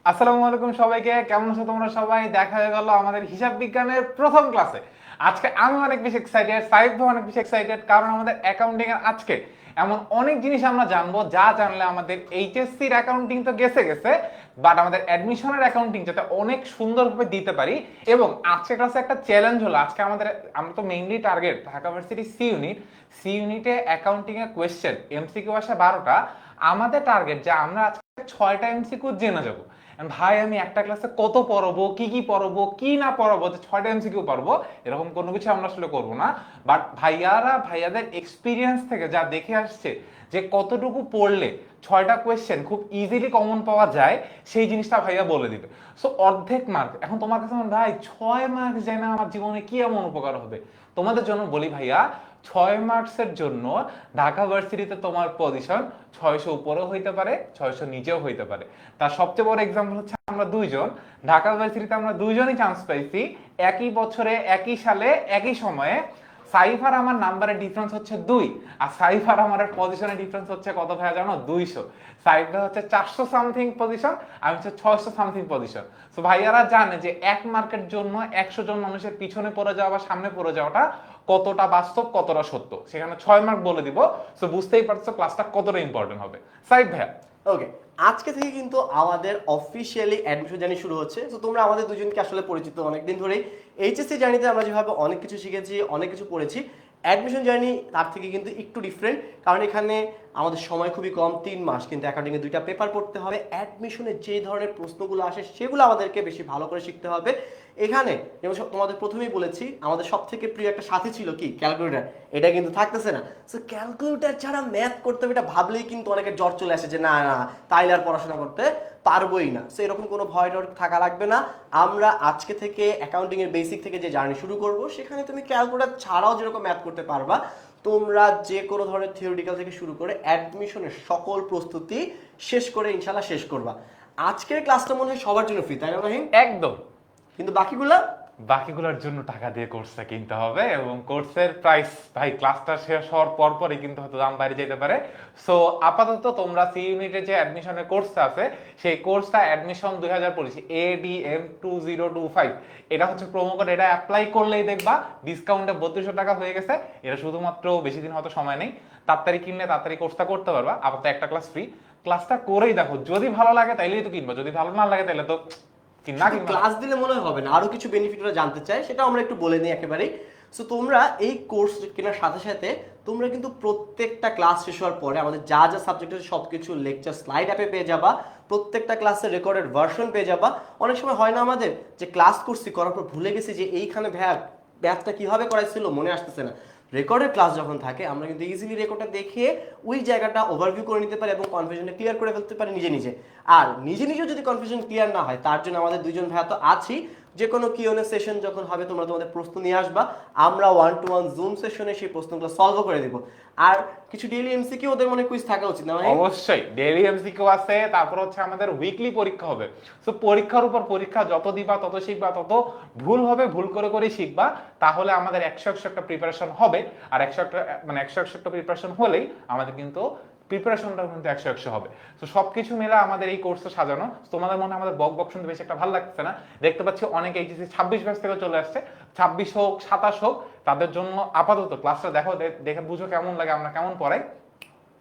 আসসালামু আলাইকুম সবাইকে, কেমন আছো তোমরা সবাই? দেখা হয়ে গেল আমাদের হিসাব বিজ্ঞানের প্রথম ক্লাসে। আজকে আমি অনেক বেশি এক্সাইটেড, সাইফ ভাই অনেক বেশি এক্সাইটেড, কারণ আমাদের অ্যাকাউন্টিং এর আজকে এমন অনেক জিনিস আমরা জানবো যা জানলে আমাদের এইচএসসির অ্যাকাউন্টিং তো গেছে গেছে, বাট আমাদের অ্যাডমিশনের অ্যাকাউন্টিং যাতে অনেক সুন্দরভাবে দিতে পারি। এবং আজকে ক্লাসে একটা চ্যালেঞ্জ হলো, আজকে আমরা তো mainly target Dhaka varsity C ইউনিটে অ্যাকাউন্টিং এর কোয়েশ্চেন এমসিকিউ আসে 12টা। আমাদের টার্গেট যে আমরা আজকে 6টা এমসিকিউ জেনে যাবো। ভাই আমি একটা ক্লাসে কত পড়াবো, কি কি পড়াবো, কি না পড়াবো, যে 6টা এমসিকিউ পারবো এরকম কোনো কিছু আমরা আসলে করবো না। বাট ভাইয়াদের এক্সপিরিয়েন্স থেকে যা দেখে আসছে যে কতটুকু পড়লে 6টা কোয়েশ্চেন খুব ইজিলি কমন পাওয়া যায়, সেই জিনিসটা ভাইয়া বলে দিবে। সো অর্ধেক মার্ক এখন তোমার কাছে মনে হয়, ভাই 6 মার্ক জেনে আমার জীবনে কি এমন উপকার হবে? তোমাদের জন্য বলি ভাইয়া, 6 মার্কসের জন্য ঢাকা ভার্সিটিতে তোমার পজিশন 600 উপরেও হইতে পারে, 600 নিচেও হইতে পারে। তার সবচেয়ে বড় এক্সাম্পল হচ্ছে আমরা দুইজন ঢাকা ভার্সিটিতে আমরা দুইজনই চান্স পাইছি একই বছরে, একই সালে, একই সময়ে। সাইফ আর আমার নাম্বারের ডিফারেন্স হচ্ছে 2, আর সাইফ আর আমার পজিশনের ডিফারেন্স হচ্ছে কত ভাইয়া জানো? 200। সাইফ ভাই হচ্ছে 400 সামথিং পজিশন, আমি হচ্ছে 600 সামথিং পজিশন। সো ভাইয়ারা জানে যে 1 মার্কের জন্য 100 জন মানুষের পিছনে পড়ে যাওয়া বা সামনে পড়ে যাওয়াটা কতটা বাস্তব, কতটা সত্য, সেখানে 6 মার্ক বলে দিব। সো বুঝতেই পারছো ক্লাসটা কতটা ইম্পর্টেন্ট হবে। সাইফ ভাইয়া, ওকে, আজকে থেকে কিন্তু আমাদের অফিসিয়ালি অ্যাডমিশন জার্নি শুরু হচ্ছে। তো তোমরা আমাদের দুজনকে আসলে পরিচিত অনেকদিন ধরেই। এইচএসসি জার্নিতে আমরা যেভাবে অনেক কিছু শিখেছি, অনেক কিছু পড়েছি, অ্যাডমিশন জার্নি তার থেকে কিন্তু একটু ডিফারেন্ট। কারণ এখানে আমাদের সময় খুবই কম, 3 মাস, কিন্তু অ্যাকাউন্টিংয়ে 2টা পেপার পড়তে হবে। অ্যাডমিশনে যে ধরনের প্রশ্নগুলো আসে সেগুলো আমাদেরকে বেশি ভালো করে শিখতে হবে। এখানে যেমন তোমাদের প্রথমেই বলেছি, আমাদের সব থেকে প্রিয় একটা সাথী ছিল কি? ক্যালকুলেটার। এটা কিন্তু থাকতেছে না। সো ক্যালকুলেটার ছাড়া ম্যাথ করতে হবে, এটা ভাবলেই কিন্তু অনেকের জ্বর চলে আসে যে না না, তাইলে আর পড়াশোনা করতে পারবোই না। সো এরকম কোনো ভয় ডর থাকা লাগবে না। আমরা আজকে থেকে অ্যাকাউন্টিং এর বেসিক থেকে যে জার্নি শুরু করব, সেখানে তুমি ক্যালকুলেটার ছাড়াও যেরকম ম্যাথ করতে পারবা, তোমরা যে কোনো ধরনের থিওরিটিক্যাল থেকে শুরু করে অ্যাডমিশনের সকল প্রস্তুতি শেষ করে ইনশাল্লাহ শেষ করবা। আজকের ক্লাসটা মনে হয় সবার জন্য ফ্রি, তাই না রাহিম? একদম। কিন্তু বাকিগুলা বাকিগুলোর জন্য টাকা দিয়ে কোর্সটা কিনতে হবে, এবং কোর্সের প্রাইস ভাই ক্লাসটা শেষ হওয়ার পর পরই কিন্তু হয়তো দাম বাইরে যেতে পারে। সো আপাতত তোমরা সি ইউনিটের যে অ্যাডমিশনের কোর্সটা আছে, সেই কোর্সটা অ্যাডমিশন 2025 ADM2025, এটা হচ্ছে প্রোমো কোড। এটা অ্যাপ্লাই করলেই দেখবা ডিসকাউন্টে 3200 টাকা হয়ে গেছে। এটা শুধুমাত্র বেশি দিন হয়তো সময় নেই, তাড়াতাড়ি কিনলে তাড়াতাড়ি কোর্সটা করতে পারবা। আপাতত একটা ক্লাস ফ্রি, ক্লাসটা করেই দেখো, যদি ভালো লাগে তাইলেই তো কিনবা, যদি ভালো না লাগে তাহলে তো না কিনবা। ক্লাস দিলে মনে হয় হবে না, আরো কিছু বেনিফিট ওরা জানতে চায়, সেটা আমরা একটু বলে নিই একেবারেই। সো তোমরা এই কোর্স কেনার সাথে সাথে তোমরা কিন্তু প্রত্যেকটা ক্লাস শেষ হওয়ার পরে আমাদের যা যা সাবজেক্ট আছে সবকিছু লেকচার স্লাইড অ্যাপে পেয়ে যাবা। প্রত্যেকটা ক্লাসের রেকর্ডেড ভার্সন পেয়ে যাবা। অনেক সময় হয় না আমাদের যে ক্লাস করছি, করার পর ভুলে গেছি যে এইখানে ব্যাথটা কিভাবে করাইছিল মনে আসতেছে না। রেকর্ডেড ক্লাস যখন থাকে, আমরা কিন্তু ইজিলি রেকর্ডটা দেখে ওই জায়গাটা ওভারভিউ করে নিতে পারি এবং কনফিউশনটা ক্লিয়ার করে ফেলতে পারি নিজে নিজে। আর নিজে নিজেও যদি কনফিউশন ক্লিয়ার না হয়, তার জন্য আমাদের দুইজন ভাইয়া তো আছি। যে কোনো কিউএনএ সেশন যখন হবে, তোমরা তোমাদের প্রশ্ন নিয়ে আসবা, আমরা 1-to-1 জুম সেশনে সেই প্রশ্নগুলো সলভ করে দেব। আর কিছু ডেইলি এমসিকিউ ওদের মনে কুইজ থাকা উচিত না ভাই? অবশ্যই ডেইলি এমসিকিউ আছে, তারপর হচ্ছে আমাদের উইকলি পরীক্ষা হবে। সো পরীক্ষার উপর পরীক্ষা, যত দিবা তত শিখবা, তত ভুল হবে, ভুল করে করে শিখবা। তাহলে আমাদের 100 একটা প্রিপারেশন হবে। আর 100 একটা প্রিপারেশন হলেই আমাদের কিন্তু প্রিপারেশনটা কিন্তু 100 হবে। তো সবকিছু মিলে আমাদের এই কোর্সটা সাজানো। তোমাদের মনে হয় আমাদের বক বক শুনতে বেশি একটা ভালো লাগছে না, দেখতে পাচ্ছি অনেক এইচএসসি 26 ব্যাচ থেকে চলে আসছে। 26 হোক 27 হোক, তাদের জন্য আপাতত ক্লাসটা দেখো, দেখে বুঝো কেমন লাগে, আমরা কেমন পড়াই।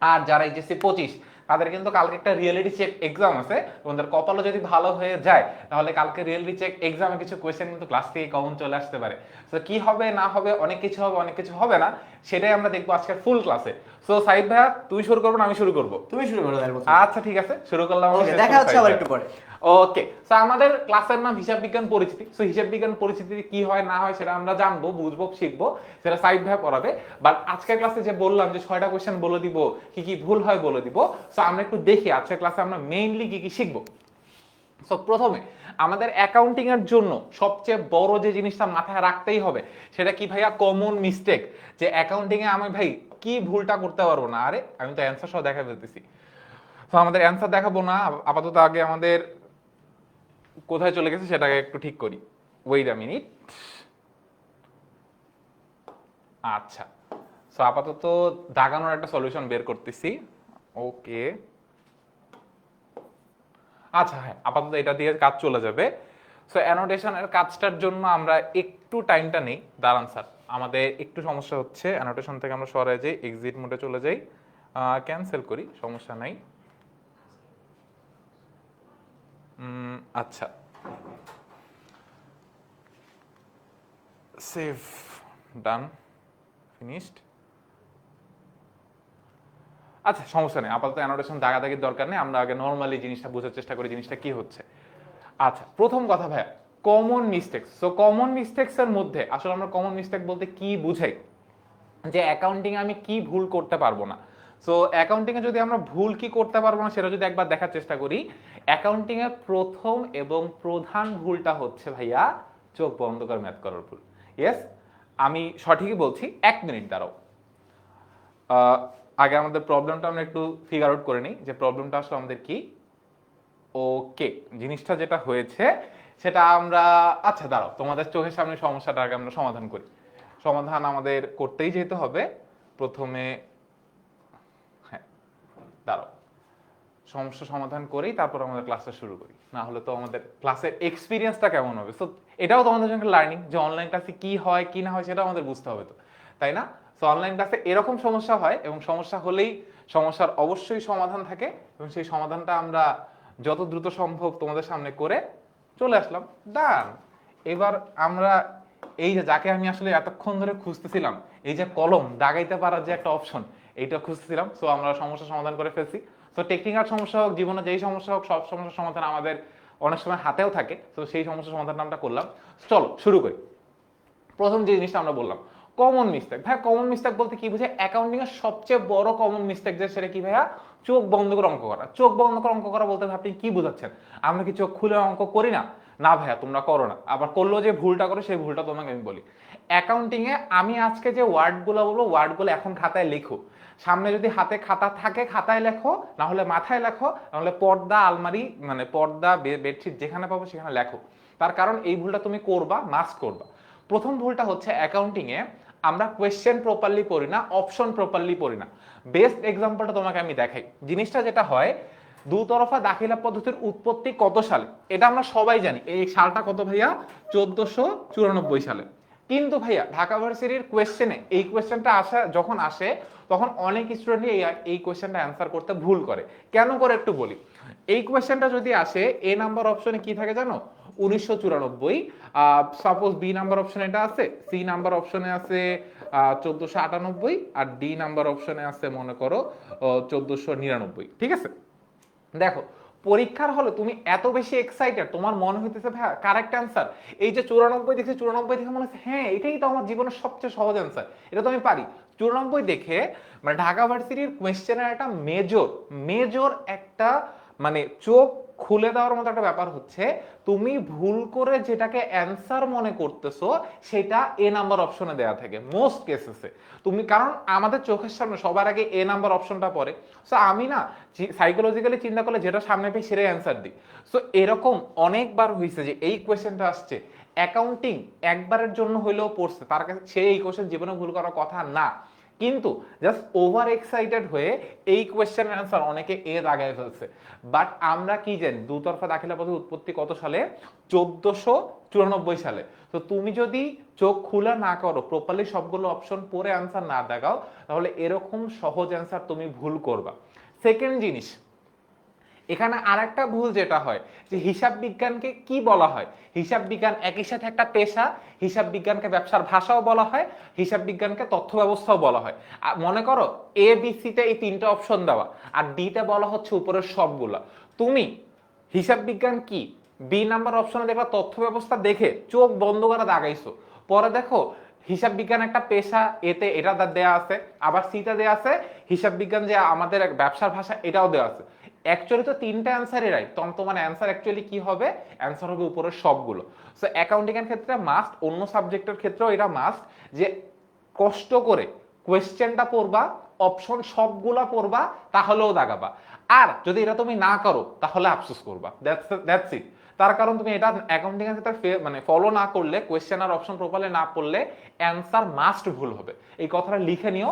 আর যারা এইচএসসি 25, তাদের কিন্তু কালকে একটা রিয়েলিটি চেক এক্সাম আছে। তোমাদের কপালে যদি ভালো হয়ে যায়, তাহলে কালকে রিয়েলিটি চেক এক্সামে কিছু কোয়েশ্চেন কিন্তু ক্লাস থেকে কমন চলে আসতে পারে। তো কি হবে না হবে, অনেক কিছু হবে, অনেক কিছু হবে না, সেটাই আমরা দেখবো আজকের ফুল ক্লাসে। সো সাইদ ভাইয়া, তুই শুরু করবো না আমি শুরু করবো? তুমি শুরু করো। আচ্ছা ঠিক আছে, শুরু করলাম। দেখা হচ্ছে আবার একটু পরে। ওকে, সো আমাদের ক্লাসের নাম হিসাব বিজ্ঞান পরিচিতি। সো হিসাব বিজ্ঞান পরিচিতি কি হয় না হয় সেটা আমরা জানবো, বুঝবো, শিখবো, সেটা সাইদ ভাই পড়াবে। বাট আজকের ক্লাসে যে বললাম যে 6টা কোয়েশ্চেন বলে দিব, কি কি ভুল হয় বলে দিব। সো আমরা একটু দেখি আজকের ক্লাসে আমরা মেইনলি কি কি শিখবো। সো প্রথমে আমাদের অ্যাকাউন্টিং এর জন্য সবচেয়ে বড় যে জিনিসটা মাথায় রাখতেই হবে, সেটা কি ভাইয়া? Common mistake. যে অ্যাকাউন্টিং এ আমি ভাই কি ভুলটা করতে পারবো না? আরে আমি তো অ্যান্সার সহ দেখা ফেলতেছি। তো আমাদের অ্যান্সার দেখাবো না, আপাতত আগে আমাদের কোথায় চলে গেছে সেটাকে একটু ঠিক করি। Wait a minute. আচ্ছা, সো আপাতত দাগানোর একটা সলিউশন বের করতেছি। ওকে, আচ্ছা হ্যাঁ, আপাতত এটা দিয়ে কাজ চলে যাবে। সো অ্যানোটেশনের কাজটার জন্য আমরা একটু টাইমটা নেই। দাঁড়ান স্যার, আমাদের একটু সমস্যা হচ্ছে, অ্যানোটেশন থেকে আমরা সরে যাই, এক্সিট মোডে চলে যাই, ক্যান্সেল করি, সমস্যা নাই। আচ্ছা, সেভ, ডান, ফিনিশড। আচ্ছা সমস্যা নেই, আপাতত অ্যানোটেশন দাগাদাগির দরকার নেই, আমরা আগে নর্মালি জিনিসটা বোঝার চেষ্টা করি জিনিসটা কি হচ্ছে। আচ্ছা, প্রথম কথা ভাইয়া, common mistakes. So common mistakes এর মধ্যে আসলে আমরা কমন মিস্টেক বলতে কি বুঝাই, যে অ্যাকাউন্টিং আমি কি ভুল করতে পারবো না। সো অ্যাকাউন্টিং এ যদি আমরা ভুল কি করতে পারবো না সেটা যদি একবার দেখার চেষ্টা করি, অ্যাকাউন্টিং এর প্রথম এবং প্রধান ভুলটা হচ্ছে ভাইয়া চোখ বন্ধ করে ম্যাথ করার ভুল। ইয়েস, আমি সঠিকই বলছি, 1 মিনিট দাঁড়াও। আগে আমাদের প্রবলেমটা আমরা একটু ফিগার আউট করে নিই, যে প্রবলেমটা আসলে আমাদের কি। ওকে, জিনিসটা যেটা হয়েছে সেটা আমরা, আচ্ছা দাঁড়াও, তোমাদের চোখের সামনে সমস্যাটা আগে আমরা সমাধান করি। সমাধান আমাদের করতেই যেতে হবে প্রথমে। হ্যাঁ দাঁড়াও, সমস্যা সমাধান করেই তারপর আমাদের ক্লাসটা শুরু করি, না হলে তো আমাদের ক্লাসের এক্সপিরিয়েন্সটা কেমন হবে। সো এটাও তোমাদের জন্য লার্নিং, যে অনলাইন ক্লাসে কি হয় কি না হয় সেটাও আমাদের বুঝতে হবে তো, তাই না? সো অনলাইন ক্লাসে এরকম সমস্যা হয়, এবং সমস্যা হলেই সমস্যার অবশ্যই সমাধান থাকে, এবং সেই সমাধানটা আমরা যত দ্রুত সম্ভব তোমাদের সামনে করে চলে আসলাম। ডান। এবার আমরা এই যে যাকে আমি আসলে এতক্ষণ ধরে খুঁজতেছিলাম, এই যে কলম দাগাইতে পারার যে একটা অপশন, এইটা খুঁজতেছিলাম। সো আমরা সমস্যা সমাধান করে ফেলছি। তো টেকনিক্যাল সমস্যা হোক, জীবনে যেই সমস্যা হোক, সব সমস্যার সমাধান আমাদের অনেক সময় হাতেও থাকে। তো সেই সমস্যার সমাধানটা আমরা করলাম। চলো শুরু করি। প্রথম যে জিনিসটা আমরা বললাম কমন মিস্টেক। ভাই কমন মিস্টেক বলতে কি বুঝে? অ্যাকাউন্টিং এর সবচেয়ে বড় কমন মিস্টেক যে সেটা কি ভাইয়া? চোখ বন্ধ করে অঙ্ক করা। চোখ বন্ধ করে অঙ্ক করা বলতে আপনি কি বোঝাচ্ছেন? আমরা কি চোখ খুলে অঙ্ক করি না? না ভাইয়া, তোমরা করো না। আবার করলেও যে ভুলটা করে সেই ভুলটা তোমাকে আমি বলি। অ্যাকাউন্টিং এ আমি আজকে যে ওয়ার্ডগুলো বলবো, ওয়ার্ডগুলো এখন খাতায় লেখো। সামনে যদি হাতে খাতা থাকে খাতায় লেখো, না হলে মাথায় লেখো, না হলে পর্দা, আলমারি, মানে পর্দা, বেডশিট যেখানে পাবো সেখানে লেখো। তার কারণ এই ভুলটা তুমি করবা, মাস্ট করবা। প্রথম ভুলটা হচ্ছে অ্যাকাউন্টিং এ আমরা কোয়েশ্চেন প্রপারলি পড়ি না, অপশন প্রপারলি পড়ি না। বেস্ট এক্সাম্পলটা তোমাকে আমি দেখাই। জিনিসটা যেটা হয়, দুতরফা দাখিলা পদ্ধতির উৎপত্তি কত সালে এটা আমরা সবাই জানি। এই সালটা কত ভাইয়া? 1494 সালে। কিন্তু ভাইয়া ঢাকা ভার্সিটির কোয়েশ্চেনে এই কোয়েশ্চেনটা যখন আসে তখন অনেক স্টুডেন্ট এই কোয়েশ্চেনটা অ্যান্সার করতে ভুল করে। কেন করে একটু বলি। এই কোয়েশ্চেনটা যদি আসে, এ নাম্বার অপশনে কি থাকে জানো? 1994। সাপোজ বি নাম্বার অপশনে এটা আছে, সি নাম্বার অপশনে আছে 1498, আর ডি নাম্বার অপশনে আছে মনে করো 1499। ঠিক আছে, দেখো পরীক্ষার হলে তুমি এত বেশি এক্সাইটেড, তোমার মনে হইতেছে ভাই কারেক্ট অ্যান্সার। এই যে 94 দেখে 94 দেখে মনে হচ্ছে হ্যাঁ এটাই তো আমার জীবনের সবচেয়ে সহজ অ্যান্সার, এটা তো আমি পারি। 94 দেখে মানে ঢাকা ভার্সিটির কোয়েশ্চেনের একটা মেজর একটা মানে চোখ খুলে দেওয়ার মতো একটা ব্যাপার হচ্ছে, তুমি ভুল করে যেটাকে অ্যান্সার মনে করতেছো সেটা এ নাম্বার অপশনে দেয়া থাকে মোস্ট কেসেসে। তুমি কারণ আমাদের চোখের সামনে সবার আগে এ নাম্বার অপশনটা পড়ে। সো আমি না সাইকোলজিক্যালি চিন্তা করলে যেটা সামনে পেয়ে সেটাই অ্যান্সার দিই। সো এরকম অনেকবার হয়েছে যে এই কোয়েশ্চেনটা আসছে, অ্যাকাউন্টিং একবারের জন্য হইলেও পড়ছে, তার কাছে সে এই কোয়েশ্চেন জীবনে ভুল করার কথা না, কিন্তু জাস্ট ওভার এক্সাইটেড হয়ে এই কোয়েশ্চেনের অ্যান্সার অনেকে এ দাগায় ফেলছে। বাট আমরা কি জানি দুতরফা দাখিলা পদ্ধতির উৎপত্তি কত সালে? 1494 সালে। তো তুমি যদি চোখ খোলা না করো, প্রপারলি সবগুলো অপশন পড়ে অ্যান্সার না দেখাও, তাহলে এরকম সহজ অ্যান্সার তুমি ভুল করবা। সেকেন্ড জিনিস, এখানে আরেকটা ভুল যেটা হয় যে হিসাব বিজ্ঞানকে কি বলা হয়? হিসাব বিজ্ঞান একই সাথে একটা পেশা, হিসাব বিজ্ঞানকে ব্যবসার ভাষাও বলা হয়, হিসাব বিজ্ঞানকে তথ্য ব্যবস্থাও বলা হয়। মনে করো এ বি সি তে এই তিনটা অপশন দেওয়া, আর ডি তে বলা হচ্ছে উপরের সবগুলা। তুমি হিসাব বিজ্ঞান কি বি নাম্বার অপশনে দেখবা তথ্য ব্যবস্থা দেখে চোখ বন্ধ করে দাগাইছো, পরে দেখো হিসাব বিজ্ঞান একটা পেশা, এতে এটা দেয়া আছে, আবার সিটা দেয়া আছে হিসাব বিজ্ঞান যে আমাদের ব্যবসার ভাষা এটাও দেওয়া আছে। অ্যাকচুয়ালি তো তিনটা অ্যান্সারই রাইট, তখন তোমার অ্যান্সার অ্যাকচুয়ালি কি হবে? অ্যান্সার হবে উপরের সবগুলো। সো অ্যাকাউন্টিং এর ক্ষেত্রে মাস্ট, অন্য সাবজেক্টের ক্ষেত্রেও এটা মাস্ট যে কষ্ট করে কোয়েশ্চেনটা পড়বা, অপশন সবগুলা পড়বা, তাহলেও দাগাবা। আর যদি এটা তুমি না করো তাহলে আফসোস করবা। That's it. তার কারণ তুমি এটা অ্যাকাউন্টিং এর ক্ষেত্রে মানে ফলো না করলে, কোয়েশ্চেন আর অপশন প্রপারলি না পড়লে অ্যান্সার মাস্ট ভুল হবে। এই কথাটা লিখে নিও,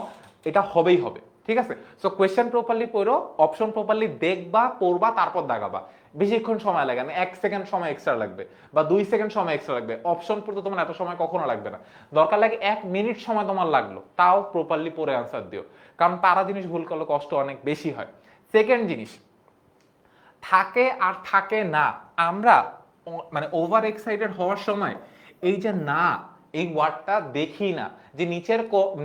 এটা হবেই হবে। ঠিক আছে? সো কোয়েশ্চেন প্রপারলি পড়ো, অপশন প্রপারলি দেখবা, পড়বা, তারপর দাগাবা। বেশিক্ষণ সময় লাগে না, 1 সেকেন্ড সময় এক্সট্রা লাগবে বা 2 সেকেন্ড সময় এক্সট্রা লাগবে। অপশন পড়তে তোমার এত সময় কখনো লাগবে না, দরকার লাগে 1 মিনিট সময় তোমার লাগলো, তাও প্রপারলি পড়ে আনসার দিও, কারণ তারা জিনিস ভুল করলে কষ্ট অনেক বেশি হয়। সেকেন্ড জিনিস, থাকে আর থাকে না। আমরা মানে ওভার এক্সাইটেড হওয়ার সময় এই যে না, এই ওয়ার্ডটা দেখি না, যে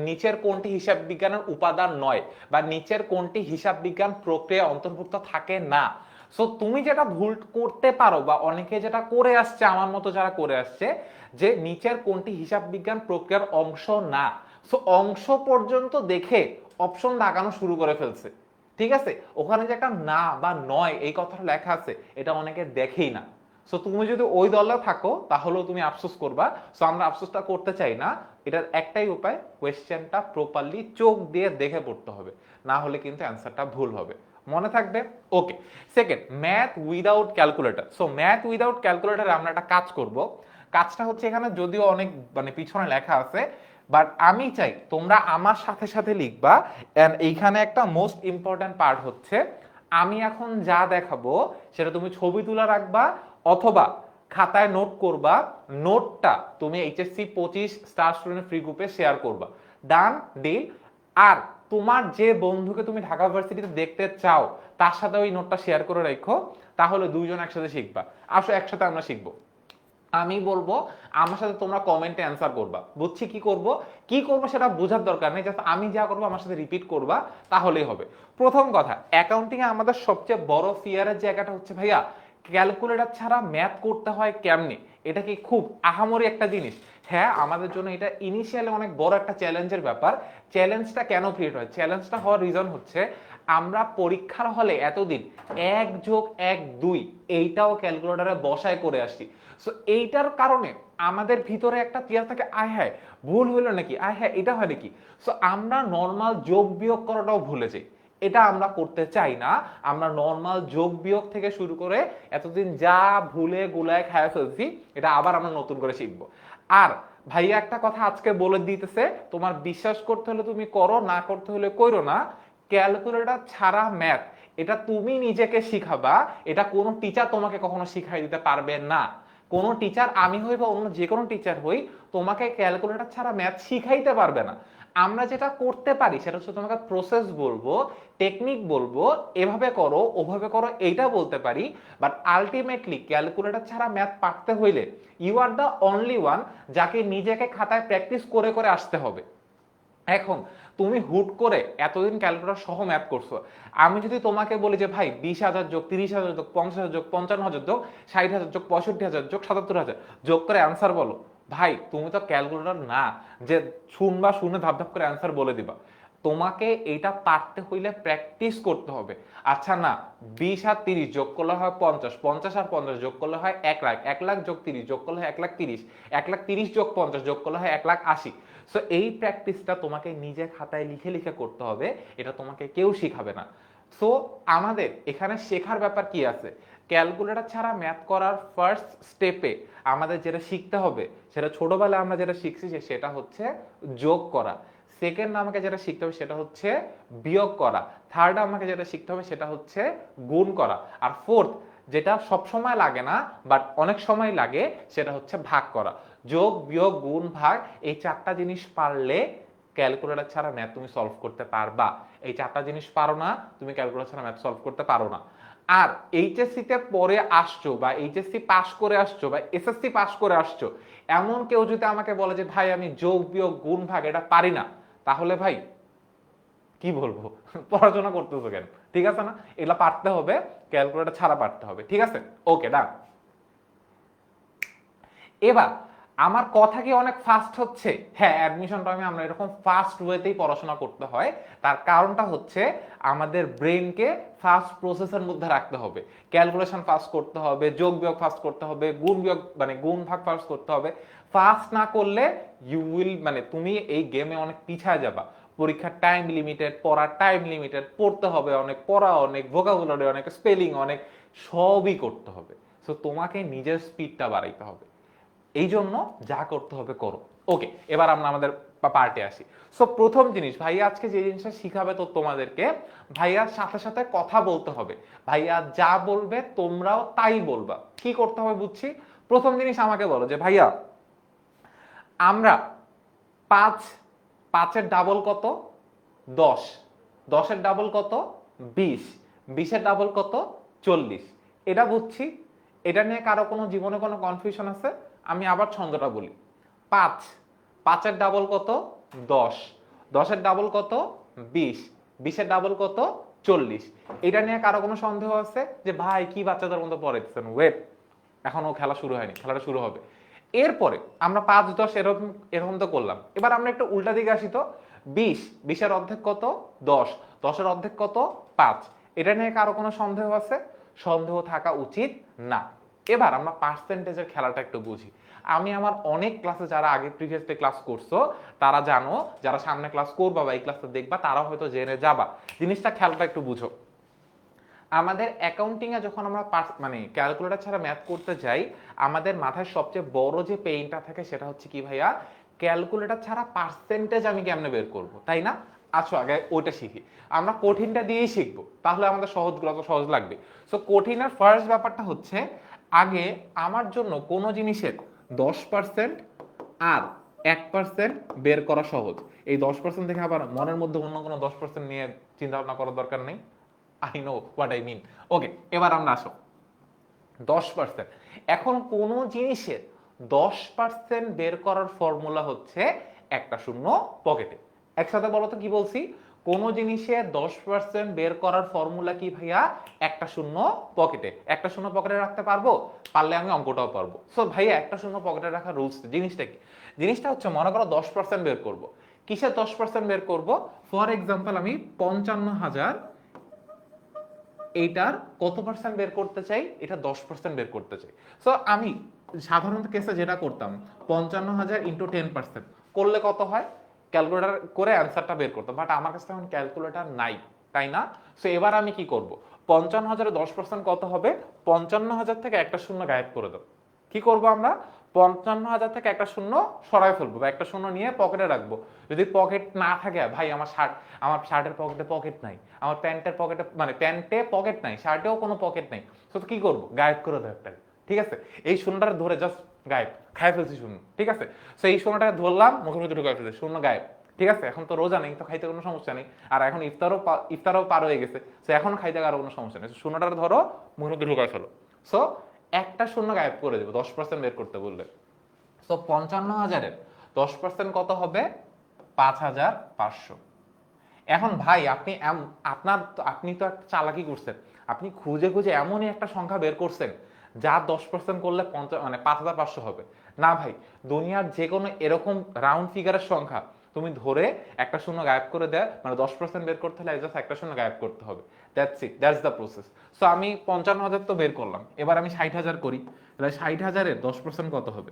নিচের কোনটি হিসাব বিজ্ঞানের উপাদান নয় বা নিচের কোনটি হিসাব বিজ্ঞান প্রক্রিয়া অন্তর্ভুক্ত থাকে না। সো তুমি যেটা ভুল করতে পারো বা অনেকে যেটা করে আসছে, আমার মতো যারা করে আসছে, যে নিচের কোনটি হিসাব বিজ্ঞান প্রক্রিয়ার অংশ না, সো অংশ পর্যন্ত দেখে অপশন দাগানো শুরু করে ফেলছে। ঠিক আছে, ওখানে যে একটা না বা নয় এই কথাটা লেখা আছে, এটা অনেকে দেখেই না। সো তুমি যদি ওই দলে থাকো তাহলেও তুমি আফসোস করবা। সো আমরা আফসোসটা করতে চাই না। এটার একটাই উপায়, কোয়েশ্চেনটা প্রপারলি চোখ দিয়ে দেখে পড়তে হবে, না হলে কিন্তু অ্যান্সারটা ভুল হবে। মনে থাকবে? Okay. Second, math without calculator. So math without ক্যালকুলেটরে আমরা একটা কাজ করব। কাজটা হচ্ছে, এখানে যদিও অনেক মানে পিছনে লেখা আছে, বাট আমি চাই তোমরা আমার সাথে সাথে লিখবা। এন্ড এইখানে একটা মোস্ট ইম্পর্টেন্ট পার্ট হচ্ছে, আমি এখন যা দেখাবো সেটা তুমি ছবি তুলে রাখবা অথবা খাতায় নোট করবা। নোটটা তুমি এইচএসসি 25 স্টার স্টুডেন্ট ফ্রি গ্রুপে শেয়ার করবা। Done deal. আর তোমার যে বন্ধুকে তুমি ঢাকা ইউনিভার্সিটিতে দেখতে চাও তার সাথে ওই নোটটা শেয়ার করে রাখো, তাহলে দুইজন একসাথে শিখবা। আসো একসাথে আমরা শিখবো। আমি বলবো আমার সাথে তোমরা কমেন্টে অ্যান্সার করবা। বুঝছি কি করব, কি করব সেটা বোঝার দরকার নেই, জাস্ট আমি যা করবো আমার সাথে রিপিট করবা, তাহলেই হবে। প্রথম কথা, অ্যাকাউন্টিং এ আমাদের সবচেয়ে বড় ফিয়ারের জায়গাটা হচ্ছে, ভাইয়া ক্যালকুলেটর ছাড়া ম্যাথ করতে হয় কেমনে? এটা কি খুব আহামরি একটা জিনিস? হ্যাঁ, আমাদের জন্য এটা ইনিশিয়ালি অনেক বড় একটা চ্যালেঞ্জের ব্যাপার। চ্যালেঞ্জটা কেন ক্রিয়েট হয়? চ্যালেঞ্জটা হওয়ার রিজন হচ্ছে, আমরা পরীক্ষার হলে এতদিন 1+1=2 এইটাও ক্যালকুলেটরে বসায় করে আসছি। সো এইটার কারণে আমাদের ভিতরে একটা টিয়ার থাকে, আয় হ্যাঁ ভুল হইলো নাকি, আয় হ্যাঁ এটা হয় নাকি। সো আমরা নর্মাল যোগ বিয়োগ করাটাও ভুলে যাই। এটা আমরা করতে চাই না। আমরা নর্মাল যোগ বিয়োগ থেকে শুরু করে এতদিন যা ভুলে গুলায় খায় ফেলছি, এটা আবার আমরা নতুন করে শিখবো। আর ভাইয়া একটা কথা আজকে বলে দিতেছে, তোমার বিশ্বাস করতে হলে তুমি করো, না করতে হলে কইরো না। ক্যালকুলেটর ছাড়া ম্যাথ, এটা তুমি নিজেকে শিখাবা, এটা কোনো টিচার তোমাকে কখনো শিখাই দিতে পারবে না। কোনো টিচার, আমি হই বা অন্য যে কোনো টিচার হই, তোমাকে ক্যালকুলেটর ছাড়া ম্যাথ শিখাইতে পারবে না। আমরা যেটা করতে পারি সেটা হচ্ছে তোমাকে প্রসেস বলবো, টেকনিক বলবো, এভাবে করো ওভাবে করো এইটা বলতে পারি। বাট আলটিমেটলি ক্যালকুলেটর ছাড়া ম্যাথ পারতে হইলে you are the only one যাকে নিজেকে খাতায় প্র্যাকটিস করে করে আসতে হবে। এখন তুমি হুট করে এতদিন ক্যালকুলেটর সহ ম্যাথ করছো, আমি যদি তোমাকে বলি যে ভাই 20,000 যোগ 30,000 যোগ 50,000 যোগ 55,000 যোগ 60,000 যোগ 65,000 যোগ 77,000 যোগ করে অ্যান্সার বলো, ভাই তুমি তো ক্যালকুলেটর না যে শুনবা শুনে ধাপ ধাপ করে অ্যান্সার বলে দিবা। তোমাকে এইটা পারতে হইলে প্র্যাকটিস করতে হবে। আচ্ছা না, 20 আর 30 যোগ করলে হয় 50, 50 আর 50 যোগ করলে হয় 1 লাখ, 1 লাখ যোগ 30 যোগ করলে হয় 1,30,000, 1,30,000 যোগ 50 যোগ করলে হয় 1,80,000। সো এই প্র্যাকটিসটা তোমাকে নিজে খাতায় লিখে লিখে করতে হবে, এটা তোমাকে কেউ শিখাবে না। সো আমাদের এখানে শেখার ব্যাপার কি আছে? ক্যালকুলেটর ছাড়া ম্যাথ করার ফার্স্ট স্টেপে আমাদের যেটা শিখতে হবে, সেটা ছোটবেলায় আমরা যেটা শিখছি সেটা হচ্ছে যোগ করা। সেকেন্ড আমাকে যেটা শিখতে হবে সেটা হচ্ছে বিয়োগ করা। থার্ড আমাকে যেটা শিখতে হবে সেটা হচ্ছে গুণ করা। আর ফোর্থ, যেটা সব সময় লাগে না বাট অনেক সময় লাগে, সেটা হচ্ছে ভাগ করা। যোগ বিয়োগ গুণ ভাগ, এই 4টা জিনিস পারলে ক্যালকুলেটর ছাড়া ম্যাথ তুমি সলভ করতে পারবা। এই 4টা জিনিস পারো না, তুমি ক্যালকুলেটর ছাড়া ম্যাথ সলভ করতে পারো না। আর এইচএসসি তে পড়ে আসছো বা এইচএসসি পাস করে আসছো বা এসএসসি পাস করে আসছো, এমন কেউ যদি আমাকে বলে যে ভাই আমি যোগ বিয়োগ গুণ ভাগ এটা পারি না, তাহলে ভাই কি বলবো, পড়াশোনা করতেছো কেন? ঠিক আছে না, এগুলা পারতে হবে, ক্যালকুলেটর ছাড়া পারতে হবে। ঠিক আছে, ওকে ডান। এবার আমার কথা কি অনেক ফাস্ট হচ্ছে? হ্যাঁ, অ্যাডমিশন টাইমে আমরা এরকম ফাস্ট ওয়েতেই পড়াশোনা করতে হয়। তার কারণটা হচ্ছে আমাদের ব্রেনকে ফাস্ট প্রসেসের মধ্যে রাখতে হবে। ক্যালকুলেশন ফাস্ট করতে হবে, যোগ বিয়োগ ফাস্ট করতে হবে, গুণ বিয়োগ মানে গুণ ভাগ ফাস্ট করতে হবে। ফাস্ট না করলে ইউ উইল মানে তুমি এই গেমে অনেক পিছায় যাবা। পরীক্ষার টাইম লিমিটেড, পড়ার টাইম লিমিটেড, পড়তে হবে অনেক, পড়া অনেক, ভোকাবুলারি অনেক, স্পেলিং অনেক, সবই করতে হবে। সো তোমাকে নিজের স্পিডটা বাড়াইতে হবে। এই জন্য যা করতে হবে করো। ওকে, এবার আমরা আমাদের পার্টে আসি। সো প্রথম জিনিস, ভাইয়া আজকে যে জিনিসটা শিখাবে তো তোমাদেরকে, ভাইয়ার সাথে সাথে কথা বলতে হবে। ভাইয়া যা বলবে তোমরাও তাই বলবা। কি করতে হবে বুঝছি। প্রথম জিনিস আমাকে বলো যে ভাইয়া আমরা 5, 5-এর ডাবল কত? 10, 10-এর ডাবল কত? 20, 20-এর ডাবল কত? 40। এটা বুঝছি। এটা নিয়ে কারো কোনো জীবনে কোনো কনফিউশন আছে? আমি আবার ছন্দটা বলি। 5, 5-এর ডাবল কত? 10, 10-এর ডাবল কত? 20, 20-এর ডাবল কত? 40। এটা নিয়ে কারো কোনো সন্দেহ আছে যে ভাই কি বাচ্চাদের মতো পড়াইতেছেন? ওয়েট, এখনো খেলা শুরু হয়নি, খেলাটা শুরু হবে। এরপরে আমরা 5, 10 এরকম এরকম তো করলাম। এবার আমরা একটু উল্টা দিকে আসি তো। 20, 20-এর অর্ধেক কত? 10, 10-এর অর্ধেক কত? 5। এটা নিয়ে কারো কোনো সন্দেহ আছে? সন্দেহ থাকা উচিত না। এবার আমরা পার্সেন্টেজের খেলাটা একটু বুঝি। আমি আমার অনেক ক্লাসে, যারা আগে প্রিভিয়াসলি ক্লাস করছো তারা জানো, যারা সামনে ক্লাস করবা বা এই ক্লাসটা দেখবা তারা হয়তো জেনে যাবা। জিনিসটা খেয়ালটা একটু বুঝো। আমাদের অ্যাকাউন্টিং এ যখন আমরা মানে ক্যালকুলেটর ছাড়া ম্যাথ করতে যাই, আমাদের মাথায় সবচেয়ে বড় যে পেইনটা থাকে সেটা হচ্ছে কি ভাইয়া, ক্যালকুলেটর ছাড়া পার্সেন্টেজ আমি কেমনে বের করব, তাই না? আচ্ছা, আগে ওইটা শিখি। আমরা কঠিনটা দিয়েই শিখবো, তাহলে আমাদের সহজগুলো তো সহজ লাগবে। সো কঠিনের ফার্স্ট ব্যাপারটা হচ্ছে, আগে আমার জন্য কোনো জিনিসের 10% আর 1% বের করা সহজ। এই 10% থেকে আবার মনের মধ্যে অন্য কোনো 10% নিয়ে চিন্তা ভাবনা করার দরকার নেই। I know what I mean. Okay, এবার আমরা আসো 10%। এখন কোন জিনিসের 10% বের করার ফর্মুলা হচ্ছে একটা শূন্য পকেটে। একসাথে বলো তো কি বলছি? কোন জিনিসের 10% বের করার ফর্মুলা কি ভাইয়া? একটা শূন্য পকেটে। একটা শূন্য পকেটে রাখতে পারবো? পারলে আমি অঙ্কটাও পারবো। সো ভাইয়া একটা শূন্য পকেটে রাখার রুলস জিনিসটা কি? জিনিসটা হচ্ছে, মনে করো 10% বের করব। কিসের 10% বের করব? ফর এক্সাম্পল আমি 55,000, এইটার কত পার্সেন্ট বের করতে চাই? এটা 10% বের করতে চাই। সো আমি সাধারণত কেসে যেটা করতাম, 55,000 ইন্টু 10% করলে কত হয়? ক্যালকুলেটর করে অ্যান্সারটা বের করতাম। বাট আমার কাছে এখন ক্যালকুলেটর নাই, তাই না? সো এবার আমি কি করব? 55,000-এর 10% কত হবে? 55,000 থেকে একটা শূন্য গায়েব করে দেবো। কি করব আমরা? 55,000 থেকে একটা শূন্য সরাই ফেলবো, বা একটা শূন্য নিয়ে পকেটে রাখবো। যদি পকেট না থাকে, ভাই আমার শার্টের পকেটে পকেট নাই, আমার প্যান্টের পকেটে, মানে প্যান্টে পকেট নাই, শার্টেও কোনো পকেট নাই, তো কি করবো? গায়েব করে দেবো একটা। ঠিক আছে, এই শূন্যটা ধরে জাস্ট গায়েব, খাই ফেলছি শূন্য। ঠিক আছে, তো এই শূন্যটাকে ধরলাম, মুখের ভিতরে ঢুকাই ফেলছি, শূন্য গায়েব। ঠিক আছে, এখন তো রোজা নেই, তো খাইতে কোনো সমস্যা নেই। আর এখন ইফতারও পার হয়ে গেছে, তো এখন খাইতে আর কোনো সমস্যা নেই। শূন্যটা ধরো, মুখের ভিতরে ঢুকাই ফেলো। সো একটা শূন্য গায়েব করে দেবো 10% বের করতে বললে। সো 55,000-এর 10% কত হবে? 5,500। এখন ভাই আপনি তো একটা চালাকি করছেন। আপনি খুঁজে খুঁজে এমনই একটা সংখ্যা বের করছেন যা 10% করলে 5,500 হবে। না ভাই, দুনিয়ার যে কোনো এরকম রাউন্ড ফিগারের সংখ্যা তুমি ধরে একটা শূন্য গায়েব করে দেয়, মানে 10% বের করতে হলে জাস্ট একটা শূন্য গায়েব করতে হবে। That's it, that's the process. So আমি 55,000 তো বের করলাম, এবার আমি 60,000 করি। তাহলে 60,000-এর 10% কত হবে?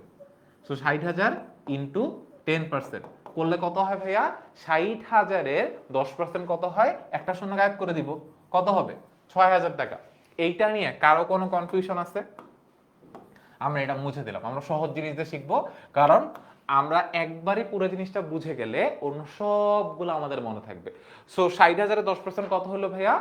সো 60,000 ইন্টু 10% করলে কত হয় ভাইয়া? 60,000-এর 10% কত হয়? একটা শূন্য গায়েব করে দিব, কত হবে? 6,000 টাকা। এইটা নিয়ে কারো কোনো কনফিউশন আছে? আমরা এটা মুছে দিলাম। আমরা সহজ জিনিস দিয়ে শিখবো, কারণ আমরা একবারই পুরো জিনিসটা বুঝে গেলে অন্য সবগুলো আমাদের মনে থাকবে। সো 60,000-এর 10% কত হলো ভাইয়া?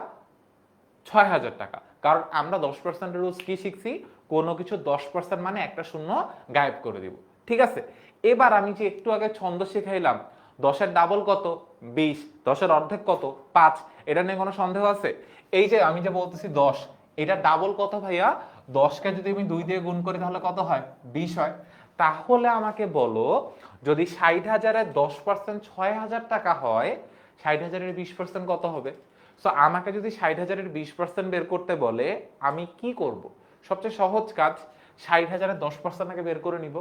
6,000 টাকা। কারণ আমরা 10% রুলস কি শিখছি? কোনো কিছু 10% মানে একটা শূন্য গায়েব করে দিব। ঠিক আছে, এবার আমি যে একটু আগে ছন্দ শিখাইলাম, 10-এর ডাবল কত? 20, 10-এর অর্ধেক কত? 5। এটা নিয়ে কোনো সন্দেহ আছে? এই যে আমি যে বলতেছি 10, এটা ডাবল কত ভাইয়া? 10-কে যদি আমি 2 দিয়ে গুণ করি তাহলে কত হয়? 20 হয়। তাহলে আমাকে বলো, যদি 60,000-এর 10% 6,000 টাকা হয়, 60,000-এর 20% কত হবে? সো আমাকে যদি 60,000-এর 20% বের করতে বলে, আমি কি করব? সবচেয়ে সহজ কাজ, 60,000-এর 10% আগে বের করে নিব।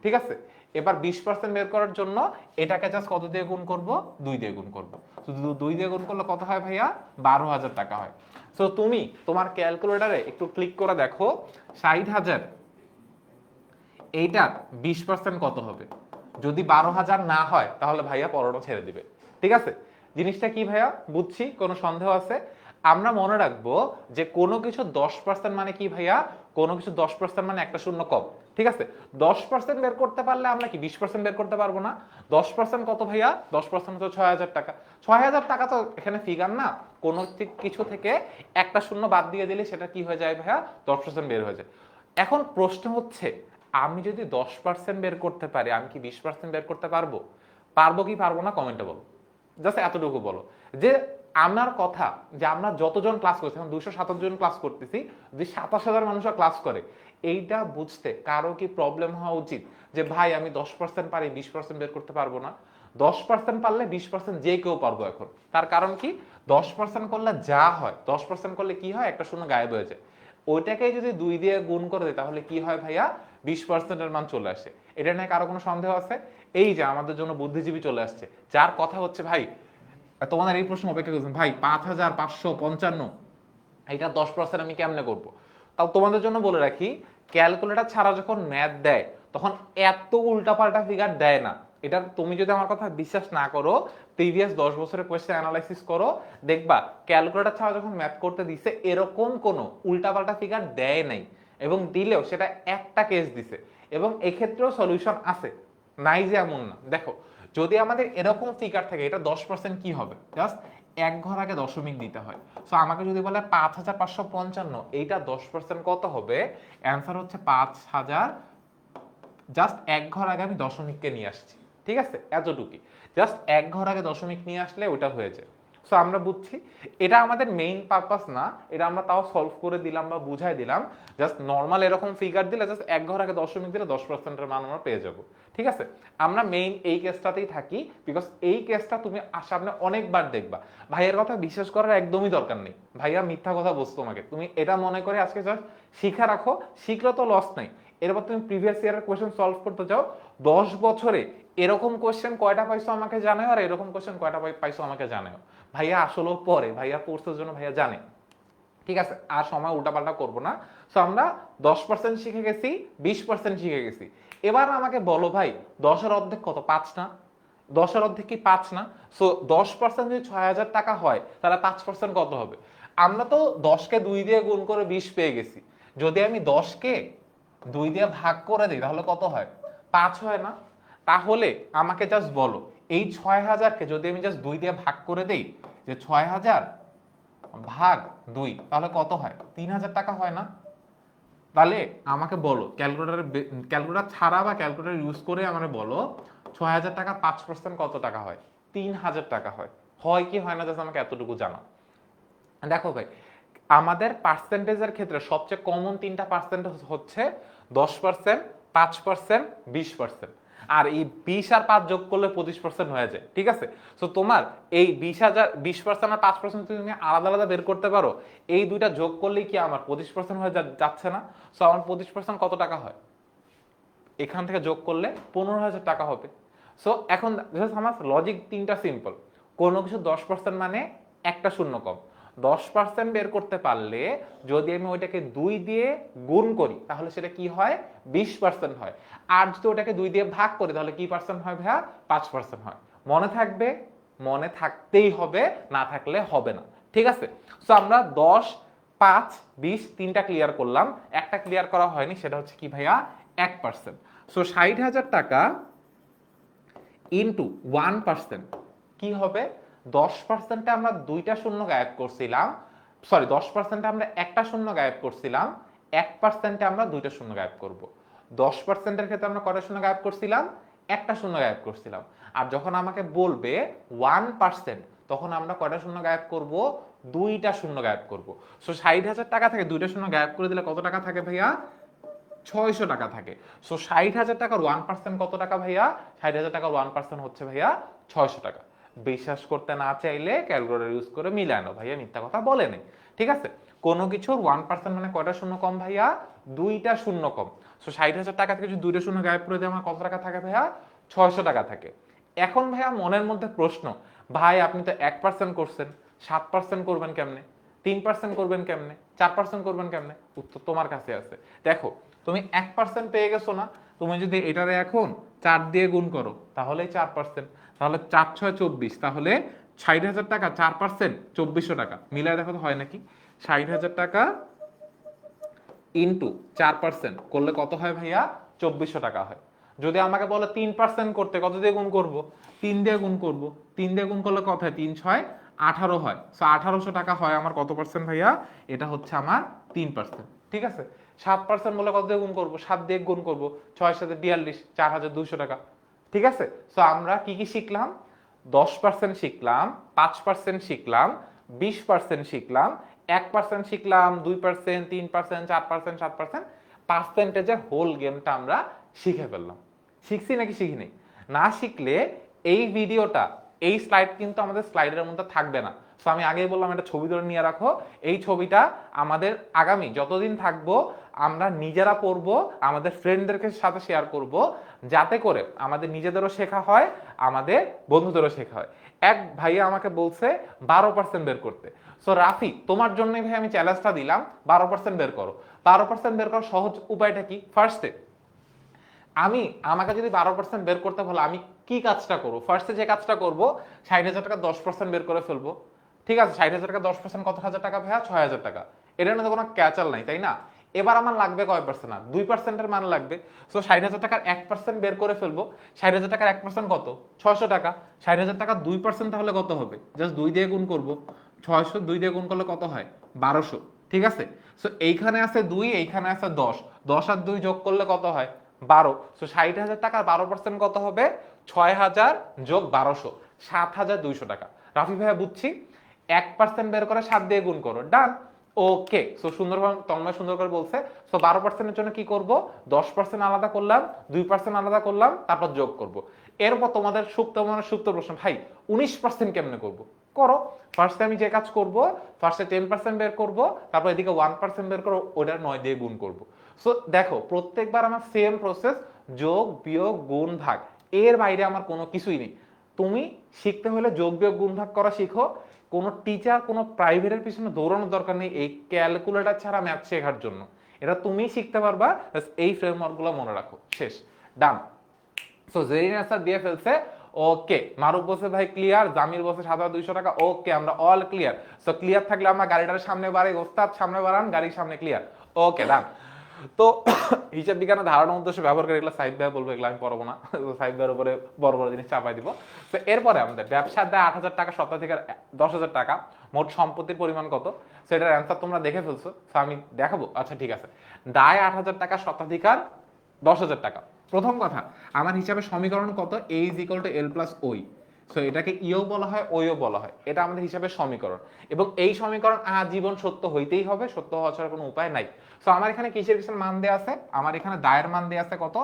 ঠিক আছে, এবার 20% বের করার জন্য এটাকে জাস্ট কত দিয়ে গুণ করব? 2 দিয়ে গুণ করব। তো 2 দিয়ে গুণ করলে কত হয় ভাইয়া? 12,000 টাকা হয়। সো তুমি তোমার ক্যালকুলেটরে একটু ক্লিক করে দেখো, 60,000 এইটার 20% কত হবে? যদি 12,000 না হয় তাহলে ভাইয়া পড়ানো ছেড়ে দিবে। ঠিক আছে, জিনিসটা কি ভাইয়া? বুঝছি, কোনো সন্দেহ আছে? আমরা মনে রাখবো যে কোনো কিছু 10% মানে কি ভাইয়া, কোনো কিছু 10% মানে একটা শূন্য কম। ঠিক আছে, 10% বের করতে পারলে আমরা কি 20% বের করতে পারবো না? 10% কত ভাইয়া? 10% হচ্ছে 6,000 টাকা। 6,000 টাকা তো এখানে ফিগার না, কোনো কিছু থেকে একটা শূন্য বাদ দিয়ে দিলে সেটা কি হয়ে যায় ভাইয়া? 10% বের হয়ে যায়। এখন প্রশ্ন হচ্ছে, আমি যদি 10% বের করতে পারি, আমি কি 20% বের করতে পারবো? পারবো কি পারবো না কমেন্টে বলো, জাস্ট এতটুকু বলো। যে আমার কথা যে আমরা যতজন ক্লাস করছি, এখন 227 জন ক্লাস করতেছি, যে 27,000 মানুষরা ক্লাস করে, এইটা বুঝতে কারো কি প্রবলেম হওয়া উচিত যে ভাই আমি 10% পারি 20% বের করতে পারবো না? 10% পারলে 20% যে কেউ পারবো এখন। তার কারণ কি, 10% করলে যা হয়, 10% করলে কি হয়, একটা শূন্য গায়েব হয়ে যায়। ওইটাকে যদি 2 দিয়ে গুণ করে দেয় তাহলে কি হয় ভাইয়া? 20% মান চলে আসে। এটা নিয়ে কারো কোনো সন্দেহ আছে? এই যে আমাদের জন্য বুদ্ধিজীবী চলে আসছে, যার কথা হচ্ছে ভাই তোমাদের এই প্রশ্ন অপেক্ষা করছেন, ভাই 5,555 এটা 10% আমি কেমনে করব? তাও তোমাদের জন্য বলে রাখি, ক্যালকুলেটর ছাড়া যখন ম্যাথ দেয় তখন এত উল্টাপাল্টা ফিগার দেয় না। এটা তুমি যদি আমার কথা বিশ্বাস না করো, প্রিভিয়াস 10 বছরের কোয়েশ্চেন অ্যানালাইসিস করো, দেখবা ক্যালকুলেটর ছাড়া যখন ম্যাথ করতে দিছে এরকম কোনো উল্টাপাল্টা ফিগার দেয় নাই, এবং দিলেও সেটা একটা কেস দিছে, এবং এক্ষেত্রেও সলিউশন আছে, নাই যে এমন না। দেখো, যদি আমাদের এরকম ফিগার থাকে, এটা 10% কি হবে? জাস্ট এক ঘর আগে দশমিক দিতে হয়। সো আমাকে যদি বলে 5,555, এইটা 10% কত হবে? অ্যান্সার হচ্ছে 5,000, জাস্ট এক ঘর আগে আমি দশমিককে নিয়ে আসছি। ঠিক আছে, এতটুকুই, জাস্ট এক ঘর আগে দশমিক নিয়ে আসলে ওটা হয়ে যায়। সো আমরা বুঝছি এটা আমাদের মেইন পারপাস না, এটা আমরা তাও সলভ করে দিলাম বা বুঝাই দিলাম। জাস্ট নর্মাল এরকম ফিগার দিলে জাস্ট এক ঘর আগে দশমিক দিলে 10%-এর মান আমরা পেয়ে যাব। ঠিক আছে, আমরা মেইন এই কেসটাতেই থাকি, বিকজ এই কেসটা তুমি সামনে অনেকবার দেখবা। ভাইয়ের কথা বিশ্বাস করার একদমই দরকার নেই, ভাইয়া মিথ্যা কথা বলছো তোমাকে, তুমি এটা মনে করে আজকে জাস্ট শিখা রাখো, শিখলে তো লস নাই। এরপর তুমি প্রিভিয়াস ইয়ারের কোয়েশ্চেন সলভ করতে যাও, 10 বছরে এরকম কোয়েশ্চেন কয়টা পাইছো আমাকে জানাও, আর এরকম কোয়েশ্চেন কয়টা পাইছো আমাকে জানাও। ভাইয়া আসলেও পড়ে, ভাইয়া কোর্সের জন্য ভাইয়া জানে। ঠিক আছে, আর সময় উল্টাপাল্টা করবো না। সো আমরা 10% শিখে গেছি, 20% শিখে গেছি। এবার আমাকে বলো ভাই, 10-এর অর্ধেক কত? 5 না? 10-এর অর্ধেক কি 5 না? সো 10% যদি 6,000 টাকা হয়, তাহলে 5% কত হবে? আমরা তো 10কে 2 দিয়ে গুণ করে 20 পেয়ে গেছি। যদি আমি 10কে 2 দিয়ে ভাগ করে দিই তাহলে কত হয়? 5 হয় না? তাহলে আমাকে জাস্ট বলো, এই 6,000কে যদি আমি জাস্ট 2 দিয়ে ভাগ করে দেই, যে 6,000 ভাগ 2, তাহলে কত হয়? 3,000 টাকা হয় না? তাহলে আমাকে বলো, ক্যালকুলেটর ছাড়া বা ক্যালকুলেটর ইউজ করে আমাকে বলো, 6,000 টাকা 5% কত টাকা হয়? 3,000 টাকা হয়। হয় কি হয় না, জাস্ট আমাকে এতটুকু জানাও। দেখো ভাই, আমাদের পার্সেন্টেজের ক্ষেত্রে সবচেয়ে কমন 3টা পার্সেন্টেজ হচ্ছে 10%, 5%, 20%। আর এই 20 আর 5 যোগ করলে 25% হয়ে যায়। ঠিক আছে, সো তোমার এই 20% আর 5% তুমি আলাদা আলাদা বের করতে পারো, এই দুইটা যোগ করলেই কি আমার 25% হয়ে যাচ্ছে না? সো আমার 25% কত টাকা হয়? এখান থেকে যোগ করলে 15,000 টাকা হবে। সো এখন আমার লজিক 3টা সিম্পল। কোনো কিছু 10% মানে একটা শূন্য কম। 10% বের করতে পারলে যদি আমি ওইটাকে 2 দিয়ে গুণ করি তাহলে সেটা কি হয়? 20% হয়। আর যদি ওটাকে 2 দিয়ে ভাগ করি তাহলে কি পার্সেন্ট হয় ভাইয়া? 5% হয়। মনে থাকবে? মনে থাকতেই হবে, না থাকলে হবে না। ঠিক আছে, সো আমরা 10, 5, 20 তিনটা ক্লিয়ার করলাম, একটা ক্লিয়ার করা হয়নি, সেটা হচ্ছে কি ভাইয়া? 1%। সো 60,000 টাকা ইন্টু 1% কি হবে? 10%-এ আমরা দুইটা শূন্য গায়েব করছিলাম, সরি 10%-এ আমরা একটা শূন্য গায়েব করছিলাম, 1%-এ আমরা দুইটা শূন্য গায়েব করব। 10%-এর ক্ষেত্রে আমরা কয়টা শূন্য গায়েব করছিলাম? একটা শূন্য গায়েব করছিলাম। আর যখন আমাকে বলবে 1%, তখন আমরা কয়টা শূন্য গায়েব করব? দুইটা শূন্য গায়েব করব। সো 60,000 টাকা থেকে দুইটা শূন্য গায়েব করে দিলে কত টাকা থাকে ভাইয়া? 600 টাকা থাকে। সো 60,000 টাকার 1% কত টাকা ভাইয়া? 60,000 টাকার 1% হচ্ছে ভাইয়া 600 টাকা। বিশ্বাস করতে না চাইলে ক্যালকুলেটর ইউজ করে মিলায় নাও, ভাইয়া মিথ্যা কথা বলে নেই। ঠিক আছে, কোনো কিছুর 1% মানে কয়টা শূন্য কম ভাইয়া? দুইটা শূন্য কম। সো 60,000 টাকা থেকে যদি দুইটা শূন্য গায়েব করে দিয়ে আমার কত টাকা থাকে ভাইয়া? 600 টাকা থাকে। এখন ভাইয়া মনের মধ্যে প্রশ্ন, ভাই আপনি তো 1% করছেন, 7% করবেন কেমনে, 3% করবেন কেমনে, 4% করবেন কেমনে? উত্তর তোমার কাছে আছে। দেখো, তুমি 1% পেয়ে গেছো না, তুমি যদি এটারে এখন 4 দিয়ে গুণ করো তাহলেই 4%, তাহলে 4 6 24, তাহলে 60,000 টাকা 4%, 2400 টাকা। মিলায় দেখো তো হয় নাকি? 60,000 টাকা ইন্টু 4% করলে কত হয় ভাইয়া? 2400 টাকা হয়। যদি আমাকে বলে 3% করতে, কত দিয়ে গুণ করব? 3 দিয়ে গুণ করব। 3 দিয়ে গুণ করলে কত হয়? 3 6 18 হয়। সো 1800 টাকা হয় আমার কত পার্সেন্ট ভাইয়া? এটা হচ্ছে আমার 3%। ঠিক আছে। 7% বলে কত দিয়ে গুণ করব? 7 দিয়ে গুণ করব। 6 7 42, 4200 টাকা। ঠিক আছে। সো আমরা কি কি শিখলাম? 10% শিখলাম, 5% শিখলাম, 20% শিখলাম, 1% শিখলাম, 2%, 3%, 4%, 7%, পার্সেন্টেজের হোল গেমটা আমরা শিখে ফেললাম। শিখছি নাকি শিখিনি? না শিখলে এই ভিডিওটা, এই স্লাইড কিন্তু আমাদের স্লাইডের মধ্যে থাকবে না। সো আমি আগেই বললাম একটা ছবি ধরে নিয়ে রাখো। এই ছবিটা আমাদের আগামী যতদিন থাকবো আমরা নিজেরা পড়বো, আমাদের ফ্রেন্ডদেরকে সাথে শেয়ার করব, যাতে করে আমাদের নিজেদেরও শেখা হয়, আমাদের বন্ধুদেরও শেখা হয়। এক ভাইয়া আমাকে বলছে 12% বের করতে। সো রাফি, তোমার জন্যই ভাই আমি চ্যালেঞ্জটা দিলাম, 12% বের করো। 12% বের করার সহজ উপায়টা কি? ফার্স্টে আমাকে যদি 12% বের করতে বলে আমি কি কাজটা করবো? ফার্স্টে যে কাজটা করবো, 60,000 টাকা 10% বের করে ফেলবো। ঠিক আছে, 60,000 টাকা 10% কত হাজার টাকা ভাইয়া? 6,000 টাকা। এটার মধ্যে কোনো ক্যাচাল নাই, তাই না? এবার আমার লাগবে কয় পার্সেন্ট? না, 2%-এর মান লাগবে। সো 60,000 টাকার 1% বের করে ফেলবো। 60,000 টাকার 1% কত? 600 টাকা। 60,000 টাকা 2% তাহলে কত হবে? জাস্ট 2 দিয়ে গুণ করবো। 600 2 দিয়ে গুণ করলে কত হয়? 1200। ঠিক আছে। সো এইখানে আছে 2, এইখানে আছে 10। 10 আর 2 যোগ করলে কত হয়? 12। সো 60,000 টাকার 12% কত হবে? 6,000 যোগ 1200, 7,200 টাকা। রাফি ভাইয়া বুঝছি, 1% বের করে 7 দিয়ে গুণ করো। ডান। ওকে। সো সুন্দরভাবে তন্ময় সুন্দর করে বলছে। সো 12%-এর জন্য কি করব? 10% আলাদা করলাম, 2% আলাদা করলাম, তারপর যোগ করব। এরপর তোমাদের সুপ্ত প্রশ্ন, ভাই 19% কেমনে করব? করো। ফার্স্টে আমি যে কাজ করব, ফার্স্টে 10% বের করব, তারপর এদিকে 1% বের করব, ওটা 9 দিয়ে গুণ করব। সো দেখো, প্রত্যেকবার আমার সেম প্রসেস, যোগ বিয়োগ গুণ ভাগ, এর বাইরে আমার কোনো কিছুই নেই। তুমি শিখতে হলে যোগ বিয়োগ গুণ ভাগ করা শিখো। কোনো টিচার, কোনো প্রাইভেটের পিছনে দৌড়ানোর দরকার নেই এই ক্যালকুলেটর ছাড়া ম্যাথ শেখার জন্য। এটা তুমি শিখতে পারবা, এই ফ্রেমওয়ার্কগুলো মনে রাখো। শেষ। ডান। সো জেরিন আনসার দিয়ে ফেলছে। ওকে। মারুফ বলছে ভাই ক্লিয়ার। জামির বলছে 7,200 টাকা। ওকে, আমরা অল ক্লিয়ার। সো ক্লিয়ার থাকলে আমরা গাড়িটার সামনে বাড়াই, ওস্তাদ সামনে বাড়ান, গাড়ির সামনে ক্লিয়ার। ওকে, ডান। তো হিসাব বিজ্ঞানের ধারণা উদ্দেশ্যে ব্যবহার করে এগুলো সাইড ভাই বলবো, এগুলো আমি পড়বো না। সাইড ভাইয়ের উপরে বড় বড় জিনিস চাপাই দিব। তো এরপরে আমাদের ব্যবসার দায় 8,000 টাকা, স্বত্বাধিকার 10,000 টাকা, মোট সম্পত্তির পরিমাণ কত? সেটার অ্যান্সার তোমরা দেখে ফেলছো। তো আমি দেখাবো। আচ্ছা ঠিক আছে। দায় 8,000 টাকা, স্বত্বাধিকার 10,000 টাকা। প্রথম কথা, আমার হিসাবে সমীকরণ কত? a = l + ওই। সো এটাকে ইও বলা হয়, ওইও বলা হয়। এটা আমাদের হিসাবে সমীকরণ, এবং এই সমীকরণ আজীবন সত্য হইতেই হবে, সত্য হওয়া ছাড়া কোনো উপায় নাই। সো আমার এখানে কিসের মান দেয়া আছে? আমার এখানে দায়ের মান দেয়া আছে কত?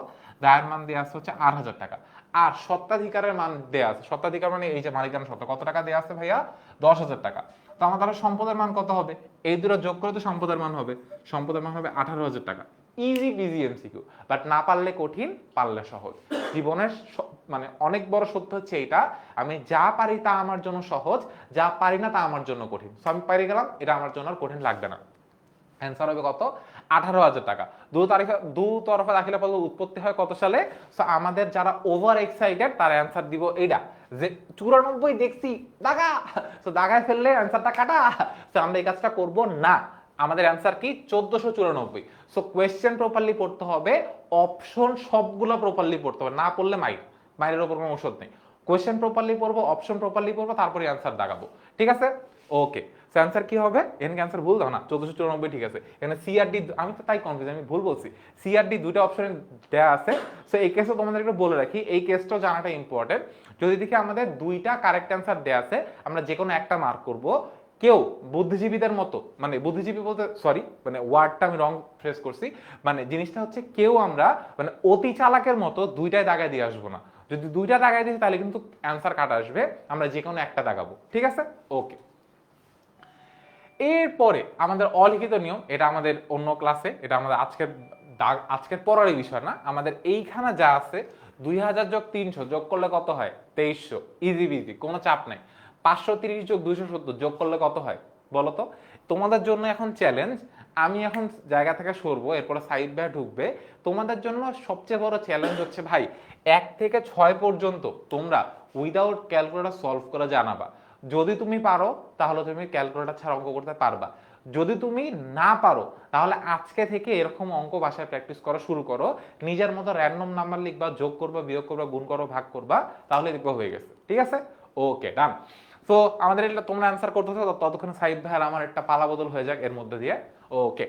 দায়ের মান দেয়া আছে হচ্ছে 8,000 টাকা। আর স্বত্বাধিকারের মান দেয়া আছে, স্বত্বাধিকার মানে এই যে মালিকানা সত্ত্ব, কত টাকা দেয়া আছে ভাইয়া? 10,000 টাকা। তো আমার তাহলে সম্পদের মান কত হবে? এই দুটো যোগ করে তো সম্পদের মান হবে। সম্পদের মান হবে 18,000 টাকা। ইজি বিজি এমসিকিউ, বাট না পারলে কঠিন, পারলে সহজ। জীবনের মানে অনেক বড় সত্য হচ্ছে এটা, আমি যা পারি তা আমার জন্য সহজ, যা পারি না তা আমার জন্য কঠিন। সো আমি পারি গেলাম, এটা আমার জন্য আর কঠিন লাগবে না। অ্যান্সার হবে কত? 18,000 টাকা। দু তরফা দাখিলা পদ্ধতি উৎপত্তি হয় কত সালে? সো আমাদের যারা ওভার এক্সাইটেড তারা অ্যান্সার দিব এইটা, যে 94 দেখছি দাগা। তো দাগায় ফেললে অ্যান্সারটা কাটা। তো আমরা এই কাজটা করব না। আমাদের অ্যান্সার কি? 1494। সো কোয়েশ্চেন প্রপারলি পড়তে হবে, অপশন সবগুলো প্রপারলি পড়তে হবে, না পড়লে মাইরের ওপর কোনো ওষুধ নেই। কোয়েশ্চেন প্রপারলি পড়বো, অপশন প্রপারলি পড়বো, তারপরে অ্যান্সার দাগাবো। ঠিক আছে? ওকে। অ্যান্সার কি হবে? এখানে অ্যান্সার ভুল দাও না, 1494 ঠিক আছে। এখানে সি আর ডি, আমি তো তাই কনফিউজ, আমি ভুল বলছি। সি আর ডি দুইটা অপশনে দেয়া আছে। সো এই কেসও তোমাদের একটু বলে রাখি, এই কেসটাও জানাটা ইম্পর্টেন্ট। যদি দেখি আমাদের দুইটা কারেক্ট অ্যান্সার দেয়া আছে, আমরা যে কোনো একটা মার্ক করব। কেউ বুদ্ধিজীবীদের মতো, মানে বুদ্ধিজীবী বলতে সরি, মানে ওয়ার্ডটা আমি রং ফ্রেজ করছি, মানে জিনিসটা হচ্ছে কেউ আমরা মানে অতি চালাকের মতো দুইটাই দাগায় দিয়ে আসবো না। যদি দুইটা দাগায় দিই তাহলে কিন্তু অ্যান্সার কাটা আসবে, আমরা যে কোনো একটা দাগাবো। ঠিক আছে? ওকে। এরপরে আমাদের অলিখিত নিয়ম, এটা আমাদের অন্য ক্লাসে, এটা আমাদের আজকের পড়ারই বিষয় না। আমাদের এইখানে যা আছে, 2000 যোগ 300 যোগ করলে কত হয়? 2300। ইজি বিজি, কোনো চাপ নাই। 530 যোগ 270 যোগ করলে কত হয় বলো তো? তোমাদের জন্য এখন চ্যালেঞ্জ, আমি এখন জায়গা থেকে সরবো, এরপরে সাইড ভাই ঢুকবে। তোমাদের জন্য সবচেয়ে বড় চ্যালেঞ্জ হচ্ছে ভাই 1 থেকে 6 পর্যন্ত তোমরা উইদাউট ক্যালকুলেটর সলভ করে জানাবা। যদি তুমি পারো তাহলে তুমি ক্যালকুলেটর ছাড়া অঙ্ক করতে পারবা, যদি তুমি না পারো তাহলে আজকে থেকে এরকম অঙ্ক বাসায় প্র্যাকটিস করা শুরু করো, নিজের মতো র্যান্ডম নাম্বার লিখবা, যোগ করবা, বিয়োগ করবা, গুণ করো, ভাগ করবা, তাহলে দেখবা হয়ে গেছে। ঠিক আছে, ওকে ডান। তো আমাদের এটা তোমরা অ্যান্সার করতেছো, ততক্ষণ সাইদ ভাই আর আমার একটা পালা বদল হয়ে যাক এর মধ্যে দিয়ে। ওকে,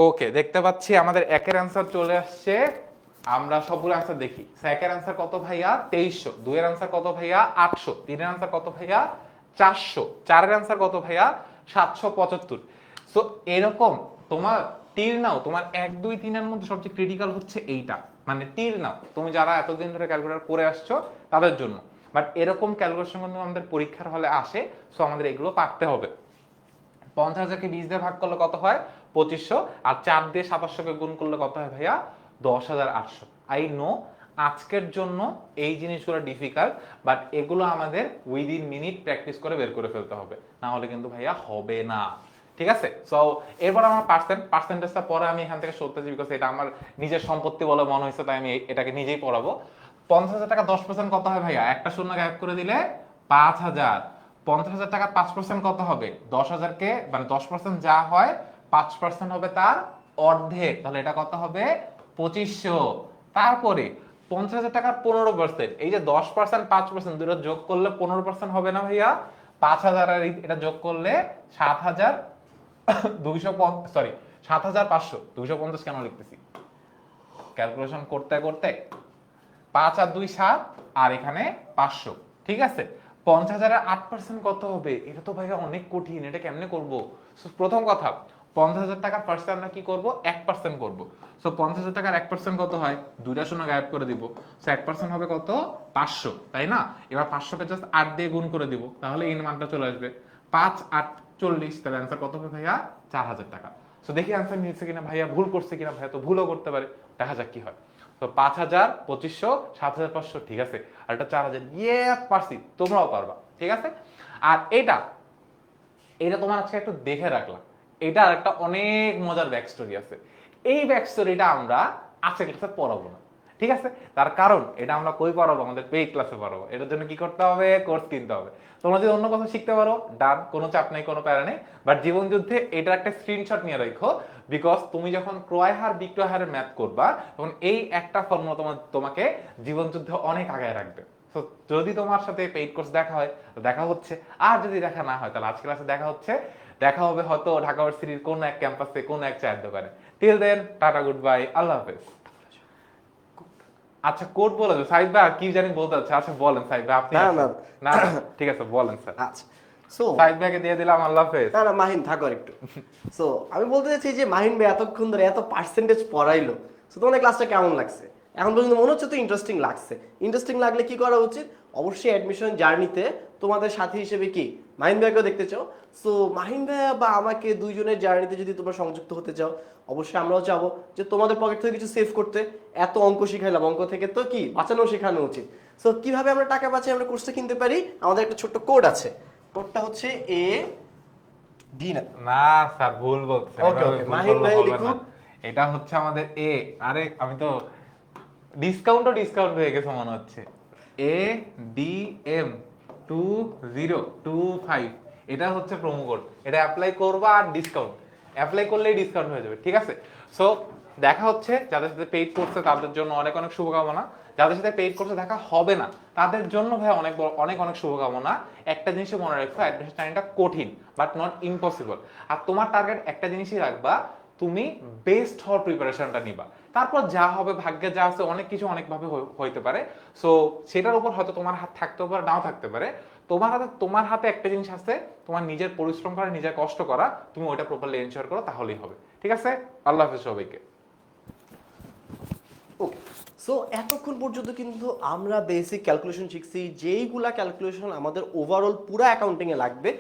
ওকে দেখতে পাচ্ছি আমাদের একের অ্যান্সার চলে আসছে। আমরা সবগুলো অ্যান্সার দেখি। একের অ্যান্সার কত ভাইয়া? 2300। দুইয়ের অ্যান্সার কত ভাইয়া? 800। তিনের অ্যান্সার কত ভাইয়া? 400। চারের অ্যান্সার কত ভাইয়া? 775। সো এরকম তোমার তীর নাও, তোমার 1 2 3 এর মধ্যে সবচেয়ে ক্রিটিক্যাল হচ্ছে এইটা, মানে তীর নাও তুমি যারা এতদিন ধরে ক্যালকুলেটর করে আসছো তাদের জন্য। বাট এরকম ক্যালকুলেশন কিন্তু আমাদের পরীক্ষার হলে আসে, সো আমাদের এগুলো পারতে হবে। 50,000কে 20 দিয়ে ভাগ করলে কত হয়? 2500। আর 4 দিয়ে 2700কে গুণ করলে কত হয় ভাইয়া? 10,800। আই নো আজকের জন্য এই জিনিসগুলো ডিফিকাল্ট, বাট এগুলো আমাদের উইদিন মিনিট প্র্যাকটিস করে বের করে ফেলতে হবে, না হলে কিন্তু ভাইয়া হবে না। ঠিক আছে, সো এরপর আমার পার্সেন্টেজটা পরে আমি এখান থেকে সরতেছি, বিকজ এটা আমার নিজের সম্পত্তি বলে মনে হয়েছে, তাই আমি এটাকে নিজেই পড়াবো। 50,000 টাকা 10% কত হয় ভাইয়া? একটা শূন্য গায়েব করে দিলে 5,000। 50,000 টাকার 5% কত হবে? 10,000কে মানে 10% যা হয় 5% হবে তার অর্ধেক, তাহলে এটা কত হবে? 2500। তারপরে 50,000 টাকার 15%, এই যে 10% 5% দুটো যোগ করলে 15% হবে না ভাইয়া? 5,000 আর এটা যোগ করলে 7,250, সরি 7,500। 250 কেন লিখতেছি? ক্যালকুলেশন করতে করতে 5 আর 2 7, আর এখানে 500। ঠিক আছে, 50,000 8% কত হবে? এটা তো ভাইয়া অনেক কঠিন, এটা কেমনে করব? প্রথম কথা, 50,000 টাকার ফার্স্টে আমরা কি করব? 1% করব। সো 50,000 টাকার 1% কত হয়? দুইটা শূন্য গায়েব করে দিব। সো 1% হবে কত? 500, তাই না? এবার 500কে জাস্ট 8 দিয়ে গুণ করে দিব, তাহলে এই মানটা চলে আসবে। 5 8 40, তাহলে অ্যান্সার কত হবে ভাইয়া? 4,000 টাকা। সো দেখি অ্যান্সার মিলছে কিনা, ভাইয়া ভুল করছে কিনা, ভাইয়া তো ভুলও করতে পারে, দেখা যাক কি হয়। তো 5,000, 2500, 7,500, ঠিক আছে, আর এটা 4,000। ইয়ে পারছি, তোমরাও পারবা। ঠিক আছে, আর এটা এটা তোমার আজকে একটু দেখে রাখলাম, এটা একটা অনেক মজার ব্যাক স্টোরি আছে। এই ব্যাক স্টোরিটা আমরা আজকে ক্লাসে পড়াবো না, ঠিক আছে? তার কারণ এটা আমরা কই পড়াবো? আমাদের পেইড ক্লাসে পড়াবো। এটার জন্য কি করতে হবে? কোর্স কিনতে হবে। তোমরা যদি অন্য কথা শিখতে পারো ডান, কোনো চাপ নেই, কোনো প্যারা নেই, বাট জীবন যুদ্ধে এটার একটা স্ক্রিনশট নিয়ে রাখো, বিকজ তুমি যখন ক্রয় হার বিক্রয় হারের ম্যাথ করবা তখন এই একটা ফর্মুলা তোমাকে জীবন যুদ্ধে অনেক আগায় রাখবে। তো যদি তোমার সাথে পেইড কোর্স দেখা হয় দেখা হচ্ছে, আর যদি দেখা না হয় তাহলে আজকের ক্লাসে দেখা হচ্ছে। দেখা হবে হয়তো ঢাকা ভার্সিটির কোন এক ক্যাম্পাসে কোন এক চায়ের দোকানে। Till then tata, good bye, আল্লাহ হাফেজ। আচ্ছা কোড বলে দাও সাইদ ভাই, কি জানি বলতে চাচ্ছে। আচ্ছা বলেন সাইদ ভাই, আপনি। না না না ঠিক আছে বলেন স্যার। আচ্ছা, সো সাইদ ভাইকে দিয়ে দিলাম, আল্লাহ হাফেজ। না না মাহিন থাকো একটু। সো আমি বলতে চাচ্ছি যে মাহিন ভাই এতক্ষণ ধরে এত পার্সেন্টেজ পড়াইলো, সো তোমাদের ক্লাসটা কেমন লাগছে? এখন পর্যন্ত মনে হচ্ছে তো ইন্টারেস্টিং লাগছে। ইন্টারেস্টিং লাগলে কি করা উচিত? অবশ্যই অ্যাডমিশন জার্নিতে তোমাদের সাথী হিসেবে কি মাহিন ভাইকেও দেখতে চাও? সো মাহিন ভাইয়া বা আমাকে দুইজনের জার্নিতে যদি তোমরা সংযুক্ত হতে চাও, অবশ্যই আমরাও চাবো যে তোমাদের পকেট থেকে কিছু সেভ করতে। এত অঙ্ক শিখাইলাম, অঙ্ক থেকে তো কি বাঁচানো শেখানো উচিত। সো কিভাবে আমরা টাকা বাঁচিয়ে আমরা কোর্সটা কিনতে পারি? আমাদের একটা ছোট্ট কোড আছে, কোডটা হচ্ছে এ ডি না না স্যার ভুল বলছেন। ওকে ওকে মাহিন ভাই লিখুন। এটা হচ্ছে আমাদের এ, আরে আমি তো ডিসকাউন্ট হয়ে গেছে মনে হচ্ছে। এ ডি এম 2025, এটা হচ্ছে প্রোমো কোড। এটা অ্যাপ্লাই করবা আর ডিসকাউন্ট অ্যাপ্লাই করলেই ডিসকাউন্ট হয়ে যাবে। ঠিক আছে, সো দেখা হচ্ছে যাদের সাথে পেইড করছে তাদের জন্য অনেক অনেক শুভকামনা। যাদের সাথে পেইড করছে দেখা হবে না তাদের জন্য ভাই অনেক অনেক শুভকামনা। একটা জিনিসই মনে রাখো, অ্যাডমিশন টাইমটা কঠিন বাট নট ইম্পসিবল। আর তোমার টার্গেট একটা জিনিসই রাখবা, তুমি বেস্ট হওয়ার প্রিপারেশনটা নিবা। তারপর যা হবে ভাগ্যে যা আছে, অনেক কিছু অনেকভাবে হইতে পারে। সো সেটার উপর হয়তো তোমার হাত থাকতেও পারে, নাও থাকতে পারে। তোমার হাতে একটা জিনিস আছে, তোমার নিজের পরিশ্রম করা, নিজের কষ্ট করা, তুমি ওইটা প্রপারলি এনশিওর করো, তাহলেই হবে। ঠিক আছে, আল্লাহ হাফেজ সবাইকে। ওকে, সো এতক্ষণ পর্যন্ত কিন্তু আমরা বেসিক ক্যালকুলেশন শিখছি, যেইগুলা ক্যালকুলেশন আমাদের ওভারঅল পুরো অ্যাকাউন্টিংয়ে লাগবে।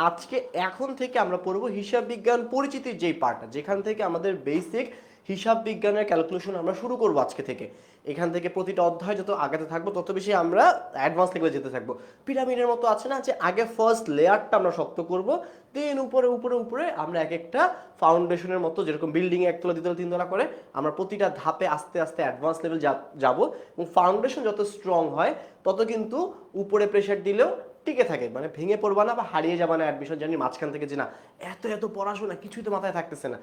আজকে এখন থেকে আমরা পড়বো হিসাব বিজ্ঞান পরিচিতির যেই পার্টটা, যেখান থেকে আমাদের বেসিক হিসাব বিজ্ঞানের ক্যালকুলেশন আমরা শুরু করবো আজকে থেকে। এখান থেকে প্রতিটা অধ্যায় যত আগাতে থাকবো তত বেশি আমরা অ্যাডভান্স লেভেলে যেতে থাকবো। পিরামিডের মতো আছে না, যে আগে ফার্স্ট লেয়ারটা আমরা শক্ত করব, দেন উপরে উপরে উপরে আমরা এক একটা ফাউন্ডেশনের মতো, যেরকম বিল্ডিং একতলা দ্বিতলা তিনতলা করে আমরা প্রতিটা ধাপে আস্তে আস্তে অ্যাডভান্স লেভেল যাব। এবং ফাউন্ডেশন যত স্ট্রং হয় তত কিন্তু উপরে প্রেশার দিলেও টিকে থাকে, মানে ভেঙে পড়বা না বা হারিয়ে যাবা না অ্যাডমিশন জার্নি মাঝখান থেকে, যে না এত এত পড়াশোনা কিছুই তো মাথায় থাকতেছে না,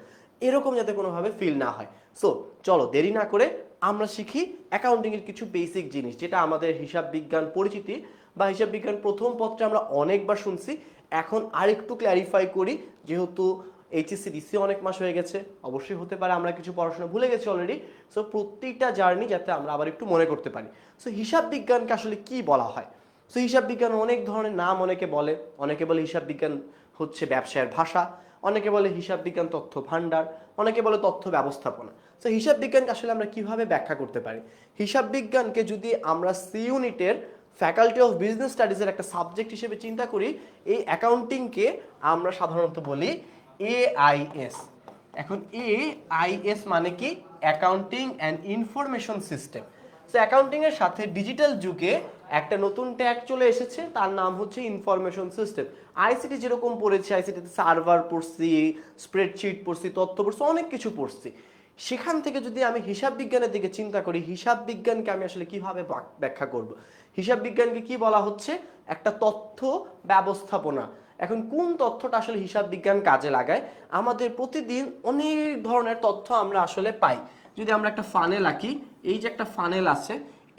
এরকম যাতে কোনোভাবে ফিল না হয়। সো চলো দেরি না করে আমরা শিখি অ্যাকাউন্টিং এর কিছু বেসিক জিনিস, যেটা আমাদের হিসাব বিজ্ঞান পরিচিতি বা হিসাব বিজ্ঞান প্রথম পত্রে আমরা অনেকবার শুনছি। এখন আরেকটু ক্ল্যারিফাই করি, যেহেতু এইচএসসি দিসি অনেক মাস হয়ে গেছে, অবশ্যই হতে পারে আমরা কিছু পড়াশোনা ভুলে গেছি অলরেডি। সো প্রত্যেকটা জার্নি যাতে আমরা আবার একটু মনে করতে পারি। সো হিসাব বিজ্ঞানকে আসলে কি বলা হয়? সো হিসাব বিজ্ঞান অনেক ধরনের নাম অনেকে বলে। অনেকে বলে হিসাব বিজ্ঞান হচ্ছে ব্যবসায়ের ভাষা, অনেকে বলে হিসাব বিজ্ঞান তথ্য ভান্ডার, অনেকে বলে তথ্য ব্যবস্থাপনা। সো হিসাব বিজ্ঞানকে আসলে আমরা কিভাবে ব্যাখ্যা করতে পারি? হিসাব বিজ্ঞানকে যদি আমরা সি ইউনিটের ফ্যাকাল্টি অফ বিজনেস স্টাডিজের একটা সাবজেক্ট হিসেবে চিন্তা করি, এই অ্যাকাউন্টিংকে আমরা সাধারণত বলি এআইএস। এখন এআইএস মানে কি? Accounting and information system. So accounting এর সাথে ডিজিটাল যুগে একটা নতুন ট্যাগ চলে এসেছে, তার নাম হচ্ছে ইনফরমেশন সিস্টেম। আইসিটি যেরকম পড়েছি, আইসিটিতে সার্ভার পড়ছি, স্প্রেডশিট পড়ছি, তথ্য পড়ছি, অনেক কিছু পড়ছি। সেখান থেকে যদি আমি হিসাব বিজ্ঞানের দিকে চিন্তা করি, হিসাব বিজ্ঞানকে আমি আসলে কিভাবে ব্যাখ্যা করব? হিসাব বিজ্ঞানকে কি বলা হচ্ছে? একটা তথ্য ব্যবস্থাপনা। এখন কোন তথ্যটা আসলে হিসাব বিজ্ঞান কাজে লাগায়? আমাদের প্রতিদিন অনেক ধরনের তথ্য আমরা আসলে পাই। যদি আমরা একটা ফানেল আঁকি, এই যে একটা ফানেল আছে,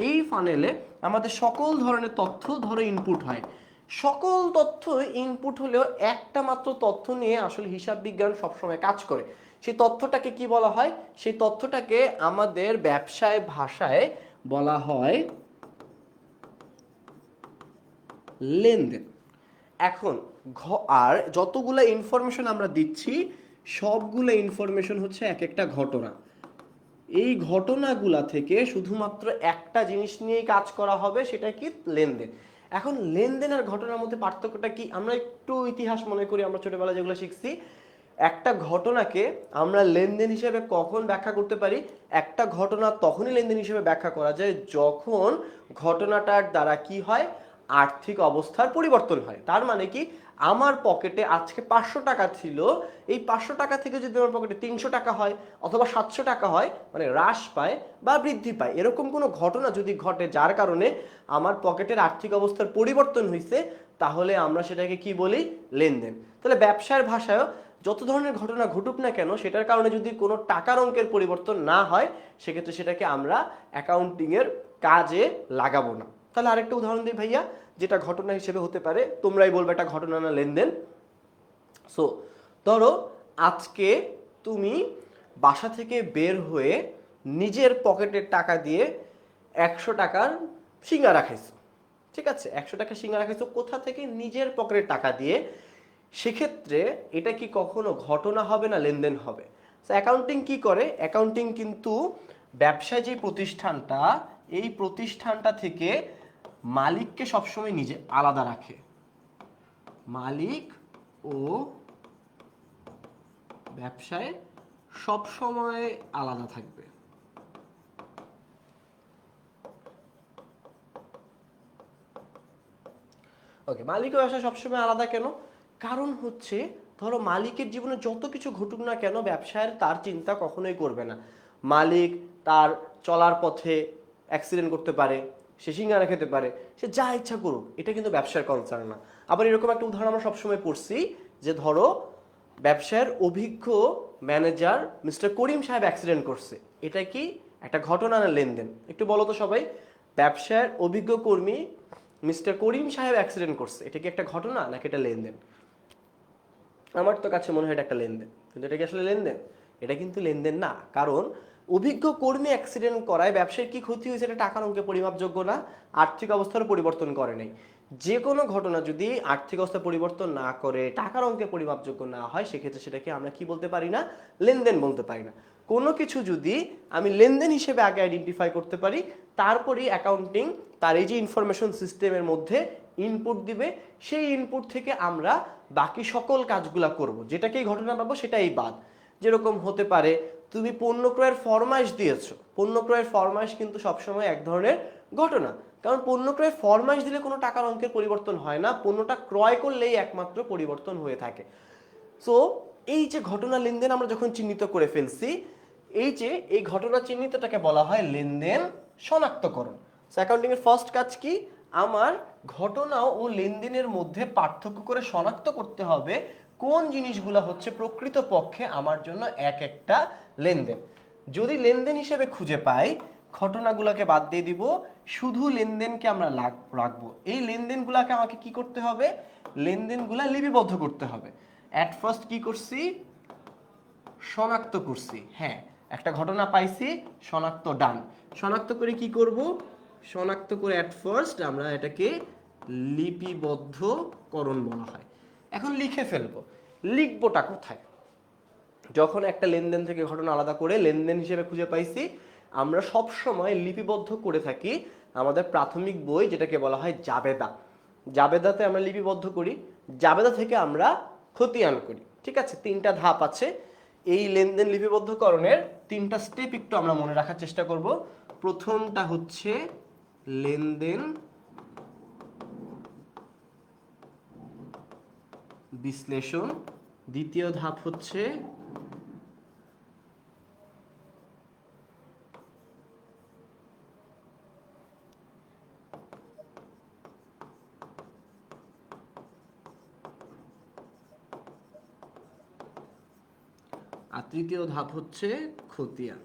এই ফানেলে আমাদের সকল ধরনের তথ্য ধরো ইনপুট হয়। সকল তথ্য ইনপুট হলেও একটা মাত্র তথ্য নিয়ে আসলে হিসাব বিজ্ঞান সবসময় কাজ করে। সেই তথ্যটাকে কি বলা হয়? সেই তথ্যটাকে আমাদের ব্যবসায় ভাষায় বলা হয় লেনদেন। এখন আর যতগুলো ইনফরমেশন আমরা দিচ্ছি, সবগুলো ইনফরমেশন হচ্ছে এক একটা ঘটনা। এই ঘটনাগুলা থেকে শুধুমাত্র একটা জিনিস নিয়েই কাজ করা হবে, সেটা কি? লেনদেন। এখন লেনদেন আর ঘটনার মধ্যে পার্থক্যটা কি? আমরা একটু ইতিহাস মনে করি, আমরা ছোটবেলায় যেগুলো শিখছি, একটা ঘটনাকে আমরা লেনদেন হিসেবে কখন ব্যাখ্যা করতে পারি? একটা ঘটনা তখনই লেনদেন হিসেবে ব্যাখ্যা করা যায় যখন ঘটনাটার দ্বারা কি হয়? আর্থিক অবস্থার পরিবর্তন হয়। তার মানে কি? আমার পকেটে আজকে 500 টাকা ছিল, এই 500 টাকা থেকে যদি আমার পকেটে 300 টাকা হয় অথবা 700 টাকা হয়, মানে হ্রাস পায় বা বৃদ্ধি পায়, এরকম কোনো ঘটনা যদি ঘটে যার কারণে আমার পকেটের আর্থিক অবস্থার পরিবর্তন হয়েছে, তাহলে আমরা সেটাকে কি বলি? লেনদেন। তাহলে ব্যবসার ভাষায়ও যত ধরনের ঘটনা ঘটুক না কেন, সেটার কারণে যদি কোনো টাকার অঙ্কের পরিবর্তন না হয়, সেক্ষেত্রে সেটাকে আমরা অ্যাকাউন্টিং এর কাজে লাগাবো না। তাহলে আরেকটা উদাহরণ দিই ভাইয়া, যেটা ঘটনা হিসেবে হতে পারে, তোমরাই বলবে এটা ঘটনা না লেনদেন। সো ধরো আজকে তুমি বাসা থেকে বের হয়ে নিজের পকেটের টাকা দিয়ে 100 টাকার সিঙ্গারা খাইছো। ঠিক আছে, 100 টাকা সিঙ্গারা খাইছো কোথা থেকে? নিজের পকেটের টাকা দিয়ে। সেক্ষেত্রে এটা কি কখনো ঘটনা হবে না লেনদেন হবে? অ্যাকাউন্টিং কি করে? অ্যাকাউন্টিং কিন্তু ব্যবসায় যে প্রতিষ্ঠানটা, এই প্রতিষ্ঠানটা থেকে মালিককে সবসময় নিজে আলাদা রাখে। মালিক ও ব্যবসায় সবসময় আলাদা থাকবে। ওকে, মালিক ও ব্যবসা সবসময় আলাদা কেন? কারণ হচ্ছে ধরো মালিকের জীবনে যত কিছু ঘটুক না কেন, ব্যবসায়ের তার চিন্তা কখনোই করবে না। মালিক তার চলার পথে অ্যাক্সিডেন্ট করতে পারে, সে সিঙ্গারা খেতে পারে, সে যা ইচ্ছা করুক, এটা কিন্তু ব্যবসার কনসার্ন না। আবার এরকম একটা উদাহরণ আমরা সবসময় পড়ছি, যে ধরো ব্যবসায়ের অভিজ্ঞ ম্যানেজার মিস্টার করিম সাহেব অ্যাক্সিডেন্ট করছে, এটা কি একটা ঘটনা না লেনদেন? একটু বলো তো সবাই, ব্যবসায়ের অভিজ্ঞ কর্মী মিস্টার করিম সাহেব অ্যাক্সিডেন্ট করছে, এটা কি একটা ঘটনা নাকি এটা লেনদেন? আমার তো কাছে মনে হয় এটা একটা লেনদেন, কিন্তু এটা কি আসলে লেনদেন? এটা কিন্তু লেনদেন না, কারণ অভিজ্ঞ কর্মী অ্যাক্সিডেন্ট করায় ব্যবসায়ীর কি ক্ষতি হয়েছে এটা টাকার অঙ্কে পরিমাপযোগ্য না, আর্থিক অবস্থার পরিবর্তন করে নাই। যে কোনো ঘটনা যদি আর্থিক অবস্থা পরিবর্তন না করে, টাকার অঙ্কে পরিমাপযোগ্য না হয়, সেক্ষেত্রে সেটাকে আমরা কি বলতে পারি না? লেনদেন বলতে পারি না। কোনো কিছু যদি আমি লেনদেন হিসেবে আগে আইডেন্টিফাই করতে পারি, তারপরেই অ্যাকাউন্টিং তার এই যে ইনফরমেশন সিস্টেমের মধ্যে ইনপুট দিবে, সেই ইনপুট থেকে আমরা বাকি সকল কাজগুলা করব, যেটাকেই ঘটনা পাবো সেটাই বাদ। যেরকম হতে পারে তুমি পণ্য ক্রয়ের ফরমাইশ দিয়েছো, পণ্য ক্রয়ের ফরমাইশ কিন্তু সবসময় এক ধরনের ঘটনা, কারণ পণ্য ক্রয়ের ফরমাইশ দিলে কোনো টাকার অঙ্কের পরিবর্তন হয় না, পণ্যটা ক্রয় করলেই একমাত্র পরিবর্তন হয়ে থাকে। সো এই যে ঘটনা লেনদেন আমরা যখন চিহ্নিত করে ফেলছি, এই ঘটনা চিহ্নিতটাকে বলা হয় লেনদেন শনাক্তকরণ। অ্যাকাউন্টিং এর ফার্স্ট কাজ কি, আমার ঘটনা ও লেনদেনের মধ্যে পার্থক্য করে শনাক্ত করতে হবে কোন জিনিসগুলো হচ্ছে প্রকৃত পক্ষে আমার জন্য এক একটা লেনদেন। যদি লেনদেন হিসেবে খুঁজে পাই, ঘটনাগুলোকে বাদ দিয়ে দিব, শুধু লেনদেনকে আমরা রাখবো। এই লেনদেনগুলোকে আমাকে কি করতে হবে, লেনদেনগুলা লিপিবদ্ধ করতে হবে। এট ফার্স্ট কি করছি, শনাক্ত করছি, হ্যাঁ একটা ঘটনা পাইছি, শনাক্ত ডান। শনাক্ত করে কি করব, শনাক্ত করে এট ফার্স্ট আমরা এটাকে লিপিবদ্ধকরণ বলা হয়। এখন লিখে ফেলবো, লিখবোটা কোথায়? যখন একটা লেনদেন থেকে ঘটনা আলাদা করে লেনদেন হিসেবে খুঁজে পাইছি, আমরা সব সময় লিপিবদ্ধ করে থাকি আমাদের প্রাথমিক বই, যেটাকে বলা হয় জাবেদা। জাবেদাতে আমরা লিপিবদ্ধ করি, জাবেদা থেকে আমরা খতিয়ান করি। ঠিক আছে, তিনটা ধাপ আছে এই লেনদেন লিপিবদ্ধকরণের, তিনটা স্টেপ একটু আমরা মনে রাখার চেষ্টা করব। প্রথমটা হচ্ছে লেনদেন বিশ্লেষণ, দ্বিতীয় ধাপ হচ্ছে আর তৃতীয় ধাপ হচ্ছে খতিয়ান।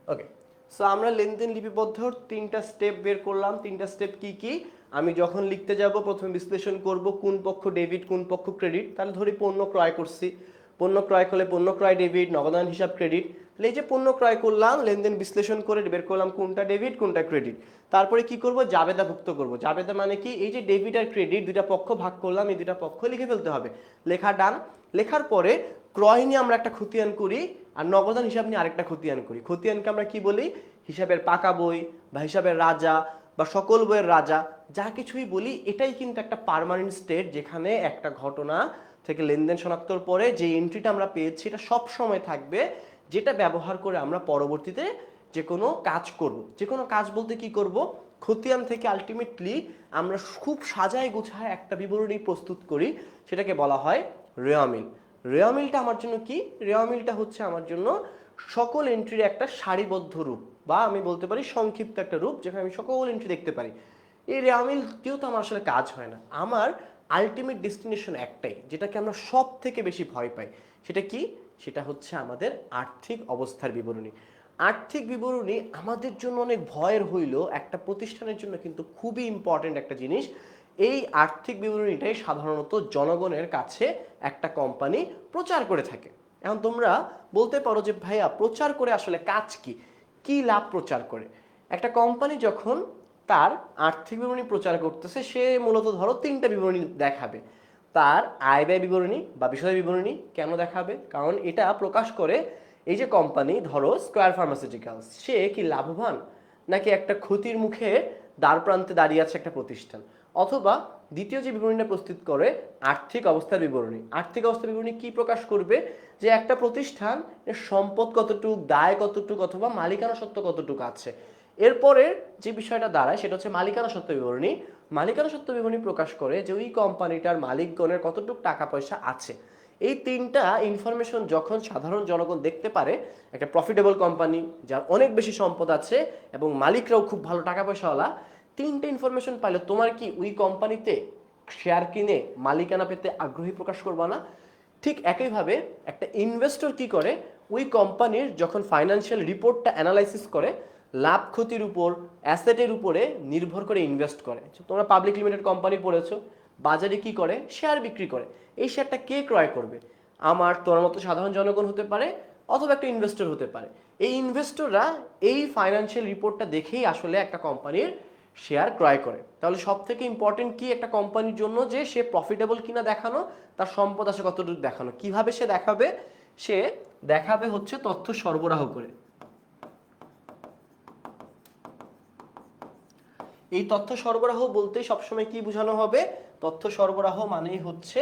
ওকে, সো আমরা লেনদেন লিপিবদ্ধ তিনটা স্টেপ বের করলাম। তিনটা স্টেপ কি কি, আমি যখন লিখতে যাব প্রথমে বিশ্লেষণ করব কোন পক্ষ ডেবিট কোন পক্ষ ক্রেডিট। তাহলে ধরি পণ্য ক্রয় করছি, পণ্য ক্রয় করলে পণ্য ক্রয় ডেবিট, নগদান হিসাব ক্রেডিট। তাহলে এই যে পণ্য ক্রয় করলাম, লেনদেন বিশ্লেষণ করে বের করলাম কোনটা ডেবিট কোনটা ক্রেডিট। তারপরে কি করব, জাবেদাভুক্ত করব। জাবেদা মানে কি, এই যে ডেবিট আর ক্রেডিট দুইটা পক্ষ ভাগ করলাম, এই দুইটা পক্ষ লিখে ফেলতে হবে। লেখা ডান। লেখার পরে ক্রয় নিয়ে আমরা একটা খতিয়ান করি, আর নগদান হিসাব নিয়ে আরেকটা খতিয়ান করি। খতিয়ানকে আমরা কি বলি, হিসাবের পাকা বই বা হিসাবের রাজা বা সকল বইয়ের রাজা, যা কিছুই বলি, এটাই কিন্তু একটা পার্মানেন্ট স্টেট, যেখানে একটা ঘটনা থেকে লেনদেন শনাক্তর পরে যে এন্ট্রিটা আমরা পেয়েছি এটা সব সময় থাকবে, যেটা ব্যবহার করে আমরা পরবর্তীতে যে কোনো কাজ করব। যে কোনো কাজ বলতে কি করব, খতিয়ান থেকে আলটিমেটলি আমরা খুব সাজায় গোছায় একটা বিবরণী প্রস্তুত করি, সেটাকে বলা হয় রেওয়ামিল। রেওয়ামিলটা আমার জন্য কি, রেওয়ামিলটা হচ্ছে আমার জন্য সকল এন্ট্রির একটা সারিবদ্ধ রূপ, বা আমি বলতে পারি সংক্ষিপ্ত একটা রূপ, যেখানে আমি সকল এন্ট্রি দেখতে পারি। এই রেওয়ামিল দিয়েও তো আমার আসলে কাজ হয় না, আমার আলটিমেট ডেস্টিনেশন একটাই, যেটাকে আমরা সব থেকে বেশি ভয় পাই। সেটা কি, সেটা হচ্ছে আমাদের আর্থিক অবস্থার বিবরণী। আর্থিক বিবরণী আমাদের জন্য অনেক ভয়ের হইলেও একটা প্রতিষ্ঠানের জন্য কিন্তু খুবই ইম্পর্টেন্ট একটা জিনিস। এই আর্থিক বিবরণীটাই সাধারণত জনগণের কাছে একটা কোম্পানি প্রচার করে থাকে। এখন তোমরা বলতে পারো যে ভাইয়া প্রচার করে আসলে কাজ কি, কি লাভ প্রচার করে? একটা কোম্পানি যখন তার আর্থিক বিবরণী প্রচার করতেছে, সে মূলত ধরো তিনটা বিবরণী দেখাবে। তার আয় ব্যয় বিবরণী বা বিষয় বিবরণী কেন দেখাবে, কারণ এটা প্রকাশ করে এই যে কোম্পানি ধরো স্কয়ার ফার্মাসিউটিক্যালস, সে কি লাভবান নাকি একটা ক্ষতির মুখে দ্বার প্রান্তে দাঁড়িয়ে আছে একটা প্রতিষ্ঠান। অথবা দ্বিতীয় যে বিবরণীটা প্রস্তুত করে আর্থিক অবস্থার বিবরণী। আর্থিক অবস্থার বিবরণী কি প্রকাশ করবে, যে একটা প্রতিষ্ঠান সম্পদ কতটুক, দায় কতটুক, অথবা মালিকানা সত্ত্ব কতটুক আছে। এরপরে যে বিষয়টা দাঁড়ায় সেটা হচ্ছে মালিকানা সত্ত্ব বিবরণী। মালিকানা সত্ত্ব বিবরণী প্রকাশ করে যে ওই কোম্পানিটার মালিকগণের কতটুক টাকা পয়সা আছে। এই তিনটা ইনফরমেশন যখন সাধারণ জনগণ দেখতে পারে, একটা প্রফিটেবল কোম্পানি যার অনেক বেশি সম্পদ আছে এবং মালিকরাও খুব ভালো টাকা পয়সাওয়ালা, তিনটে ইনফরমেশন পাইলে তোমার কি ওই কোম্পানিতে শেয়ার কিনে মালিকানা পেতে আগ্রহী প্রকাশ করবা না? ঠিক একইভাবে একটা ইনভেস্টর কি করে, ওই কোম্পানির যখন ফাইন্যান্সিয়াল রিপোর্টটা অ্যানালাইসিস করে, লাভ ক্ষতির উপর, অ্যাসেটের উপরে নির্ভর করে ইনভেস্ট করে। তোমরা পাবলিক লিমিটেড কোম্পানি পড়েছো, বাজারে কি করে, শেয়ার বিক্রি করে। এই শেয়ারটা কে ক্রয় করবে? আমার তোমার মতো সাধারণ জনগণ হতে পারে, অথবা একটা ইনভেস্টর হতে পারে। এই ইনভেস্টররা এই ফাইন্যান্সিয়াল রিপোর্টটা দেখেই আসলে একটা কোম্পানির শেয়ার ক্রয় করে। তাহলে সব থেকে ইম্পর্টেন্ট কি একটা কোম্পানির জন্য, যে সে প্রফিটেবল কিনা দেখানো, তার সম্পদ আছে কতটুকু দেখানো। কিভাবে সে দেখাবে? সে দেখাবে হচ্ছে তথ্য সরবরাহ করে। এই তথ্য সরবরাহ বলতে সবসময় কি বোঝানো হবে? তথ্য সরবরাহ মানেই হচ্ছে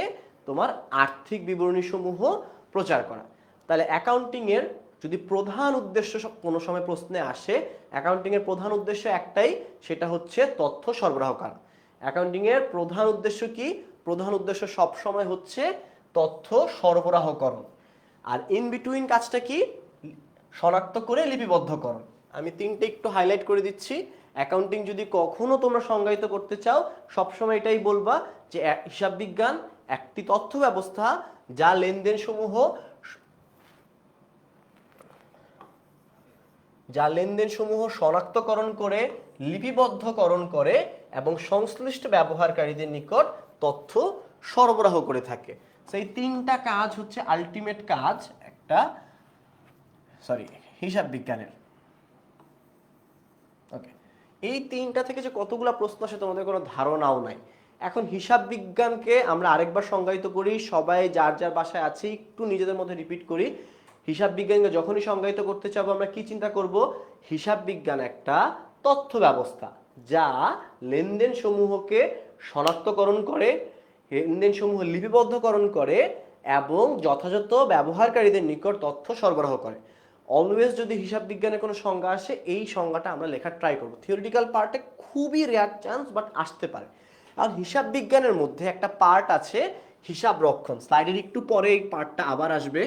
তোমার আর্থিক বিবরণী সমূহ প্রচার করা। তাহলে অ্যাকাউন্টিং এর যদি প্রধান উদ্দেশ্য কোনো সময় প্রশ্নে আসে, অ্যাকাউন্টিং এর প্রধান উদ্দেশ্য একটাই, সেটা হচ্ছে তথ্য সরবরাহ করা। অ্যাকাউন্টিং এর প্রধান উদ্দেশ্য কি? প্রধান উদ্দেশ্য সব সময় হচ্ছে তথ্য সরবরাহকরণ। আর ইন বিটুইন কাজটা কি? শনাক্ত করে লিপিবদ্ধকরণ। আমি তিনটে একটু হাইলাইট করে দিচ্ছি। অ্যাকাউন্টিং যদি কখনো তোমরা সংজ্ঞায়িত করতে চাও, সবসময় এটাই বলবা যে হিসাব বিজ্ঞান একটি তথ্য ব্যবস্থা যা লেনদেন সমূহ শনাক্তকরণ করে, লিপিবদ্ধকরণ করে এবং সংশ্লিষ্ট ব্যবহারকারীদের নিকট তথ্য সরবরাহ করে থাকে। সেই তিনটা কাজ হচ্ছে আলটিমেট কাজ একটা হিসাব বিজ্ঞানের। ওকে, এই তিনটা থেকে যে কতগুলা প্রশ্ন আসে তোমাদের কোনো ধারণাও নাই। এখন হিসাব বিজ্ঞানকে আমরা আরেকবার সংজ্ঞায়িত করি, সবাই যার যার বাসায় আছে একটু নিজেদের মধ্যে রিপিট করি। হিসাব বিজ্ঞানকে যখনই সংজ্ঞায়িত করতে চাবো আমরা কি চিন্তা করব? হিসাব বিজ্ঞান একটা তথ্য ব্যবস্থা যা লেনদেন সমূহকে শনাক্তকরণ করে, লেনদেন সমূহ লিপিবদ্ধকরণ করে এবং যথাযথ ব্যবহারকারীদের নিকট তথ্য সরবরাহ করে। অলওয়েজ যদি হিসাব বিজ্ঞানের কোনো সংজ্ঞা আসে, এই সংজ্ঞাটা আমরা লেখার ট্রাই করব। থিওরিটিক্যাল পার্টে খুবই রেয়ার চান্স, বাট আসতে পারে। আর হিসাব বিজ্ঞানের মধ্যে একটা পার্ট আছে হিসাব রক্ষণ। স্লাইডের একটু পরে এই পার্টটা আবার আসবে।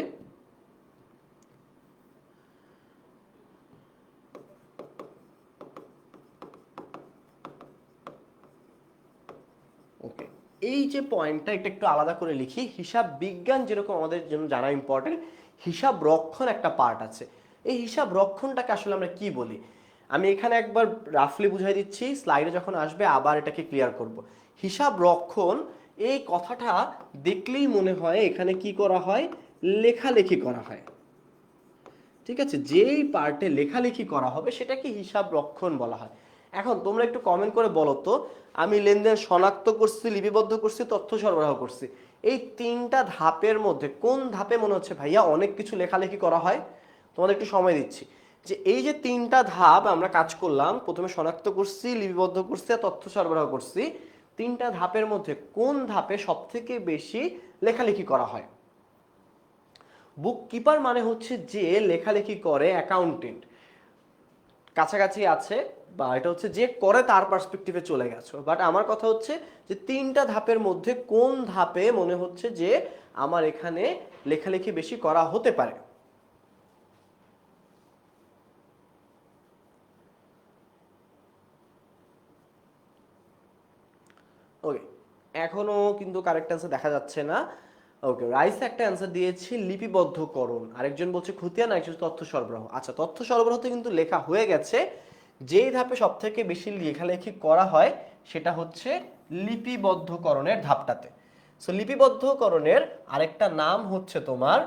ওকে, এই যে পয়েন্টটা এটা একটু আলাদা করে লিখি। হিসাব বিজ্ঞান যেরকম আমাদের জন্য জানা ইম্পর্টেন্ট, হিসাব রক্ষণ একটা পার্ট আছে। এই হিসাব রক্ষণটাকে আসলে আমরা কি বলি? আমি এখানে একবার রাফলি বুঝাই দিচ্ছি, স্লাইডে যখন আসবে আবার এটাকে ক্লিয়ার করব। হিসাব রক্ষণ এই কথাটা দেখলেই মনে হয় এখানে কি করা হয়? লেখালেখি করা হয়। ঠিক আছে, যেই পার্টে লেখালেখি করা হবে সেটাকে হিসাব রক্ষণ বলা হয়। এখন তোমরা একটু কমেন্ট করে বলো তো, আমি লেনদেন শনাক্ত করছি, লিপিবদ্ধ করছি, তথ্য সরবরাহ করছি, এই তিনটা ধাপের মধ্যে কোন ধাপে মনে হচ্ছে ভাইয়া অনেক কিছু লেখালেখি করা হয়? তোমাদের একটু সময় দিচ্ছি। যে এই যে তিনটা ধাপ আমরা কাজ করলাম, প্রথমে শনাক্ত করছি, লিপিবদ্ধ করছি আর তথ্য সরবরাহ করছি, তিনটা ধাপের মধ্যে কোন ধাপে সব থেকে বেশি লেখালেখি করা হয়? বুক কিপার মানে হচ্ছে যে লেখালেখি করে, অ্যাকাউন্টেন্ট কাছাকাছি আছে, বা এটা হচ্ছে যে করে তার পার্সপেক্টিভে চলে গেছো। বাট আমার কথা হচ্ছে যে তিনটা ধাপের মধ্যে কোন ধাপে মনে হচ্ছে যে আমার এখানে লেখালেখি বেশি করা হতে পারে? ওকে, এখনো কিন্তু কারেক্ট অ্যান্সার দেখা যাচ্ছে না। ওকে, রাইস একটা অ্যান্সার দিয়েছি লিপিবদ্ধকরণ, আরেকজন বলছে খতিয়ান, আরেকজন তথ্য সরবরাহ। আচ্ছা, তথ্য সরবরাহতে কিন্তু লেখা হয়ে গেছে। যেই ধাপে সব থেকে বেশি লেখালেখি করা হয় সেটা হচ্ছে লিপিবদ্ধকরণের ধাপটাতে। সো লিপিবদ্ধকরণের আরেকটা নাম হচ্ছে তোমার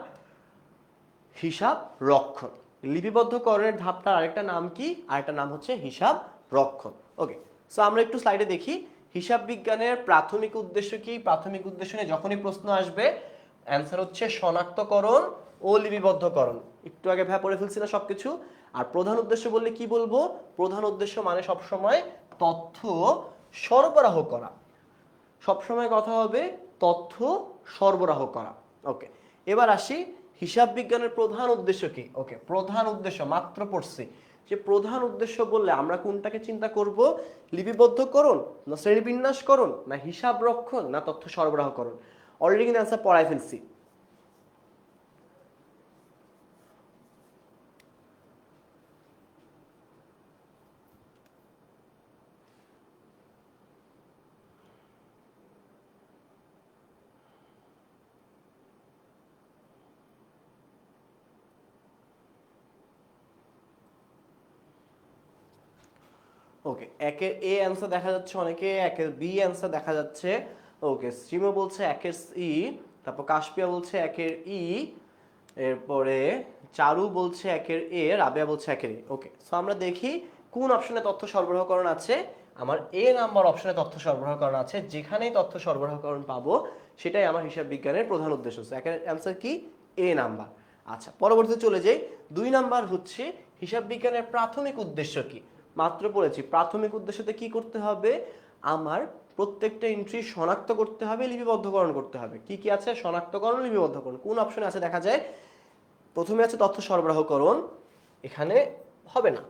হিসাব রক্ষণ। লিপিবদ্ধকরণের ধাপটার আরেকটা নাম কি? আরেকটা নাম হচ্ছে হিসাব রক্ষণ। ওকে, সো আমরা একটু স্লাইডে দেখি হিসাব বিজ্ঞানের প্রাথমিক উদ্দেশ্য কি। প্রাথমিক উদ্দেশ্য নিয়ে যখনই প্রশ্ন আসবে অ্যান্সার হচ্ছে শনাক্তকরণ ও লিপিবদ্ধকরণ। একটু আগে ভাই পড়ে ফেলছি না সবকিছু? আর প্রধান উদ্দেশ্য বললে কি বলবো? প্রধান উদ্দেশ্য মানে সবসময় তথ্য সরবরাহ করা। সবসময় কথা হবে তথ্য সরবরাহ করা। ওকে, এবার আসি হিসাব বিজ্ঞানের প্রধান উদ্দেশ্য কি। ওকে, প্রধান উদ্দেশ্য মাত্র পড়ছি যে প্রধান উদ্দেশ্য বললে আমরা কোনটাকে চিন্তা করব? লিপিবদ্ধকরণ না শ্রেণীবিন্যাসকরণ না হিসাব রক্ষণ না তথ্য সরবরাহকরণ? অলরেডি কিন্তু অ্যান্সার পড়াই ফেলছি। ওকে, একের এ অ্যান্সার দেখা যাচ্ছে অনেকে, একের বি অ্যান্সার দেখা যাচ্ছে। ওকে, শ্রীমা বলছে একের সি, তারপর কাশপিয়া বলছে একের ই, এরপরে চারু বলছে একের এ, রাবেয়া বলছে একের এ। ওকে, সো আমরা দেখি কোন অপশনে তথ্য সরবরাহকরণ আছে, আমার এ নাম্বার অপশনে তথ্য সরবরাহকরণ আছে, যেখানেই তথ্য সরবরাহকরণ পাবো সেটাই আমার হিসাব বিজ্ঞানের প্রধান উদ্দেশ্য। সেকেন্ড অ্যান্সার কি? এ নাম্বার। আচ্ছা, পরবর্তীতে চলে যাই। 2 নাম্বার হচ্ছে হিসাব বিজ্ঞানের প্রাথমিক উদ্দেশ্য কি। মাত্র পড়েছি প্রাথমিক উদ্দেশ্যতে কি করতে হবে, আমার প্রত্যেকটা এন্ট্রি শনাক্ত করতে হবে, লিপিবদ্ধকরণ করতে হবে। কি কি আছে? শনাক্তকরণ, লিপিবদ্ধকরণ। কোন অপশনে আছে দেখা যায়? প্রথমে আছে তথ্য সরবরাহকরণ, এখানে হবে না।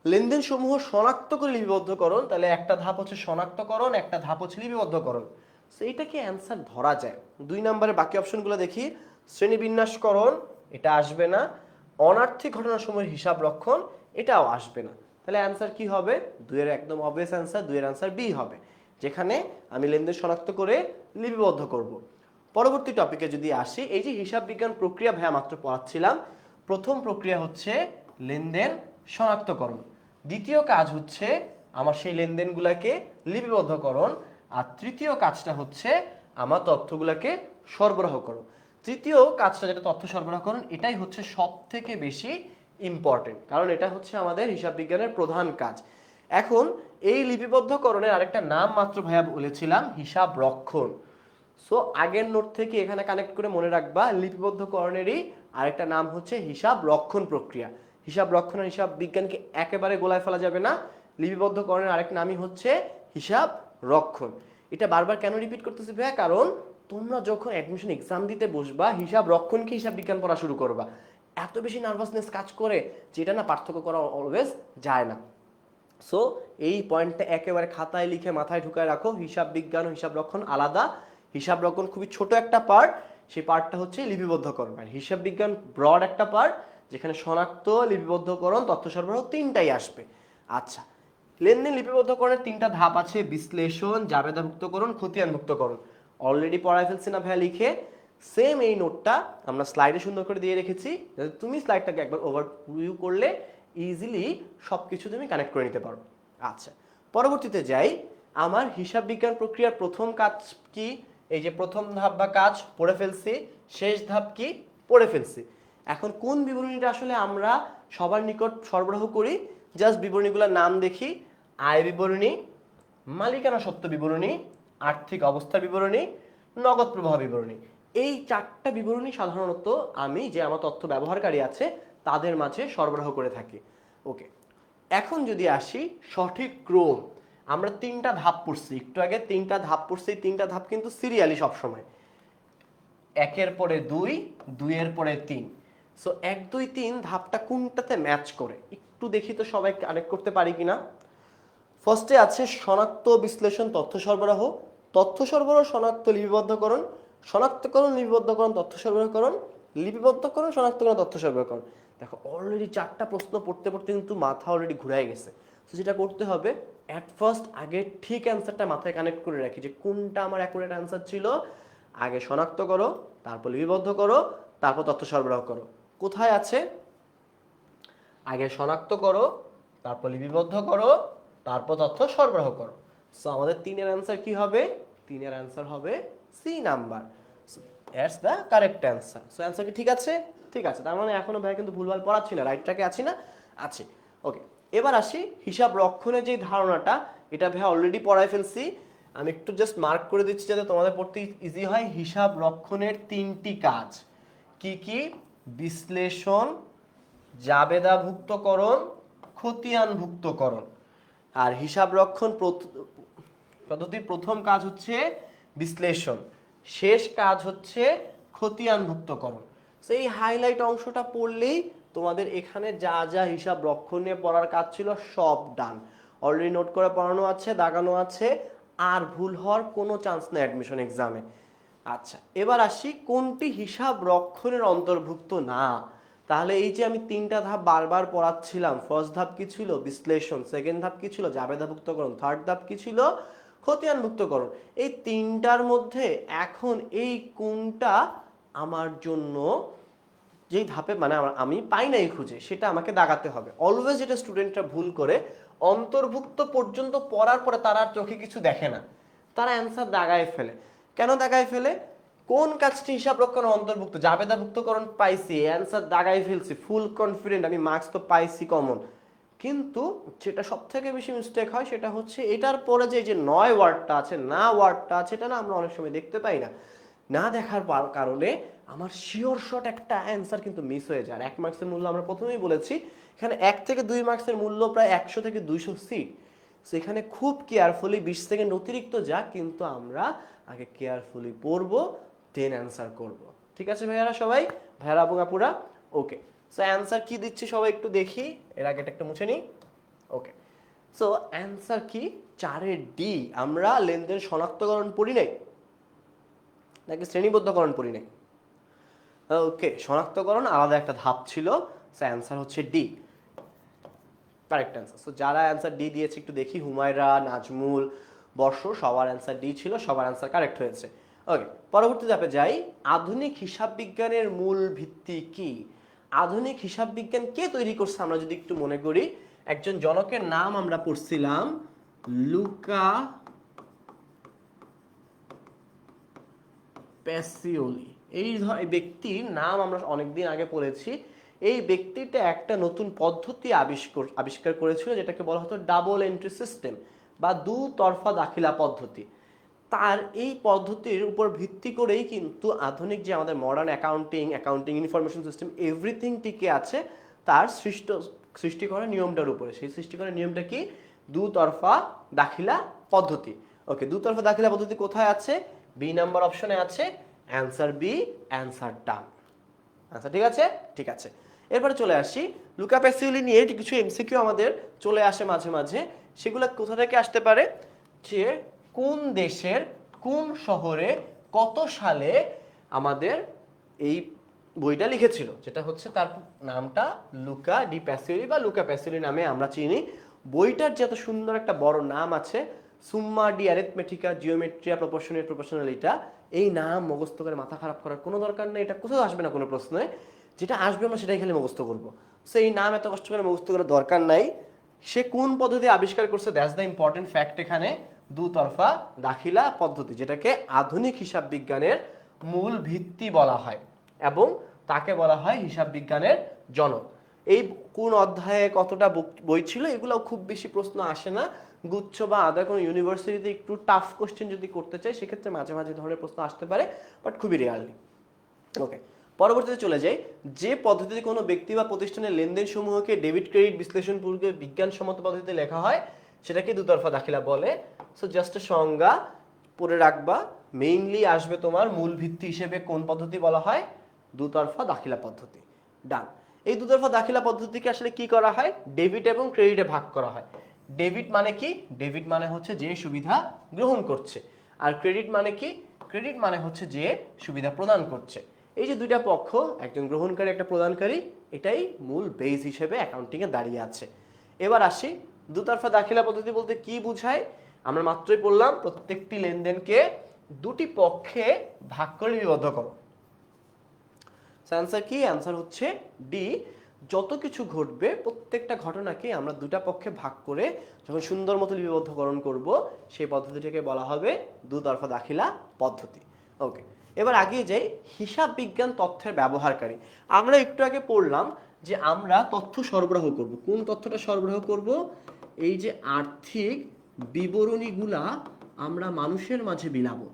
লেনদেন সমূহ শনাক্ত করে লিপিবদ্ধকরণ, তাহলে একটা ধাপ হচ্ছে শনাক্তকরণ, একটা ধাপ হচ্ছে লিপিবদ্ধকরণ। সো এইটাকে অ্যান্সার ধরা যায়। 2 নম্বরে বাকি অপশনগুলো দেখি। শ্রেণীবিন্যাসকরণ, এটা আসবে না। অনার্থিক ঘটনাসমূহের হিসাব রক্ষণ, এটাও আসবে না। তাহলে অ্যান্সার কি হবে? 2 এর একদম অবভিয়াস অ্যান্সার, 2 এর অ্যান্সার বি হবে, যেখানে আমি লেনদেন শনাক্ত করে লিপিবদ্ধ করব। পরবর্তী টপিকে যদি আসি, এই যে হিসাব বিজ্ঞান প্রক্রিয়া ভাইয়া মাত্র পড়াচ্ছিলাম, প্রথম প্রক্রিয়া হচ্ছে লেনদেন শনাক্তকরণ, দ্বিতীয় কাজ হচ্ছে আমার সেই লেনদেনগুলোকে লিপিবদ্ধকরণ, আর তৃতীয় কাজটা হচ্ছে আমার তথ্যগুলোকে সরবরাহ করো। তৃতীয় কাজটা যেটা তথ্য সরবরাহকরণ, এটাই হচ্ছে সব থেকে বেশি ইম্পর্টেন্ট, কারণ এটা হচ্ছে আমাদের হিসাব বিজ্ঞানের প্রধান কাজ। এখন এই লিপিবদ্ধকরণের আরেকটা নাম মাত্র ভাইয়া বলেছিলাম, হিসাব রক্ষণ। সো আগের নোট থেকে এখানে কানেক্ট করে মনে রাখবা, লিপিবদ্ধকরণেরই আরেকটা নাম হচ্ছে হিসাব রক্ষণ প্রক্রিয়া। হিসাব রক্ষণ আর হিসাব বিজ্ঞানকে একেবারে গোলায় ফেলা যাবে না। লিপিবদ্ধকরণের আরেক নামই হচ্ছে হিসাব রক্ষণ। এটা বারবার কেন রিপিট করতেছি ভাইয়া? কারণ তোমরা যখন অ্যাডমিশন এক্সাম দিতে বসবা, হিসাব রক্ষণকে হিসাব বিজ্ঞান পড়া শুরু করবা, এত বেশি নার্ভাসনেস কাজ করে যেটা না পার্থক্য করা অলওয়েজ যায় না। সো এই পয়েন্টটা একেবারে খাতায় লিখে মাথায় ঢুকায় রাখো, হিসাব বিজ্ঞান ও হিসাব রক্ষণ আলাদা। হিসাব রক্ষণ খুবই ছোট একটা পার্ট, সেই পার্টটা হচ্ছে লিপিবদ্ধকরণ। আর হিসাব বিজ্ঞান ব্রড একটা পার্ট, যেখানে শনাক্ত, লিপিবদ্ধকরণ, তথ্য সরবরাহ তিনটাই আসবে। আচ্ছা, লেনদেন লিপিবদ্ধকরণের 3টা ধাপ আছে, বিশ্লেষণ, জাবেদাভুক্তকরণ, খতিয়ানভুক্তকরণ। অলরেডি পড়ায় ফেলছি না ভাইয়া লিখে? সেম এই নোটটা আমরা স্লাইডে সুন্দর করে দিয়ে রেখেছি, যাতে তুমি স্লাইডটাকে একবার ওভারভিউ করলে ইজিলি সবকিছু তুমি কানেক্ট করে নিতে পারো। আচ্ছা, পরবর্তীতে যাই। আমার হিসাব বিজ্ঞান প্রক্রিয়ার প্রথম কাজ কি? এই যে প্রথম ধাপ বা কাজ পড়ে ফেলছি, শেষ ধাপ কি? পড়ে ফেলছি। এখন কোন বিবরণীটা আসলে আমরা সবার নিকট সরবরাহ করি? জাস্ট বিবরণীগুলোর নাম দেখি। আয় বিবরণী, মালিকানা সত্ত্ব বিবরণী, আর্থিক অবস্থা বিবরণী, নগদ প্রবাহ বিবরণী। এই 4টা বিবরণী সাধারণত আমি যে আমার তথ্য ব্যবহারকারী আছে তাদের মাঝে সরবরাহ করে থাকি। ওকে, এখন যদি আসি সঠিক ক্রম, আমরা 3টা ধাপ পড়ছি একটু আগে, 3টা ধাপ পড়ছি। 3টা ধাপ কিন্তু সিরিয়ালি সবসময়, 1-এর পরে 2, 2-এর পরে 3। সো 1, 2, 3 ধাপটা কোনটাতে ম্যাচ করে একটু দেখি তো সবাই কানেক্ট করতে পারি কিনা। ফার্স্টে আছে শনাক্ত, বিশ্লেষণ, তথ্য সরবরাহ। তথ্য সরবরাহ, শনাক্ত, লিপিবদ্ধকরণ, শনাক্তকরণ, লিপিবদ্ধকরণ, তথ্য সরবরাহকরণ, লিপিবদ্ধকরণ, শনাক্তকরণ, তথ্য সরবরাহকরণ। দেখো অলরেডি 4টা প্রশ্ন পড়তে পড়তে কিন্তু মাথা অলরেডি ঘুরাই গেছে। তো যেটা করতে হবে, অ্যাট ফার্স্ট আগে ঠিক অ্যান্সারটা মাথায় কানেক্ট করে রাখি, যে কোনটা আমার অ্যাকুরেট অ্যান্সার ছিল। আগে শনাক্ত করো, তারপর লিপিবদ্ধ করো, তারপর তথ্য সরবরাহ করো। কোথায় আছে? আগে শনাক্ত করো, তারপর লিপিবদ্ধ করো, তারপর তথ্য সরবরাহ করো। সো আমাদের 3-এর অ্যান্সার কি হবে? 3-এর অ্যান্সার হবে C number. That's the correct answer. So answer কি ঠিক আছে? ঠিক আছে। তার মানে এখনো ভাই কিন্তু ভুলভাল পড়াচ্ছি না, রাইট ট্র্যাকে আছি না? আছে। ওকে, এবার আসি হিসাব রক্ষণের যে ধারণাটা, এটা ভাই অলরেডি পড়ায় ফেলছি। আমি একটু জাস্ট মার্ক করে দিচ্ছি যাতে তোমাদের পড়তে ইজি হয়। হিসাব রক্ষণের 3টি কাজ কি কি? বিশ্লেষণ, জাবেদাভুক্তকরণ, খতিয়ানভুক্তকরণ। আর হিসাব রক্ষণ পদ্ধতির প্রথম কাজ হচ্ছে বিশ্লেষণ, শেষ কাজ হচ্ছে খতিয়ানভুক্তকরণ। সো এই হাইলাইট অংশটা পড়লেই তোমাদের এখানে যা যা হিসাব রক্ষণ নিয়ে পড়ার কাজ ছিল সব ডান। অলরেডি নোট করে পড়ানো আছে, দাগানো আছে, আর ভুল হওয়ার কোনো চান্স নেই অ্যাডমিশন এক্সামে। আচ্ছা, এবার আসি কোনটি হিসাব রক্ষণের অন্তর্ভুক্ত না। তাহলে এই যে আমি 3টা ধাপ বারবার পড়াচ্ছিলাম, ফার্স্ট ধাপ কি ছিল? বিশ্লেষণ। সেকেন্ড ধাপ কি ছিল? জাবেদাভুক্তকরণ। থার্ড ধাপ কি ছিল? খতিয়ানভুক্তকরণ। এই 3টার মধ্যে এখন এই কোনটা আমার জন্য যেই ধাপে মানে আমি পাই নাই খুঁজে, সেটা আমাকে দাগাতে হবে। অলওয়েজ যেটা স্টুডেন্টরা ভুল করে, অন্তর্ভুক্ত পর্যন্ত পড়ার পরে তারা আর চোখে কিছু দেখে না, তারা অ্যান্সার দাগায় ফেলে। কেন দাগায় ফেলে? কোন কাজটি হিসাব রক্ষণ অন্তর্ভুক্ত? জাবেদাভুক্তকরণ পাইছি, অ্যান্সার দাগায় ফেলছি, ফুল কনফিডেন্ট, আমি মার্কস তো পাইছি কমন, কিন্তু যেটা সব থেকে বেশি মিস্টেক হয় সেটা হচ্ছে এটার পরে যে যে নয় ওয়ার্ডটা আছে, না ওয়ার্ডটা আছে, এটা না আমরা অনেক সময় দেখতে পাই না। না দেখার কারণে আমার শিওর শট একটা অ্যান্সার কিন্তু মিস হয়ে যায়। 1 মার্কসের মূল্য আমরা প্রথমেই বলেছি, এখানে 1 থেকে 2 মার্কসের মূল্য প্রায় 100 থেকে 200 সিট। সেখানে খুব কেয়ারফুলি 20 সেকেন্ড অতিরিক্ত যাক, কিন্তু আমরা আগে কেয়ারফুলি পড়বো, দেন অ্যান্সার করব। ঠিক আছে ভাইয়ারা, সবাই ভাইয়ারা এবং আপুরা? ওকে, সো অ্যান্সার কি দিচ্ছি সবাই একটু দেখি, এর আগে এটা একটা মুছে নিই। ওকে, সো অ্যান্সার কি? 4 ডি। আমরা লেনদেন শনাক্তকরণ পড়ি নাই নাকি শ্রেণীবদ্ধকরণ পড়ি নাই? ওকে, শনাক্তকরণ আলাদা একটা ধাপ ছিল। সো অ্যান্সার হচ্ছে ডি, কারেক্ট অ্যান্সার। সো যারা অ্যান্সার ডি দিয়েছে একটু দেখি, হুমায়রা, নাজমুল, বর্ষ, সবার অ্যান্সার ডি ছিল, সবার অ্যান্সার কারেক্ট হয়েছে। ওকে, পরবর্তী ধাপে যাই। আধুনিক হিসাব বিজ্ঞানের মূল ভিত্তি কি? আধুনিক হিসাব বিজ্ঞান কে তৈরি করছে আমরা যদি একটু মনে করি, একজন জনকের নাম আমরা পড়ছিলাম, লুকা প্যাসিওলি। এই ব্যক্তির নাম আমরা অনেকদিন আগে পড়েছি। এই ব্যক্তিটা একটা নতুন পদ্ধতি আবিষ্কার করেছিল, যেটাকে বলা হতো ডাবল এন্ট্রি সিস্টেম বা দুতরফা দাখিলা পদ্ধতি। তার এই পদ্ধতির উপর ভিত্তি করেই কিন্তু আধুনিক যে আমাদের modern accounting information system everything টিকে আছে তার সৃষ্টি করা নিয়মটার উপরে। সেই সৃষ্টি করা নিয়মটা কি? দুতরফা দাখিলা পদ্ধতি। ওকে, দুতরফা দাখিলা পদ্ধতি কোথায় আছে? বি নাম্বার অপশনে আছে, অ্যান্সার বি, অ্যান্সার ডান। আচ্ছা ঠিক আছে, ঠিক আছে। এরপরে চলে আসি লুকা প্যাসিওলি নিয়ে কিছু এমসিকিউ আমাদের চলে আসে মাঝে মাঝে। সেগুলো কোথা থেকে আসতে পারে? যে কোন দেশের কোন শহরে কত সালে আমাদের এই বইটা লিখেছিল, যেটা হচ্ছে তার নামটা লুকা ডি প্যাসিওলি বা লুকা প্যাসিওলি নামে আমরা চিনি। বইটার যে এত সুন্দর একটা বড় নাম আছে, সুম্মা ডি অ্যারিথমেটিকা জিওমেট্রিয়া প্রপোর্শনালিটা, এই নাম মুখস্থ করে মাথা খারাপ করার কোনো দরকার নেই। এটা কোথাও আসবে না কোনো প্রশ্নে, যেটা আসবে আমরা সেটাই খালি মুখস্থ করবো। সো এই নাম এত কষ্ট করে মুখস্থ করার দরকার নাই। সে কোন পদ্ধতি আবিষ্কার করছে, দ্যাটস দ্য ইম্পর্টেন্ট ফ্যাক্ট এখানে। দুতরফা দাখিলা পদ্ধতি, যেটাকে আধুনিক হিসাব বিজ্ঞানের মূল ভিত্তি বলা হয় এবং তাকে বলা হয় হিসাব বিজ্ঞানের জনক। এই কোন অধ্যায়ে কতটা বই ছিল এগুলো খুব বেশি প্রশ্ন আসে না। গুচ্ছ বা আদার কোনো ইউনিভার্সিটিতে একটু টাফ কোশ্চেন যদি করতে চাই সেক্ষেত্রে মাঝে মাঝে ধরনের প্রশ্ন আসতে পারে, বাট খুবই রেয়ারলি। ওকে, পরবর্তীতে চলে যাই। যে পদ্ধতিতে কোনো ব্যক্তি বা প্রতিষ্ঠানের লেনদেন সমূহকে ডেবিট ক্রেডিট বিশ্লেষণপূর্বক বিজ্ঞানসম্মত পদ্ধতিতে লেখা হয় সেটাকে দুতরফা দাখিলা বলে। সো জাস্ট সংজ্ঞা পড়ে রাখবা। মেইনলি আসবে তোমার মূল ভিত্তি হিসেবে কোন পদ্ধতি বলা হয়? দুতরফা দাখিলা পদ্ধতি। ডান। এই দুতরফা দাখিলা পদ্ধতিকে আসলে কি করা হয়? ডেবিট এবং ক্রেডিটে ভাগ করা হয়। ডেবিট মানে কি? ডেবিট মানে হচ্ছে যে সুবিধা গ্রহণ করছে, আর ক্রেডিট মানে কি? ক্রেডিট মানে হচ্ছে যে সুবিধা প্রদান করছে। এই যে দুইটা পক্ষ, একজন গ্রহণকারী একটা প্রদানকারী, এটাই মূল বেস হিসেবে অ্যাকাউন্টিং এ দাঁড়িয়ে আছে। এবার আসি দুতরফা দাখিলা পদ্ধতি বলতে কি বোঝায়। আমরা মাত্রই বললাম প্রত্যেকটি লেনদেনকে দুটি পক্ষে ভাগ করে লিপিবদ্ধ করো। অ্যান্সার কি? অ্যান্সার হচ্ছে ডি। যত কিছু ঘটবে প্রত্যেকটা ঘটনাকে আমরা দুটা পক্ষে ভাগ করে যখন সুন্দর মতো লিপিবদ্ধকরণ করব সেই পদ্ধতিটাকে বলা হবে দুতরফা দাখিলা পদ্ধতি। ওকে, এবার আগিয়ে যাই। হিসাব বিজ্ঞান তথ্যের ব্যবহারকারী। আমরা একটু আগে পড়লাম যে আমরা তথ্য সরবরাহ করব। কোন তথ্যটা সরবরাহ করব? এই যে আর্থিক বিবরণীগুলা আমরা মানুষের মাঝে বিলাবো।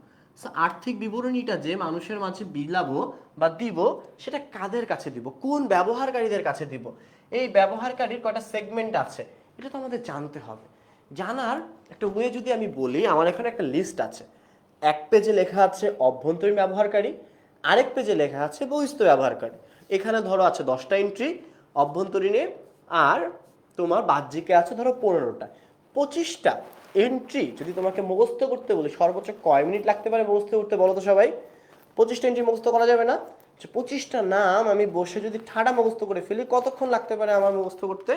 আর্থিক বিবরণীটা যে মানুষের মাঝে বিলাবো বা দিব, সেটা কাদের কাছে দিব? কোন ব্যবহারকারীদের কাছে দিব? এই ব্যবহারকারীর কয়টা সেগমেন্ট আছে এটা তো আমাদের জানতে হবে। জানার একটা ওয়ে যদি আমি বলি, আমার এখানে একটা লিস্ট আছে। এক পেজে লেখা আছে অভ্যন্তরীণ ব্যবহারকারী, আরেক পেজে লেখা আছে বহিস্থ ব্যবহারকারী। এখানে ধরো আছে 10টা এন্ট্রি অভ্যন্তরীণে, আর তোমার বাহ্যিকে আছে ধরো 15টা। 25টা এন্ট্রি যদি তোমাকে মুখস্থ করতে বলি সর্বোচ্চ কয় মিনিট লাগতে পারে মুখস্থ করতে বলো তো সবাই? 25টা এন্ট্রি মুখস্থ করা যাবে না? 25টা নাম আমি বসে যদি ঠাড়া মুখস্থ করে ফেলি কতক্ষণ লাগতে পারে আমার মুখস্থ করতে?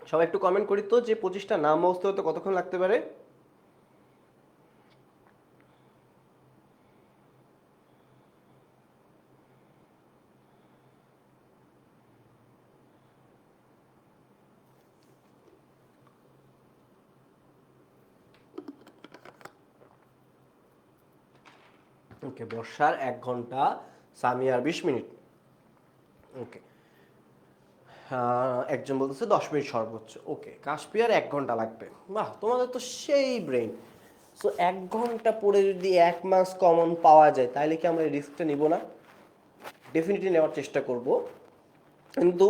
সবাই একটু কমেন্ট করি তো যে 25টা নাম মুখস্থ করতে কতক্ষণ লাগতে পারে? ওকে, বর্ষার 1 ঘন্টা, সামিয়ার 20 মিনিট। ওকে, একজন বলতেছে 10 মিনিট সর্বোচ্চ। ওকে, কাশপিয়ার 1 ঘন্টা লাগবে। বাহ, তোমাদের তো সেই ব্রেন। সো 1 ঘন্টা পরে যদি 1 মার্কস কমন পাওয়া যায় তাহলে কি আমরা রিস্কটা নিব না? ডেফিনেটলি নেওয়ার চেষ্টা করব। কিন্তু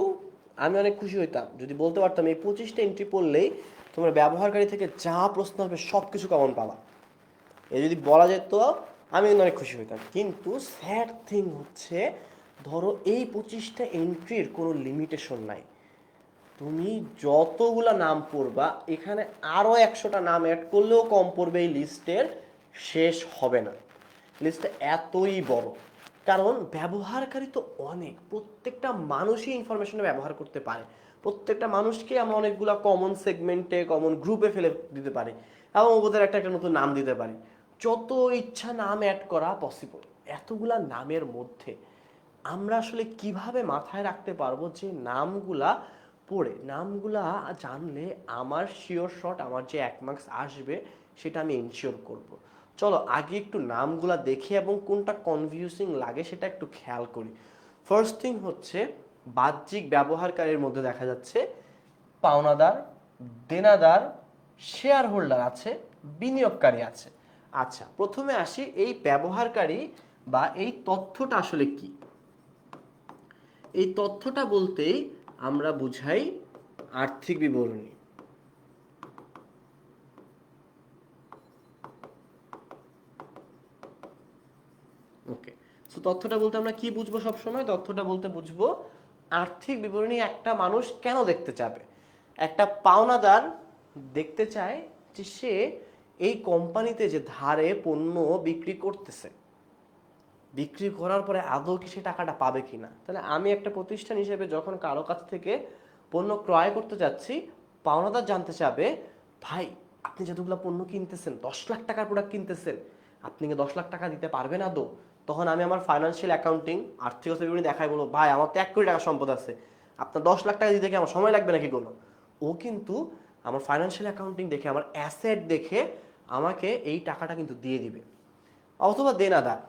আমি অনেক খুশি হইতাম যদি বলতে পারতাম এই 25টা এন্ট্রি পড়লেই তোমরা ব্যবহারকারী থেকে যা প্রশ্ন হবে সব কিছু কমন পাবা। এই যদি বলা যেত আমি কিন্তু অনেক খুশি হইতাম। কিন্তু স্যাড থিং হচ্ছে, ধরো এই 25টা এন্ট্রির কোনো লিমিটেশন নাই। তুমি যতগুলা নাম পড়বা এখানে আরও 100টা নাম অ্যাড করলেও কম পড়বে, এই লিস্টের শেষ হবে না। লিস্টটা এতই বড়, কারণ ব্যবহারকারী তো অনেক, প্রত্যেকটা মানুষই ইনফরমেশনে ব্যবহার করতে পারে। প্রত্যেকটা মানুষকে আমরা অনেকগুলা কমন সেগমেন্টে, কমন গ্রুপে ফেলে দিতে পারি এবং ওদের একটা একটা নতুন নাম দিতে পারি। যত ইচ্ছা নাম অ্যাড করা পসিবল। এতগুলা নামের মধ্যে আমরা আসলে কিভাবে মাথায় রাখতে পারবো যে নামগুলা পড়ে, নামগুলা জানলে আমার শিওর শট আমার যে 1 মার্কস আসবে সেটা আমি এনশিওর করব। চলো আগে একটু নামগুলা দেখি এবং কোনটা কনফিউজিং লাগে সেটা একটু খেয়াল করি। ফার্স্ট থিং হচ্ছে, বাহ্যিক ব্যবহারকারীর মধ্যে দেখা যাচ্ছে পাওনাদার, দেনাদার, শেয়ার হোল্ডার আছে, বিনিয়োগকারী আছে। আচ্ছা, প্রথমে আসি এই ব্যবহারকারী বা এই তথ্যটা আসলে কি। এই তথ্যটা বলতেই আমরা বুঝাই আর্থিক বিবরণী। ওকে, সো তথ্যটা বলতে আমরা কি বুঝবো? সবসময় তথ্যটা বলতে বুঝবো আর্থিক বিবরণী একটা মানুষ কেন দেখতে চাবে। একটা পাওনাদার দেখতে চায় যে সে এই কোম্পানিতে যে ধারে পণ্য বিক্রি করতেছে, বিক্রি করার পরে আদৌ কি সে টাকাটা পাবে কিনা। তাহলে আমি একটা প্রতিষ্ঠান হিসেবে যখন কারো কাছ থেকে পণ্য ক্রয় করতে যাচ্ছি, পাওনাদার জানতে চাবে, ভাই আপনি যতগুলো পণ্য কিনতেছেন, 10 লাখ টাকার প্রোডাক্ট কিনতেছেন, আপনি কি 10 লাখ টাকা দিতে পারবেন আদৌ? তখন আমি আমার ফাইন্যান্সিয়াল অ্যাকাউন্টিং, আর্থিকতা বিবরণী দেখাই, বলবো ভাই আমার তো 1 কোটি টাকা সম্পদ আছে, আপনার 10 লাখ টাকা দিতে কি আমার সময় লাগবে নাকি কোনো? ও কিন্তু আমার ফাইন্যান্সিয়াল অ্যাকাউন্টিং দেখে, আমার অ্যাসেট দেখে আমাকে এই টাকাটা কিন্তু দিয়ে দিবে। অথবা দেনাদার,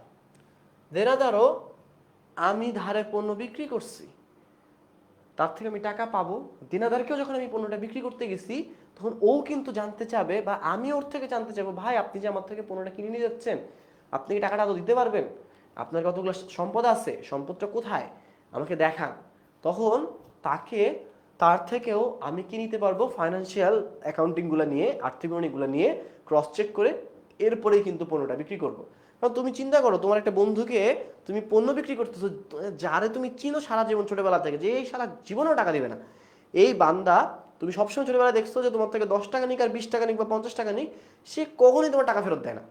দেনাদারও আমি ধারে পণ্য বিক্রি করছি, তার থেকে আমি টাকা পাবো। দেনাদারকেও যখন আমি পণ্যটা বিক্রি করতে গেছি তখন ও কিন্তু জানতে চাবে, বা আমি ওর থেকে জানতে চাবো, ভাই আপনি যে আমার থেকে পণ্যটা কিনে নিয়ে যাচ্ছেন, আপনি কি টাকাটা তো দিতে পারবেন? আপনার কতগুলো সম্পদ আছে, সম্পদটা কোথায় আমাকে দেখান। তখন তাকে, তার থেকেও আমি কি নিতে পারবো, ফাইন্যান্সিয়াল অ্যাকাউন্টিংগুলো নিয়ে, আর্থিক বিবরণীগুলো নিয়ে ক্রস চেক করে এরপরেই কিন্তু পণ্যটা বিক্রি করবো। কারণ তুমি চিন্তা করো, তোমার একটা বন্ধুকে তুমি পণ্য বিক্রি করতেছো, যারে তুমি চিনো সারা জীবন ছোটবেলা থেকে, যে এই সারা জীবনেও টাকা দিবে না, এই বান্দা তুমি সবসময় ছোটবেলায় দেখছো যে তোমার থেকে 10 টাকা নিক আর 20 টাকা নিক বা 50 টাকা নিক, সে কখনোই তোমার টাকা ফেরত দেয় না।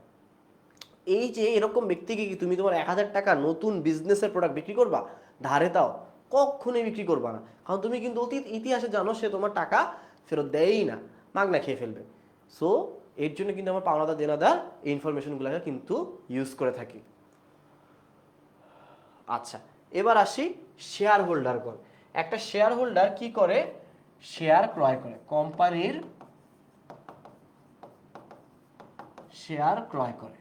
এই যে এরকম ব্যক্তিকে কি তুমি তোমার 1000 টাকা নতুন বিজনেসের প্রোডাক্ট বিক্রি করবা ধারে? তাও কখনোই বিক্রি করবা না, কারণ তুমি কিন্তু অতীত ইতিহাসে জানো সে তোমার টাকা ফেরত দেয়ই না, মাগনা খেয়ে ফেলবে। সো এর জন্য কিন্তু আমার পাওনাদার দেনাদার এই ইনফরমেশনগুলোকে কিন্তু ইউজ করে থাকি। আচ্ছা, এবার আসি শেয়ার হোল্ডারগণ। একটা শেয়ার হোল্ডার কি করে? শেয়ার ক্রয় করে, কোম্পানির শেয়ার ক্রয় করে।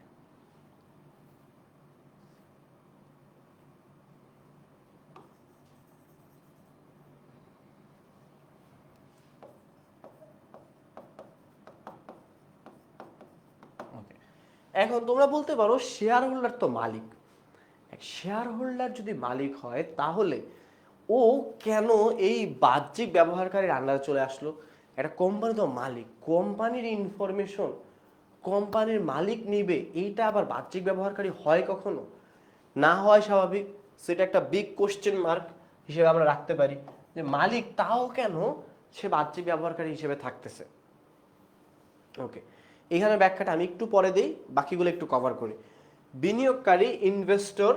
এখন তোমরা বলতে পারো শেয়ার হোল্ডার তো মালিক। শেয়ার হোল্ডার যদি মালিক হয় তাহলে ও কেন এই বাহ্যিক ব্যবহারকারীর আন্ডারে চলে আসলো? একটা কোম্পানি তো মালিক, কোম্পানির ইনফরমেশন কোম্পানির মালিক নিবে, এইটা আবার বাহ্যিক ব্যবহারকারী হয় কখনো? না হয় স্বাভাবিক। সেটা একটা বিগ কোশ্চেন মার্ক হিসেবে আমরা রাখতে পারি যে মালিক তাও কেন সে বাহ্যিক ব্যবহারকারী হিসেবে থাকতেছে। ওকে, এখানে ব্যাখ্যাটা আমি একটু পরে দিই, বাকিগুলো একটু কভার করি। বিনিয়োগকারী, ইনভেস্টর।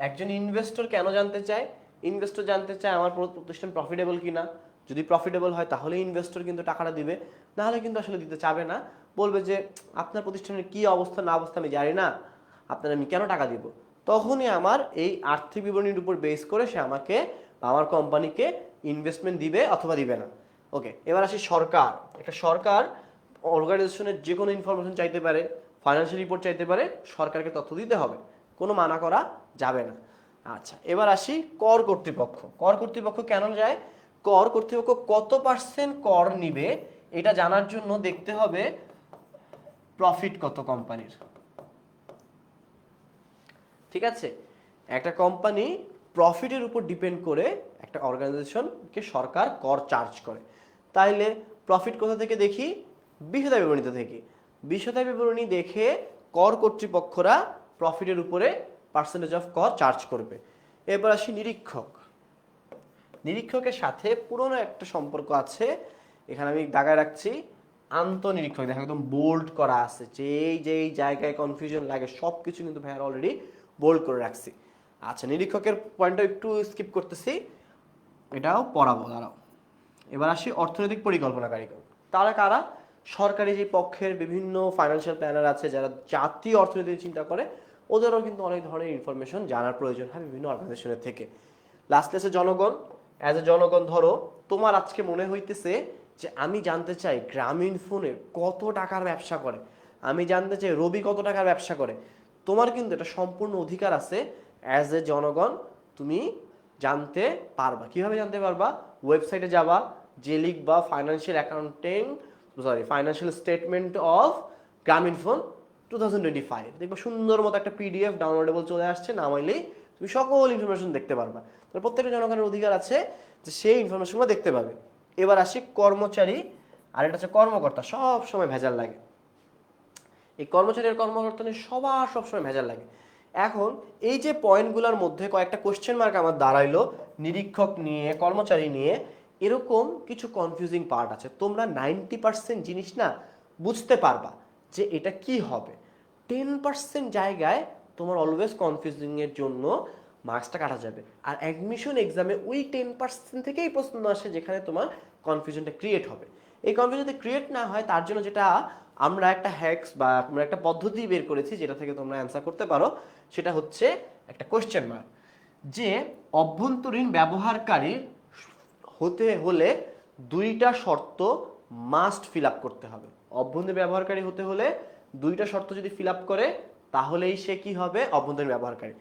একজন ইনভেস্টর কেন জানতে চায়? ইনভেস্টর জানতে চায় আমার প্রতিষ্ঠান প্রফিটেবল কিনা। যদি প্রফিটেবল হয় তাহলে ইনভেস্টর কিন্তু টাকাটা দিবে, না হলে কিন্তু আসলে দিতে চাবে না। বলবে যে আপনার প্রতিষ্ঠানের কি অবস্থা না অবস্থা আমি জানি না, আপনার আমি কেন টাকা দিব। তখনই আমার এই আর্থিক বিবরণীর উপর বেস করে সে আমাকে বা আমার কোম্পানিকে ইনভেস্টমেন্ট দিবে অথবা দিবে না। ওকে, এবার আসি সরকার। একটা সরকার অর্গানাইজেশনের যে কোনো ইনফরমেশন চাইতে পারে, ফাইন্যান্সিয়াল রিপোর্ট চাইতে পারে, সরকারকে তথ্য দিতে হবে। কোনো মানা করা যাবে না। আচ্ছা, এবার আসি কর কর্তৃপক্ষ। কর কর্তৃপক্ষ কেন যায়? কর কর্তৃপক্ষ কত পার্সেন্ট কর নিবে এটা জানার জন্য দেখতে হবে প্রফিট কত কোম্পানির। ঠিক আছে, একটা কোম্পানি প্রফিটের উপর ডিপেন্ড করে একটা অর্গানাইজেশনকে সরকার কর চার্জ করে। তাইলে প্রফিট কোথা থেকে দেখি? বিশদা বিবরণীতে থেকে। বিশদা বিবরণী দেখে কর কর্তৃপক্ষরা প্রফিটের উপরে পার্সেন্টেজ অফ কর চার্জ করবে। এবার আসি নিরীক্ষক। নিরীক্ষকের সাথে পুরনো একটা সম্পর্ক আছে, এখানে আমি দাগায় রাখছি আন্তঃনিরীক্ষক। দেখো একদম বোল্ড করা আছে, যেই জায়গায় কনফিউশন লাগে সব কিছু কিন্তু ভাইয়ার অলরেডি বোল্ড করে রাখছি। আচ্ছা, নিরীক্ষকের পয়েন্টটা একটু স্কিপ করতেছি, এটাও পড়াবো, দাঁড়াও। এবার আসি অর্থনৈতিক পরিকল্পনাকারী। তারা কারা? সরকারি যে পক্ষের বিভিন্ন ফাইন্যান্সিয়াল প্ল্যানার আছে যারা জাতীয় অর্থনীতি চিন্তা করে, ওদেরও কিন্তু অনেক ধরনের ইনফরমেশন জানার প্রয়োজন হয় বিভিন্ন অর্গানাইজেশনের থেকে। লাস্ট ক্লাসে জনগণ, অ্যাজ এ জনগণ ধরো তোমার আজকে মনে হইতেছে যে আমি জানতে চাই গ্রামীণ ফোনে কত টাকার ব্যবসা করে, আমি জানতে চাই রবি কত টাকার ব্যবসা করে। তোমার কিন্তু এটা সম্পূর্ণ অধিকার আছে অ্যাজ এ জনগণ, তুমি জানতে পারবা। কিভাবে জানতে পারবা? ওয়েবসাইটে যাবা, যে লিখবা ফাইন্যান্সিয়াল স্টেটমেন্ট অফ গ্রামীণ ফোন 2025, দেখবো সুন্দর মতো একটা পিডিএফ ডাউনলোডেবল চলে আসছে, নামাইলেই তুমি সকল ইনফরমেশন দেখতে পারবা। তো প্রত্যেকটা জনগণের অধিকার আছে যে সেই ইনফরমেশনগুলো দেখতে পাবে। এবার আসি কর্মচারী, আর এটা হচ্ছে কর্মকর্তা। সব সময় ভেজাল লাগে এই কর্মচারী আর কর্মকর্তা নিয়ে, সবার সবসময় ভেজাল লাগে। এখন এই যে পয়েন্টগুলোর মধ্যে কয়েকটা কোশ্চেন মার্ক আমার দাঁড়াইলো নিরীক্ষক নিয়ে, কর্মচারী নিয়ে, এরকম কিছু কনফিউজিং পার্ট আছে। তোমরা 90% জিনিস না বুঝতে পারবা যে এটা কি হবে, 10% জায়গায় তোমার অলওয়েজ কনফিউজিং এর জন্য মার্কসটা কাটা যাবে। আর অ্যাডমিশন এক্সামে ওই 10% থেকেই প্রশ্ন আসে যেখানে তোমার কনফিউশনটা ক্রিয়েট হবে। এই কনফিউশনটা ক্রিয়েট না হয় তার জন্য যেটা আমরা একটা হ্যাক্স বা আমরা একটা পদ্ধতি বের করেছি যেটা থেকে তোমরা অ্যান্সার করতে পারো, সেটা হচ্ছে একটা কোশ্চেন মার্ক। যে অভ্যন্তরীণ ব্যবহারকারীর হতে হলে দুইটা শর্ত মাস্ট ফিল আপ করতে হবে। অভ্যন্তরীণ ব্যবহারকারী হতে হলে দুইটা শর্ত যদি ফিল আপ করে তাহলেই সে কি হবে? অভ্যন্তরীণ ব্যবহারকারী।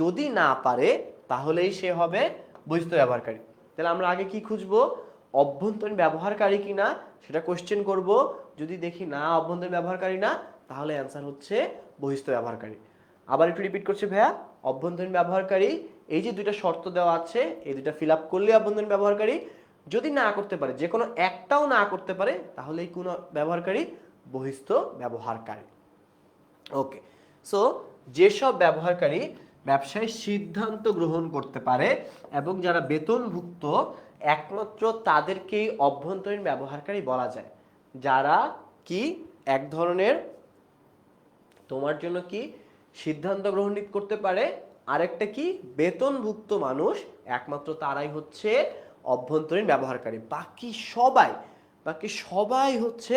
যদি না পারে তাহলেই সে হবে বহিঃস্থ ব্যবহারকারী। তাহলে আমরা আগে কি খুঁজবো? অভ্যন্তরীণ ব্যবহারকারী কিনা সেটা কোশ্চেন করব। যদি দেখি না অভ্যন্তরীণ ব্যবহারকারী না, তাহলে অ্যান্সার হচ্ছে বহিঃস্থ ব্যবহারকারী। আবার একটু রিপিট করছি ভাইয়া, অভ্যন্তরীণ ব্যবহারকারী, এই যে দুইটা শর্ত দেওয়া আছে এই দুইটা ফিল আপ করলে অভ্যন্তরীণ ব্যবহারকারী। যদি না করতে পারে, যে কোনো একটাও না করতে পারে, তাহলে এই কোন ব্যবহারকারী? বহিঃস্থ ব্যবহারকারী। ওকে, সো যেসব ব্যবহারকারী ব্যবসায় সিদ্ধান্ত গ্রহণ করতে পারে এবং যারা বেতনভুক্ত, একমাত্র তাদেরকেই অভ্যন্তরীণ ব্যবহারকারী বলা যায়। যারা কি এক ধরনের তোমার জন্য কি সিদ্ধান্ত গ্রহণ করতে পারে, আরেকটা কি বেতনভুক্ত মানুষ, একমাত্র তারাই হচ্ছে অভ্যন্তরীণ ব্যবহারকারী। বাকি সবাই হচ্ছে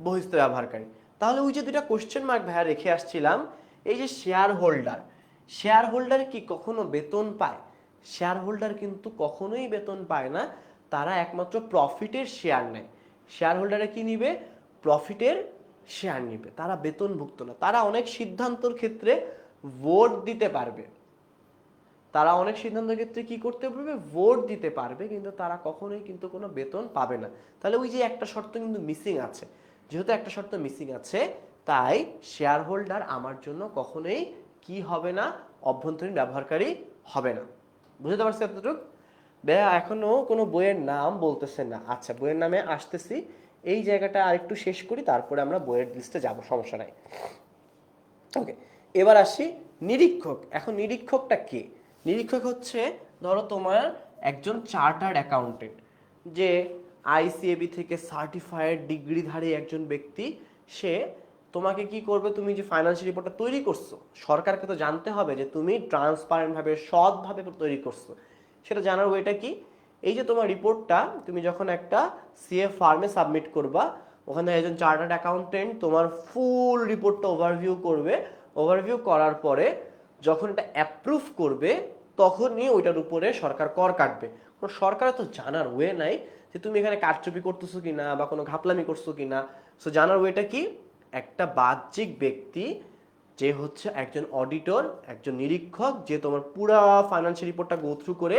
বহিঃস্থ ব্যবহারকারী। তাহলে ওই যে দুইটা কোশ্চেন মার্ক ভাইয়া রেখে আসছিলাম, এই যে শেয়ার হোল্ডার কি কখনো বেতন পায়? শেয়ার হোল্ডার কিন্তু কখনোই বেতন পায় না, তারা একমাত্র প্রফিটের শেয়ার নেয়। শেয়ার হোল্ডারে কি নিবে? প্রফিটের শেয়ার নিবে, তারা বেতনভুক্ত না। তারা অনেক সিদ্ধান্তর ক্ষেত্রে ভোট দিতে পারবে, কি করতে পারবে? ভোট দিতে পারবে, কিন্তু তারা কখনোই কিন্তু কোনো বেতন পাবে না। তাহলে ওই যে একটা শর্ত কিন্তু মিসিং আছে। যেহেতু একটা শর্ত মিসিং আছে, তাই শেয়ার হোল্ডার আমার জন্য কখনোই কি হবে না? অভ্যন্তরীণ ব্যবহারকারী হবে না। বুঝতে পারছি এতটুকু? ভাইয়া এখনো কোনো বইয়ের নাম বলতেছে না। আচ্ছা, বইয়ের নামে আসতেছি, এই জায়গাটা আরেকটু শেষ করি, তারপরে আমরা বইয়ের লিস্টে যাব, সমস্যা নাই। ওকে, এবার আসি নিরীক্ষক। এখন নিরীক্ষকটা কে? নিরীক্ষক হচ্ছে ধরো তোমার একজন চার্টার্ড অ্যাকাউন্টেন্ট, যে আইসিএবি থেকে সার্টিফাইড ডিগ্রিধারী একজন ব্যক্তি। সে তোমাকে কি করবে? তুমি যে ফাইন্যান্সিয়াল রিপোর্টটা তৈরি করছো, সরকারকে তো জানতে হবে যে তুমি ট্রান্সপারেন্টভাবে সৎভাবে তৈরি করছো। সেটা জানার ওয়েটা কি? এই যে তোমার রিপোর্টটা তুমি যখন একটা সিএ ফার্মে সাবমিট করবা, ওখানে একজন চার্টার্ড অ্যাকাউন্টেন্ট তোমার ফুল রিপোর্টটা ওভারভিউ করবে। ওভারভিউ করার পরে যখন এটা অ্যাপ্রুভ করবে, তখনই ওইটার উপরে সরকার কর কাটবে। সরকারের তো জানার ওয়ে নাই যে তুমি এখানে কারচুপি করতেছো কিনা বা কোনো ঘাপলামি করছো কিনা। সো জানার ওয়েটা কি? একটা বাহ্যিক ব্যক্তি যে হচ্ছে একজন অডিটর, একজন নিরীক্ষক, যে তোমার পুরা ফাইন্যান্সিয়াল রিপোর্টটা গো থ্রু করে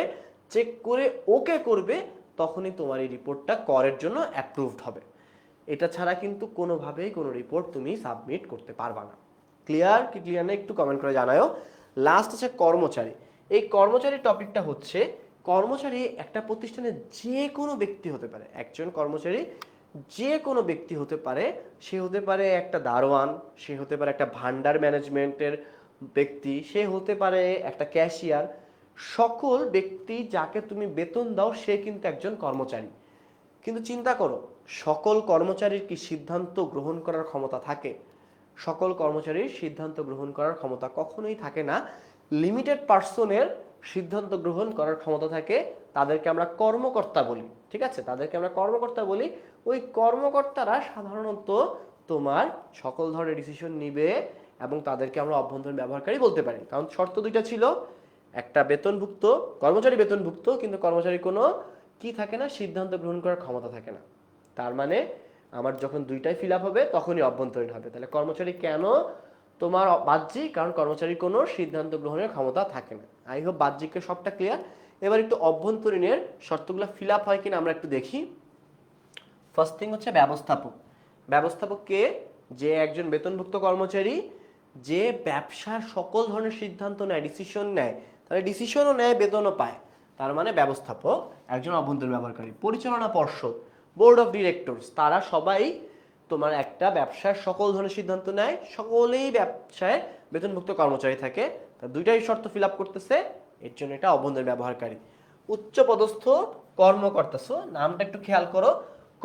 চেক করে ওকে করবে, তখনই তোমার এই রিপোর্টটা করের জন্য অ্যাপ্রুভড হবে। এটা ছাড়া কিন্তু কোনোভাবেই কোনো রিপোর্ট তুমি সাবমিট করতে পারবা না। ক্লিয়ার কি ক্লিয়ার না একটু কমেন্ট করে জানাও। লাস্ট আছে কর্মচারী। এই কর্মচারী টপিকটা হচ্ছে, কর্মচারী একটা প্রতিষ্ঠানে যে কোনো ব্যক্তি হতে পারে। একজন কর্মচারী যে কোনো ব্যক্তি হতে পারে। সে হতে পারে একটা দারোয়ান, সে হতে পারে একটা ভান্ডার ম্যানেজমেন্টের ব্যক্তি, সে হতে পারে একটা ক্যাশিয়ার। সকল ব্যক্তি যাকে তুমি বেতন দাও সে কিন্তু একজন কর্মচারী। কিন্তু চিন্তা করো, সকল কর্মচারীর কি সিদ্ধান্ত গ্রহণ করার ক্ষমতা থাকে? সকল কর্মচারীর সিদ্ধান্ত গ্রহণ করার ক্ষমতা কখনোই থাকে না। লিমিটেড পার্সনের সিদ্ধান্ত গ্রহণ করার ক্ষমতা থাকে, তাদেরকে আমরা কর্মকর্তা বলি। ঠিক আছে, তাদেরকে আমরা কর্মকর্তা বলি। ওই কর্মকর্তারা সাধারণত তোমার সকল ধরনের ডিসিশন নিবে এবং তাদেরকে আমরা অভ্যন্তরীণ ব্যবহারকারী বলতে পারি। কারণ শর্ত দুইটা ছিল, একটা বেতনভুক্ত কর্মচারী, বেতনভুক্ত কিন্তু কর্মচারী কোনো কি থাকে না, সিদ্ধান্ত গ্রহণ করার ক্ষমতা থাকে না। তার মানে আমার যখন দুইটাই ফিল আপ হবে তখনই অভ্যন্তরীণ হবে। তাহলে কর্মচারী কেন তোমার বাহ্যিক? কারণ কর্মচারীর কোনো সিদ্ধান্ত গ্রহণের ক্ষমতা থাকে না। আই হোপ বাহ্যিকের সবটা ক্লিয়ার। এবার একটু অভ্যন্তরীণের শর্তগুলো ফিল আপ হয় কিনা আমরা একটু দেখি। ফার্স্ট থিং হচ্ছে ব্যবস্থাপক। ব্যবস্থাপক কে? যে একজন বেতনভুক্ত কর্মচারী, যে ব্যবসার সকল ধরনের সিদ্ধান্ত নেয়, ডিসিশন নেয়, তাহলে ডিসিশনও নেয়, বেতনও পায়। তার মানে ব্যবস্থাপক একজন অভ্যন্তরীণ ব্যবহারকারী। পরিচালনা পর্ষদ, বোর্ড অফ ডিরেক্টরস, তারা সবাই তোমার একটা ব্যবসার সকল ধরনের সিদ্ধান্ত নেয়, সকলেই ব্যবসায় বেতনভুক্ত কর্মচারী থাকে। তা দুইটাই শর্ত ফিল আপ করতেছে, এর জন্য এটা অভ্যন্তরীণ ব্যবহারকারী। উচ্চ পদস্থ কর্মকর্তা, সো নামটা একটু খেয়াল করো।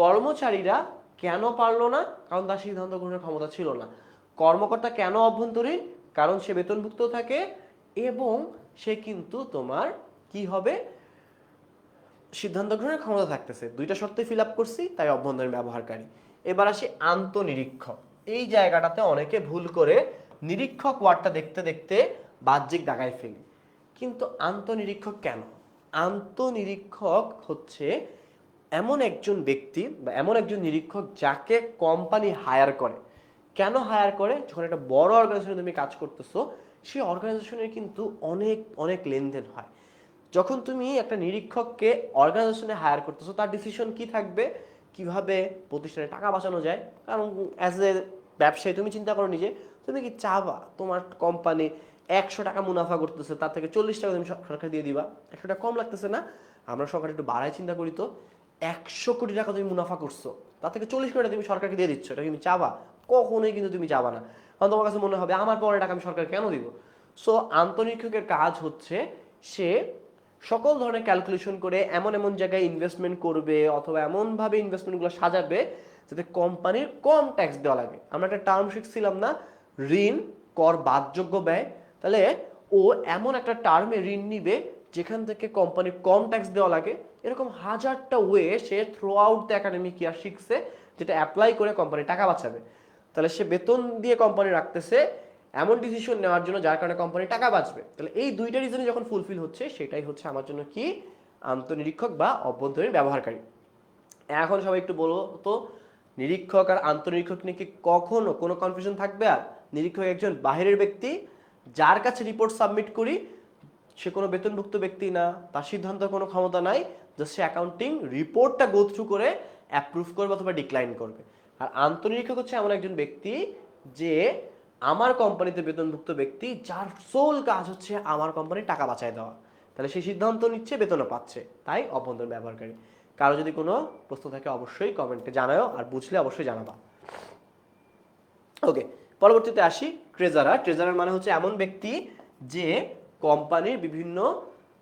কর্মচারীরা কেন পারলো না? কারণ তার সিদ্ধান্ত গ্রহণের ক্ষমতা ছিল না। কর্মকর্তা কেন অভ্যন্তরীণ? কারণ সে বেতনভুক্ত থাকে এবং সে কিন্তু তোমার কি হবে, সিদ্ধান্ত গ্রহণের ক্ষমতা থাকতেছে। দুইটা শর্তই ফিল আপ করছি, তাই অভ্যন্তরীণ ব্যবহারকারী। এবার আসি আন্তঃনিরীক্ষক। এই জায়গাটাতে অনেকে ভুল করে নিরীক্ষক ওয়ার্ডটা দেখতে দেখতে বাহ্যিক দাগায় ফেলি। কিন্তু আন্তঃনিরীক্ষক কেন? আন্তঃনিরীক্ষক হচ্ছে এমন একজন ব্যক্তি বা এমন একজন নিরীক্ষক যাকে কোম্পানি হায়ার করে। কেন হায়ার করে? যখন একটা বড় অর্গানাইজেশনে তুমি কাজ করতেছো, সেই অর্গানাইজেশনের কিন্তু অনেক অনেক লেনদেন হয়। যখন তুমি একটা নিরীক্ষককে অর্গানাইজেশনে হায়ার করতেছো, তার ডিসিশন কি থাকবে? কিভাবে প্রতিষ্ঠানে টাকা বাঁচানো যায়। কারণ অ্যাজ এ ব্যবসায়ী তুমি চিন্তা করো নিজে, তুমি কি চাবা তোমার কোম্পানি 100 টাকা মুনাফা করতেছে, তার থেকে 40 টাকা তুমি সরকার দিয়ে দিবা? 100 টাকা কম লাগতেছে না? আমরা সরকার একটু বাড়ায় চিন্তা করি তো। 100 কোটি টাকা তুমি মুনাফা করছো, তার থেকে 40 কোটি টাকা তুমি সরকারকে দিয়ে দিচ্ছ, এটা তুমি চাবা? কখনোই কিন্তু তুমি চাবা না। কারণ তোমার কাছে মনে হবে আমার পরে টাকা আমি সরকার কেন দিব। সো আন্তঃনিরীক্ষকের কাজ হচ্ছে সে সকল ধরনের ক্যালকুলেশন করে এমন এমন জায়গায় ইনভেস্টমেন্ট করবে অথবা এমনভাবে ইনভেস্টমেন্টগুলো সাজাবে যাতে কোম্পানির কম ট্যাক্স দেওয়া লাগে। আমরা একটা টার্ম শিখছিলাম না, ঋণ কর বাদযোগ্য ব্যয়। তাহলে ও এমন একটা টার্মে ঋণ নিবে যেখান থেকে কোম্পানির কম ট্যাক্স দেওয়া লাগে। এরকম হাজারটা way say through out the academic ইয়ার শিখছে, যেটা অ্যাপ্লাই করে কোম্পানি টাকা বাঁচাবে। তাহলে সে বেতন দিয়ে কোম্পানি রাখতেছে এমন ডিসিশন নেওয়ার জন্য যার কারণে কোম্পানি টাকা বাঁচবে। তাহলে এই দুইটা রিজনই যখন ফুলফিল হচ্ছে, সেটাই হচ্ছে আমার জন্য কি আন্তঃনিরীক্ষক বা অভ্যন্তরীণ ব্যবহারকারী। এখন সবাই একটু বলো তো, নিরীক্ষক আর আন্তঃনিরীক্ষক নিয়ে কি কখনো কোনো কনফিউশন থাকবে? আর নিরীক্ষক একজন বাহিরের ব্যক্তি যার কাছে রিপোর্ট সাবমিট করি, সে কোনো বেতনভুক্ত ব্যক্তি না, তার সিদ্ধান্ত কোনো ক্ষমতা নাই, জাস্ট সে অ্যাকাউন্টিং রিপোর্টটা গো থ্রু করে অ্যাপ্রুভ করবে অথবা ডিক্লাইন করবে। আর আন্তঃনিরীক্ষক হচ্ছে এমন একজন ব্যক্তি যে আমার কোম্পানিতে বেতনভুক্ত ব্যক্তি, যার সোল কাজ হচ্ছে আমার কোম্পানির টাকা বাঁচায় দেওয়া। তাহলে সেই সিদ্ধান্ত নিচ্ছে, বেতনও পাচ্ছে, তাই অভ্যন্তরীণ ব্যবহারকারী। কারো যদি কোনো প্রশ্ন থাকে অবশ্যই কমেন্টে জানাও, আর বুঝলে অবশ্যই জানাবা। ওকে, পরবর্তীতে আসি ট্রেজারার। ট্রেজারার মানে হচ্ছে এমন ব্যক্তি যে কোম্পানির বিভিন্ন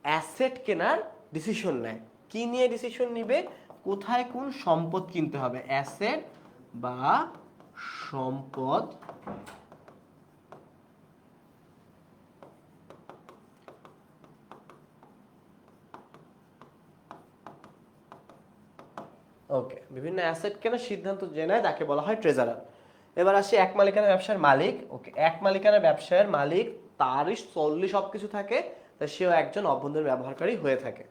অ্যাসেট কেনার ডিসিশন নেয়। কি নিয়ে ডিসিশন নিবে? কোথায় কোন সম্পদ কিনতে হবে, অ্যাসেট বা সম্পদ ওকে, বিভিন্ন অ্যাসেট কেনার সিদ্ধান্ত যে নেয় তাকে বলা হয় ট্রেজারার। এবার আসি এক মালিকানা ব্যবসার মালিক। ওকে, এক মালিকানা ব্যবসার মালিক, তারই সললি সবকিছু থাকে, তাই সেও একজন অভ্যন্তরীণ ব্যবহারকারী হয়ে থাকে।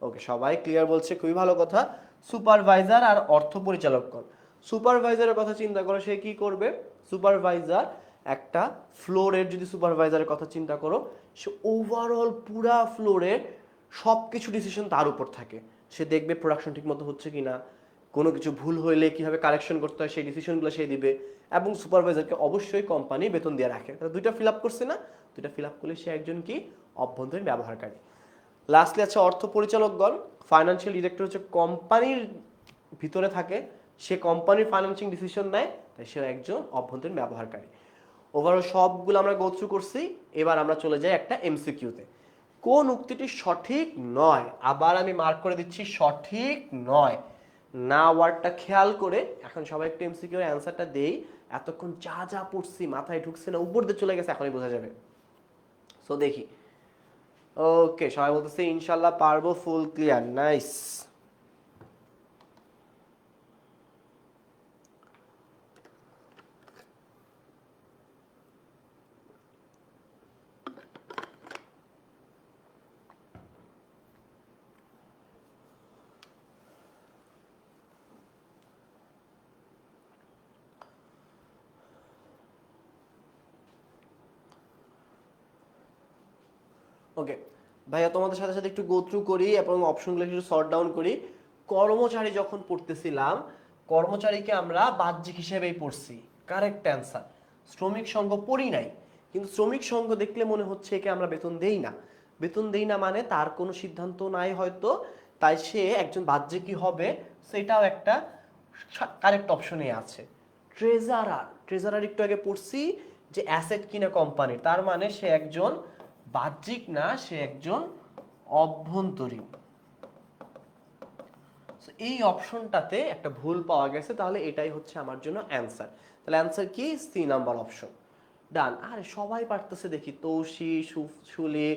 ওকে, সবাই ক্লিয়ার বলছে, খুবই ভালো কথা। সুপারভাইজার আর অর্থ পরিচালকগণ। সুপারভাইজারের কথা চিন্তা করো, সে কি করবে? সুপারভাইজার একটা ফ্লোরের যদি সুপারভাইজারের কথা চিন্তা করো, সে ওভারঅল পুরা ফ্লোরের সব কিছু ডিসিশন তার উপর থাকে। সে দেখবে প্রোডাকশন ঠিক মতো হচ্ছে কিনা, কোনো কিছু ভুল হইলে কিভাবে কারেকশন করতে হয় সেই ডিসিশনগুলো সে দিবে, এবং সুপারভাইজারকে অবশ্যই কোম্পানি বেতন দিয়ে রাখে। তাহলে দুইটা ফিল আপ করছে না, দুইটা ফিল আপ করলে সে একজন কি অভ্যন্তরীণ ব্যবহারকারী। লাস্টলি আছে অর্থ পরিচালকগণ। ফাইন্যান্সিয়াল ডিরেক্টর হচ্ছে কোম্পানির ভিতরে থাকে, সে কোম্পানির ফাইন্যান্সিং ডিসিশন নেয়, তাই সে একজন অভ্যন্তরীণ ব্যবহারকারী। ওভারঅল সবগুলো আমরা গো থ্রু করছি। এবার আমরা চলে যাই একটা এমসিকিউতে। কোন উক্তিটি সঠিক নয়, আবার আমি মার্ক করে দিচ্ছি সঠিক নয়, না ওয়ার্ডটা খেয়াল করে এখন সবাই একটু এমসিকিউ এর অ্যান্সারটা দেই। এতক্ষণ যা যা পড়ছি মাথায় ঢুকছে না, উপর দিয়ে চলে গেছে, এখনই বোঝা যাবে। সো দেখি। ওকে, সবাই বলতেছে ইনশাল্লাহ পারবো, ফুল ক্লিয়ার, নাইস। ওকে ভাইয়া, তোমাদের সাথে সাথে একটু গো থ্রু করি এবং অপশনগুলো একটু সর্ট ডাউন করি। কর্মচারী যখন পড়তেছিলাম, কর্মচারীকে আমরা বাহ্যিক হিসেবেই পড়ছি, কারেক্ট অ্যান্সার। শ্রমিক সংঘ পড়ি নাই, কিন্তু শ্রমিক সংঘ দেখলে মনে হচ্ছে একে আমরা বেতন দেই না। বেতন দেই না মানে তার কোনো সিদ্ধান্ত নাই হয়তো, তাই সে একজন বাহ্যিকই হবে, সেটাও একটা কারেক্ট অপশনে আছে। ট্রেজারার, ট্রেজারার একটু আগে পড়ছি যে অ্যাসেট কিনা কোম্পানির, তার মানে সে একজন বাহ্যিক না, সে একজন অভ্যন্তরীণ। এই অপশনটাতে একটা ভুল পাওয়া গেছে, তাহলে এটাই হচ্ছে আমার জন্য অ্যান্সার। তাহলে অ্যান্সার কি? C number option. ডান। আরে সবাই পারতেছে দেখি, তৌসি, সুলি,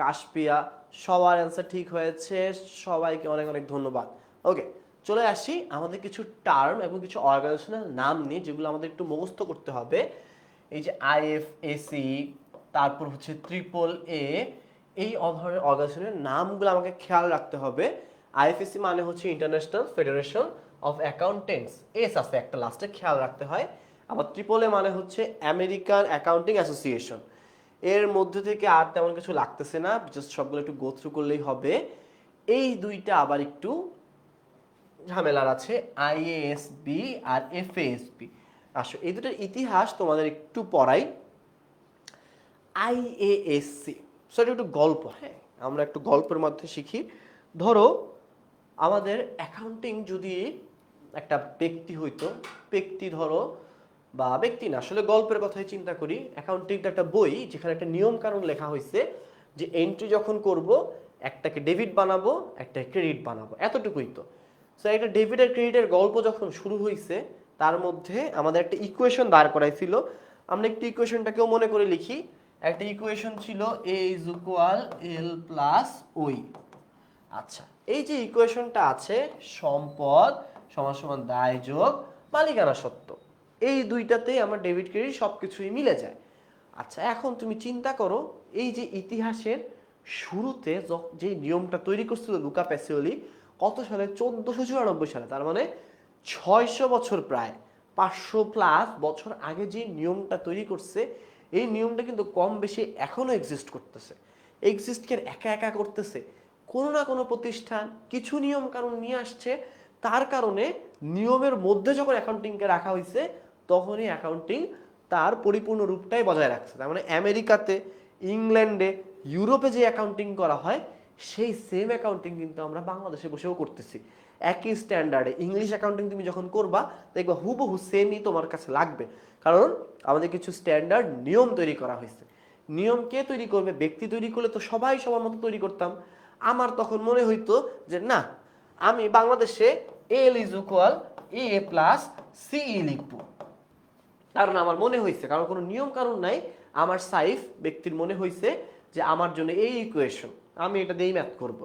কাশপিয়া, সবার অ্যান্সার ঠিক হয়েছে, সবাইকে অনেক অনেক ধন্যবাদ। ওকে, চলে আসি আমাদের কিছু টার্ম এবং কিছু অর্গানাইজেশনের নাম নিয়ে, যেগুলো আমাদের একটু মুখস্থ করতে হবে। এই যে আইএফএসি, তারপর হচ্ছে ট্রিপল এ, এই ধরনের অর্গানাইজেশনের নামগুলো আমাকে খেয়াল রাখতে হবে। আইএফএসি মানে হচ্ছে international federation of accountants, S আছে একটা লাস্টে, খেয়াল রাখতে হয়। আবার ট্রিপল এ মানে হচ্ছে আমেরিকান অ্যাকাউন্টিং অ্যাসোসিয়েশন। এর মধ্যে থেকে আর তেমন কিছু লাগতেছে না, জাস্ট সবগুলো একটু গো থ্রু করলেই হবে। এই দুইটা আবার একটু ঝামেলার আছে, আইএএসবি আর এফএএসবি। আসো এই দুটার ইতিহাস তোমাদের একটু পড়াই। আইএএসসি, সেটা একটু গল্প, হ্যাঁ আমরা একটু গল্পের মধ্যে শিখি। ধরো আমাদের অ্যাকাউন্টিং যদি একটা ব্যক্তি হইতো, ব্যক্তি ধরো, বা ব্যক্তি না, আসলে গল্পের কথাই চিন্তা করি। অ্যাকাউন্টিং একটা বই যেখানে একটা নিয়ম কানুন লেখা হয়েছে যে এন্ট্রি যখন করব, একটাকে ডেবিট বানাবো, একটা ক্রেডিট বানাবো, এতটুকুই তো। সো একটা ডেবিট আর ক্রেডিটের গল্প যখন শুরু হয়েছে, তার মধ্যে আমাদের একটা ইকুয়েশন দাঁড় করাইছিল। আমরা একটু ইকুয়েশনটাকেও মনে করে লিখি। একটা ইকুয়েশন ছিল এ ইজ ইকুয়াল এল প্লাস ওই। আচ্ছা, এই যে ইকুয়েশনটা আছে, সম্পদ সমান সমান দায় যোগ মালিকানা সত্ত্ব, এই দুইটাতেই আমার ডেবিট ক্রেডিট সবকিছুই মিলে যায়। আচ্ছা, এখন তুমি চিন্তা করো, এই যে ইতিহাসের শুরুতে যে নিয়মটা তৈরি করছিল লুকা প্যাসিওলি, কত সালে? 1494 সালে, তার মানে 600 বছর, প্রায় 500 প্লাস বছর আগে যে নিয়মটা তৈরি করছে, এই নিয়মটা কিন্তু কম বেশি এখনো এক্সিস্ট করতেছে। এক্সিস্টকে একা একা করতেছে কোনো না কোনো প্রতিষ্ঠান, কিছু নিয়ম কানুন নিয়ে আসছে, তার কারণে নিয়মের মধ্যে যখন অ্যাকাউন্টিংকে রাখা হয়েছে, তখনই অ্যাকাউন্টিং তার পরিপূর্ণ রূপটাই বজায় রাখছে। তার মানে আমেরিকাতে, ইংল্যান্ডে, ইউরোপে যে অ্যাকাউন্টিং করা হয়, সেই সেম অ্যাকাউন্টিং কিন্তু আমরা বাংলাদেশে বসেও করতেছি। একই স্ট্যান্ডার্ডে ইংলিশ অ্যাকাউন্টিং তুমি যখন করবা, দেখবা হুবহু সেমই তোমার কাছে লাগবে, কারণ আমাদের কিছু স্ট্যান্ডার্ড নিয়ম তৈরি করা হয়েছে। নিয়ম কে তৈরি করবে? ব্যক্তি তৈরি করলে তো সবাই সবার মতো তৈরি করতাম। আমার তখন মনে হইতো যে না, আমি বাংলাদেশে এল ইজ ইকুয়াল এ প্লাস সিই লিখবো, কারণ আমার মনে হয়েছে, কারণ কোনো নিয়ম কারণ নাই, আমার সাইফ ব্যক্তির মনে হয়েছে যে আমার জন্য এই ইকুয়েশন, আমি এটা দিয়েই ম্যাথ করব।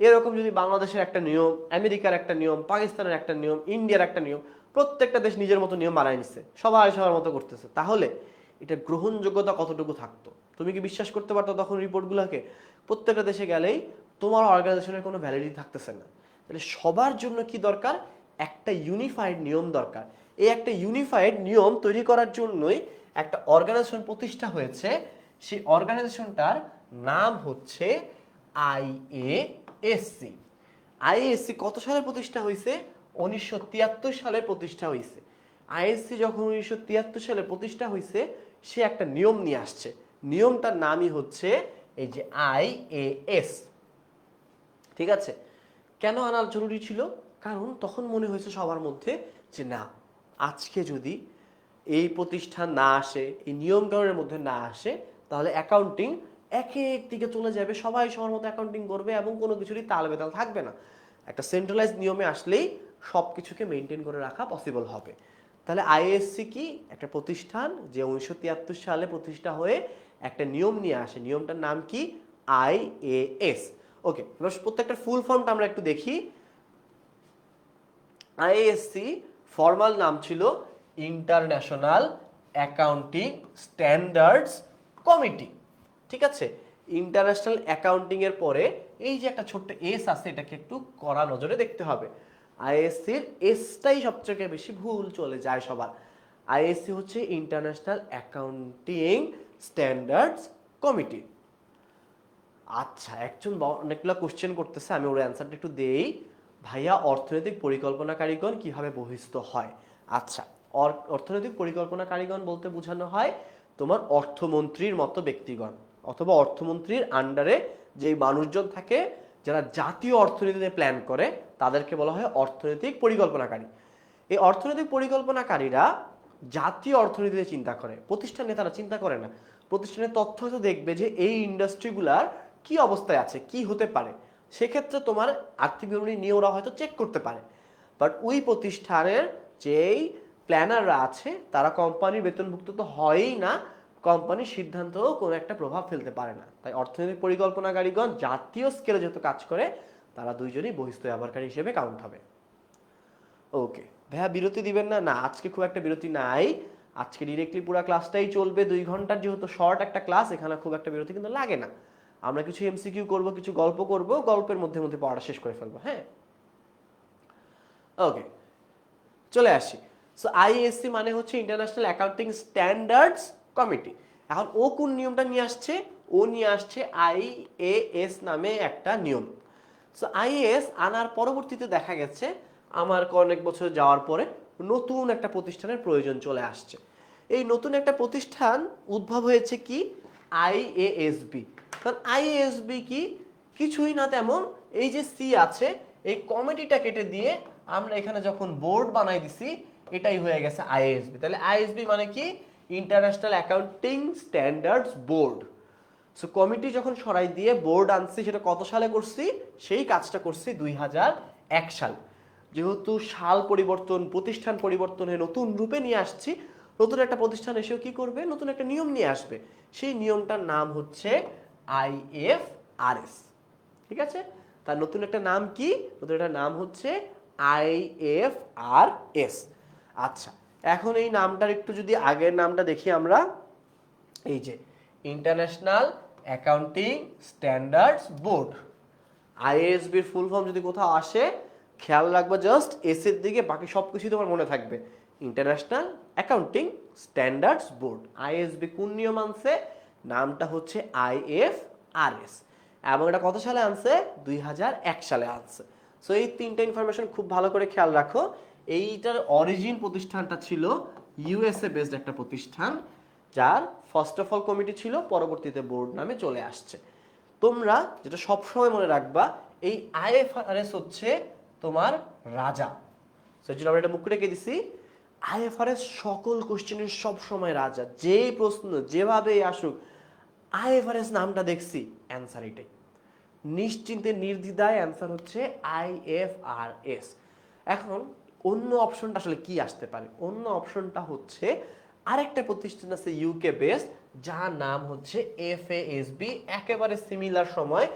এরকম যদি বাংলাদেশের একটা নিয়ম, আমেরিকার একটা নিয়ম, পাকিস্তানের একটা নিয়ম, ইন্ডিয়ার একটা নিয়ম, প্রত্যেকটা দেশ নিজের মতো নিয়ম বানায় নিচ্ছে, সবাই সবার মতো করতেছে, তাহলে এটা গ্রহণযোগ্যতা কতটুকু থাকতো? তুমি কি বিশ্বাস করতে পারতো তখন রিপোর্টগুলোকে? প্রত্যেকটা দেশে গেলেই তোমার অর্গানাইজেশনের কোনো ভ্যালিডিটি থাকতেছে না। তাহলে সবার জন্য কি দরকার? একটা ইউনিফাইড নিয়ম দরকার। এই একটা ইউনিফাইড নিয়ম তৈরি করার জন্যই একটা অর্গানাইজেশন প্রতিষ্ঠা হয়েছে, সেই অর্গানাইজেশনটার নাম হচ্ছে আইএএসসি। আইএএসসি কত সালে প্রতিষ্ঠা হয়েছে? 1973 সালে প্রতিষ্ঠা হয়েছে। আইএসসি যখন 1973 সালে প্রতিষ্ঠা হয়েছে, সে একটা নিয়ম নিয়ে আসছে। নিয়মটার নামই হচ্ছে এই যে আইএএস। ঠিক আছে, কেন আনার জরুরি ছিল? কারণ তখন মনে হয়েছে সবার মধ্যে যে না, আজকে যদি এই প্রতিষ্ঠান না আসে, এই নিয়ম কানুনের মধ্যে না আসে, তাহলে অ্যাকাউন্টিং এক এক দিকে চলে যাবে, সবাই সবার মতো অ্যাকাউন্টিং করবে এবং কোনো কিছুরই তাল বেতাল থাকবে না। একটা সেন্ট্রালাইজ নিয়মে আসলেই সব কিছুকে মেনটেন করে রাখা পসিবল হবে। তাহলে আইএসসি কি? একটা প্রতিষ্ঠান যে 1973 সালে প্রতিষ্ঠা হয়ে একটা নিয়ম নিয়ে আসে। নিয়মটার নাম কি? আইএএস। ওকে, এবার প্রত্যেকটা ফুল ফর্মটা আমরা একটু দেখি। আইএএসসি ফর্মাল নাম ছিল ইন্টারন্যাশনাল অ্যাকাউন্টিং স্ট্যান্ডার্ডস কমিটি। ঠিক আছে, ইন্টারন্যাশনাল অ্যাকাউন্টিং এর পরে এই যে একটা ছোট্ট এস আছে, এটাকে একটু কড়া নজরে দেখতে হবে। আইএসসির এসটাই সবচেয়ে বেশি ভুল চলে যায় সবার। আইএসসি হচ্ছে ইন্টারন্যাশনাল অ্যাকাউন্টিং স্ট্যান্ডার্ডস কমিটি। আচ্ছা, একজন অনেকগুলো কোশ্চেন করতেছে, আমি ওর অ্যান্সারটা একটু দেই। ভাইয়া, অর্থনৈতিক পরিকল্পনাকারীগণ কিভাবে বহিস্থ হয়? আচ্ছা, অর্থনৈতিক পরিকল্পনাকারীগণ বলতে বোঝানো হয় তোমার অর্থমন্ত্রীর মতো ব্যক্তিগণ, অথবা অর্থমন্ত্রীর আন্ডারে যেই মানুষজন থাকে যারা জাতীয় অর্থনীতিতে প্ল্যান করে, তাদেরকে বলা হয় অর্থনৈতিক পরিকল্পনাকারী। এই অর্থনৈতিক পরিকল্পনাকারীরা জাতীয় অর্থনীতিতে চিন্তা করে, প্রতিষ্ঠানে তারা চিন্তা করে না। প্রতিষ্ঠানের তথ্য হয়তো দেখবে যে এই ইন্ডাস্ট্রিগুলার কি অবস্থায় আছে, কি হতে পারে, সেক্ষেত্রে তোমার আর্থিক বিবরণী নিয়ে ওরা হয়তো চেক করতে পারে। বাট ওই প্রতিষ্ঠানের যেই প্ল্যানাররা আছে তারা কোম্পানির বেতনভুক্ত তো হয়ই না, কোম্পানির সিদ্ধান্তও কোনো একটা প্রভাব ফেলতে পারে না। তাই অর্থনৈতিক পরিকল্পনাকারীগণ জাতীয় স্কেলে যেহেতু কাজ করে, তারা দুইজনই বহিস্থ ব্যবহারকারী হিসেবে কাউন্ট হবে। ওকে ভাইয়া, বিরতি দিবেন না? না, আজকে খুব একটা বিরতি নাই, আজকে ডিরেক্টলি পুরো ক্লাসটাই চলবে 2 ঘন্টার, যেহেতু শর্ট একটা ক্লাস, এখানে খুব একটা বিরতি কিন্তু লাগে না। আমরা কিছু এমসিকিউ করব, কিছু গল্প করব, গল্পের মধ্যে মধ্যে পড়াটা শেষ করে ফেলবো। হ্যাঁ, ওকে, চলে আসি। সো আইএসসি মানে হচ্ছে ইন্টারন্যাশনাল অ্যাকাউন্টিং স্ট্যান্ডার্ডস কমিটি। এখন ও কোন নিয়মটা নিয়ে আসছে? ও নিয়ে আসছে আইএএস নামে একটা নিয়ম। সো আইএএস আনার পরবর্তীতে দেখা গেছে আমার অনেক বছর যাওয়ার পরে নতুন একটা প্রতিষ্ঠানের প্রয়োজন চলে আসছে। এই নতুন একটা প্রতিষ্ঠান উদ্ভব হয়েছে কি? আইএএসবি। কারণ আইএএসবি কি? কিছুই না তেমন, এই যে সি আছে, এই কমিটিটা কেটে দিয়ে আমরা এখানে যখন বোর্ড বানাই দিছি, এটাই হয়ে গেছে আইএসবি। তাহলে আইএসবি মানে কি? International accounting standards board. So committee যখন সরাই দিয়ে বোর্ড আনছি, সেটা কত সালে করছি? সেই কাজটা করছি 2001 সাল। যেহেতু সাল পরিবর্তন, প্রতিষ্ঠান পরিবর্তন হয়ে নতুন রূপে নিয়ে আসছি, নতুন একটা প্রতিষ্ঠান এসেও কি করবে? নতুন একটা নিয়ম নিয়ে আসবে। সেই নিয়মটার নাম হচ্ছে আইএফআরএস। ঠিক আছে, তার নতুন একটা নাম কি? নতুন একটা নাম হচ্ছে আইএফআরএস। আচ্ছা, এখন এই নামটার একটু যদি আগের নামটা দেখি আমরা, এই যে ইন্টারন্যাশনাল অ্যাকাউন্টিং স্ট্যান্ডার্ডস বোর্ড, আইএএসবির ফুল ফর্ম যদি কোথাও আসে, খেয়াল রাখবো জাস্ট এস এর দিকে, বাকি সব কিছুই তোমার মনে থাকবে। International accounting standards board. ISSB কোন নিয়ম আনছে? নামটা হচ্ছে আইএফআরএস, এবং এটা কত সালে আনছে? 2001 সালে আনছে। সো এই তিনটা ইনফরমেশন খুব ভালো করে খেয়াল রাখো। এইটার অরিজিন প্রতিষ্ঠানটা ছিল ইউএসএ বেসড একটা প্রতিষ্ঠান, যার ফার্স্ট অফ অল কমিটি ছিল, পরবর্তীতে বোর্ড নামে চলে আসছে। তোমরা যেটা সবসময় মনে রাখবা, এই আইএফআরএস হচ্ছে তোমার রাজা। সেজন্য আমরা এটা মুখ রেখে দিছি। আইএফআরএস সকল কোশ্চেনের সব সময় রাজা, যেই প্রশ্ন যেভাবে আসুক, আইএফআরএস নামটা দেখছি, অ্যান্সার এটাই, নিশ্চিন্তে নির্দ্বিধায় অ্যান্সার হচ্ছে আইএফআরএস। এখন অন্য অপশনটা আসলে কি আসতে পারে? অন্য অপশনটা হচ্ছে আরেকটা প্রতিষ্ঠান আছে ইউকে বেস, যার নাম হচ্ছে এফএএসবি, একেবারে সিমিলার সময়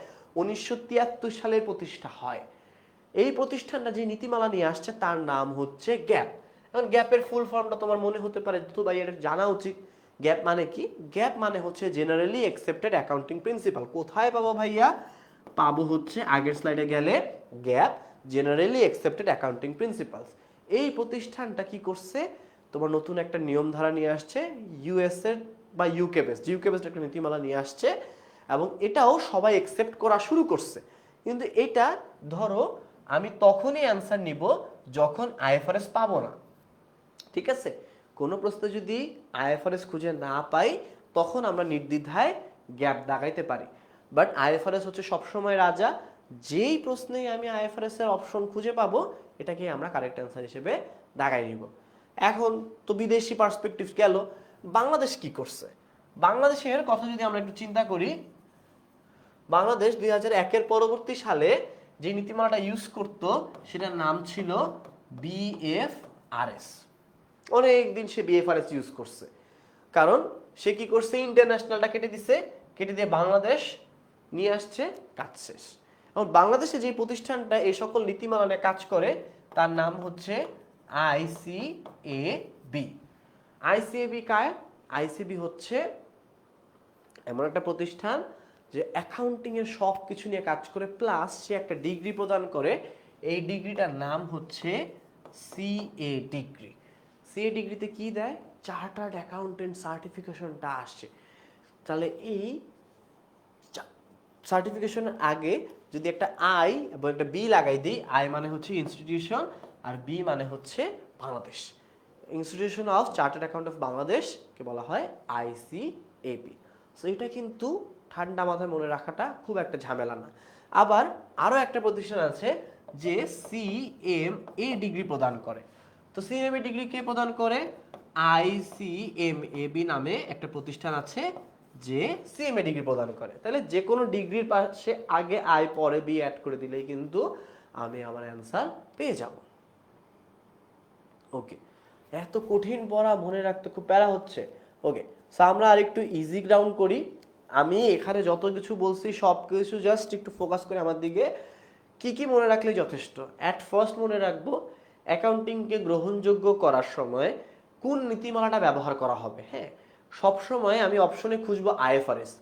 1973 সালে প্রতিষ্ঠা হয়। এই প্রতিষ্ঠানটা যে নীতিমালা নিয়ে আসছে তার নাম হচ্ছে গ্যাপ। এখন গ্যাপের ফুল ফর্মটা তোমার মনে হতে পারে তো ভাই এটা জানা উচিত। গ্যাপ মানে কি? গ্যাপ মানে হচ্ছে জেনারেলি অ্যাকসেপ্টেড অ্যাকাউন্টিং প্রিন্সিপাল। কোথায় পাবো ভাইয়া? পাবো হচ্ছে আগের স্লাইডে গেলে, gap generally accepted accounting principles. এই প্রতিষ্ঠানটা কি করছে? তোমার নতুন একটা নিয়ম ধারা নিয়ে আসছে ইউএস এর বা ইউকে বেসড একটা নীতিমালা নিয়ে আসছে, এবং এটাও সবাই একসেপ্ট করা শুরু করছে। কিন্তু এটা ধরো আমি তখনই অ্যান্সার নিব যখন আইএফআরএস পাবো না, ঠিক আছে? কোনো প্রশ্ন যদি আইএফআরএস খুঁজে না পাই তখন আমরা নির্দ্বিধায় গ্যাপ দাগাইতে পারি। বাট আইএফআরএস হচ্ছে সবসময় রাজা, যেই প্রশ্নেই আমি আইএফআরএস এর অপশন খুঁজে পাবো এটাকে আমরা কারেক্ট অ্যান্সার হিসেবে দাগাই নিব। এখন তো বিদেশি পার্সপেক্টিভ গেল, বাংলাদেশ কি করছে? বাংলাদেশের কথা যদি আমরা একটু চিন্তা করি, বাংলাদেশ 2001-এর পরবর্তী সালে যে নীতিমালাটা ইউজ করত সেটার নাম ছিল বিএফআরএস। অনেক দিন সে বিএফআরএস ইউজ করছে, কারণ সে কি করছে, ইন্টারন্যাশনালটা কেটে দিছে, কেটে দিয়ে বাংলাদেশ নিয়ে আসছে, কাজ শেষ। এবং বাংলাদেশে যে প্রতিষ্ঠানটা এই সকল নীতিমালা নিয়ে কাজ করে তার নাম হচ্ছে আইসিএবি। আইসিএবি কায়? আইসিবি হচ্ছে এমন একটা প্রতিষ্ঠান যে অ্যাকাউন্টিং এর সব কিছু নিয়ে কাজ করে, প্লাস সে একটা ডিগ্রি প্রদান করে। এই ডিগ্রিটার নাম হচ্ছে সিএ ডিগ্রি। সিএ ডিগ্রিতে কি দেয়? চার্টার্ড অ্যাকাউন্টেন্ট সার্টিফিকেশনটা আসে। তাহলে এই সার্টিফিকেশনের আগে যদি একটা আই এবং একটা বি লাগাই দিই, আই মানে হচ্ছে ইনস্টিটিউশন আর বি মানে হচ্ছে Bangladesh, institution of chartered account of Bangladesh কে বলা হয় আইসিএবি। সো এটা কিন্তু ঠান্ডা মাথায় মনে রাখাটা খুব একটা ঝামেলা না। আবার আরো একটা প্রতিষ্ঠান আছে যে সিএমএ ডিগ্রি প্রদান করে। তো সিএমএ ডিগ্রি কে প্রদান করে? আইসিএমএবি নামে একটা প্রতিষ্ঠান আছে যে সিএমএ ডিগ্রি প্রদান করে। তাহলে যে কোনো ডিগ্রির পাশে আগে আই পরে বি অ্যাড করে দিলেই কিন্তু আমি আমার অ্যান্সার পেয়ে যাব। ওকে, এত কঠিন পড়া মনে রাখতে খুব প্যারা হচ্ছে। ওকে, সো আমরা আরেকটু ইজি গ্রাউন্ড করি। আমি এখানে যত কিছু বলছি সব কিছু জাস্ট একটু ফোকাস করে আমার দিকে, কি কি মনে রাখলে যথেষ্ট। অ্যাট ফার্স্ট মনে রাখবো অ্যাকাউন্টিংকে গ্রহণযোগ্য করার সময় কোন নীতিমালাটা ব্যবহার করা হবে। হ্যাঁ, সবসময় আমি অপশনে খুঁজবো আইএফআরএস।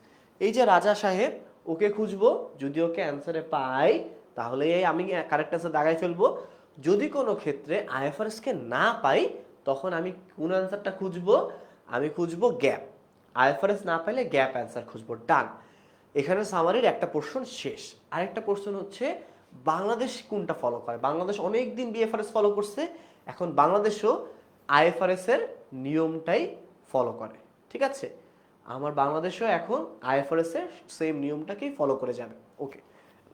এই যে রাজা সাহেব, ওকে খুঁজবো, যদি ওকে অ্যান্সারে পাই তাহলে আমি কারেক্ট অ্যান্সার দাগাই ফেলবো। যদি কোনো ক্ষেত্রে আইএফআরএস কে না পাই তখন আমি কোন অ্যান্সারটা খুঁজবো? আমি খুঁজবো গ্যাপ। আইএফআরএস না পাইলে গ্যাপ অ্যান্সার খুঁজবো। ডান। এখানে সামারির একটা পোর্শন শেষ। আরেকটা পোর্শন হচ্ছে বাংলাদেশ কোনটা ফলো করে। বাংলাদেশ অনেক দিন বিএফআরএস ফলো করছে, এখন বাংলাদেশও আইএফআরএস এর নিয়মটাই ফলো করে। ঠিক আছে, আমার বাংলাদেশও এখন আইএফআরএস এর সেম নিয়মটাকেই ফলো করে যাবে। ওকে,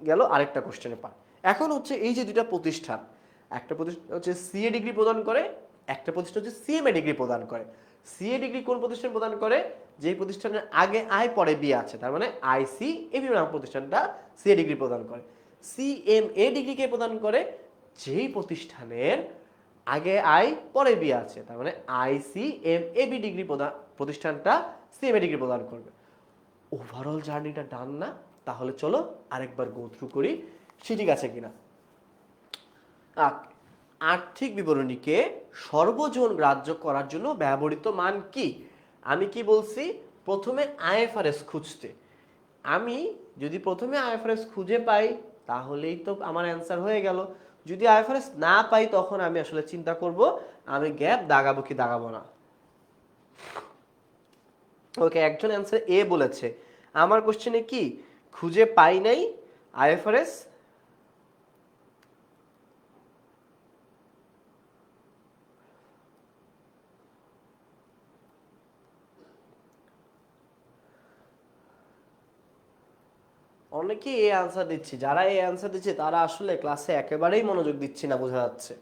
গেল আরেকটা কোশ্চেনে পার। এখন হচ্ছে এই যে দুইটা প্রতিষ্ঠান, একটা প্রতিষ্ঠান হচ্ছে সিএ ডিগ্রি প্রদান করে, একটা প্রতিষ্ঠান হচ্ছে সিএমএ ডিগ্রি প্রদান করে। সিএ ডিগ্রি কোন প্রতিষ্ঠান প্রদান করে? যে প্রতিষ্ঠানের আগে আই পরে বি আছে, তার মানে আইসিএবি নামক প্রতিষ্ঠানটা সিএ ডিগ্রি প্রদান করে। সিএমএ ডিগ্রি কে প্রদান করে? যেই প্রতিষ্ঠানের আগে আই পরে বি আছে, তার মানে আইসিএমএবি ডিগ্রি প্রতিষ্ঠানটা সিএমএ ডিগ্রি প্রদান করবে। ওভারঅল জার্নিটা ডান না? তাহলে চলো আরেকবার গো থ্রু করি, ঠিক আছে কিনা। আর্থিক বিবরণীকে সর্বজন গ্রাহ্য করার জন্য ব্যবহৃত মান কি? আমি কি বলছি? প্রথমে আইএফআরএস খুঁজতে। আমি যদি প্রথমে আইএফআরএস খুঁজে পাই তাহলেই তো আমার অ্যান্সার হয়ে গেল। যদি আইএফআরএস না পাই তখন আমি আসলে চিন্তা করব আমি গ্যাপ দাগাবো কি দাগাবো না। ওকে, একজন অ্যান্সার এ বলেছে। আমার কোশ্চেনে কি খুঁজে পাই নাই আইএফআরএস? অনেকে এই অ্যান্সার দিচ্ছে, যারা এই অ্যান্সার দিচ্ছে তারা আসলে ক্লাসে একেবারেই মনোযোগ দিচ্ছে না, বোঝা যাচ্ছে।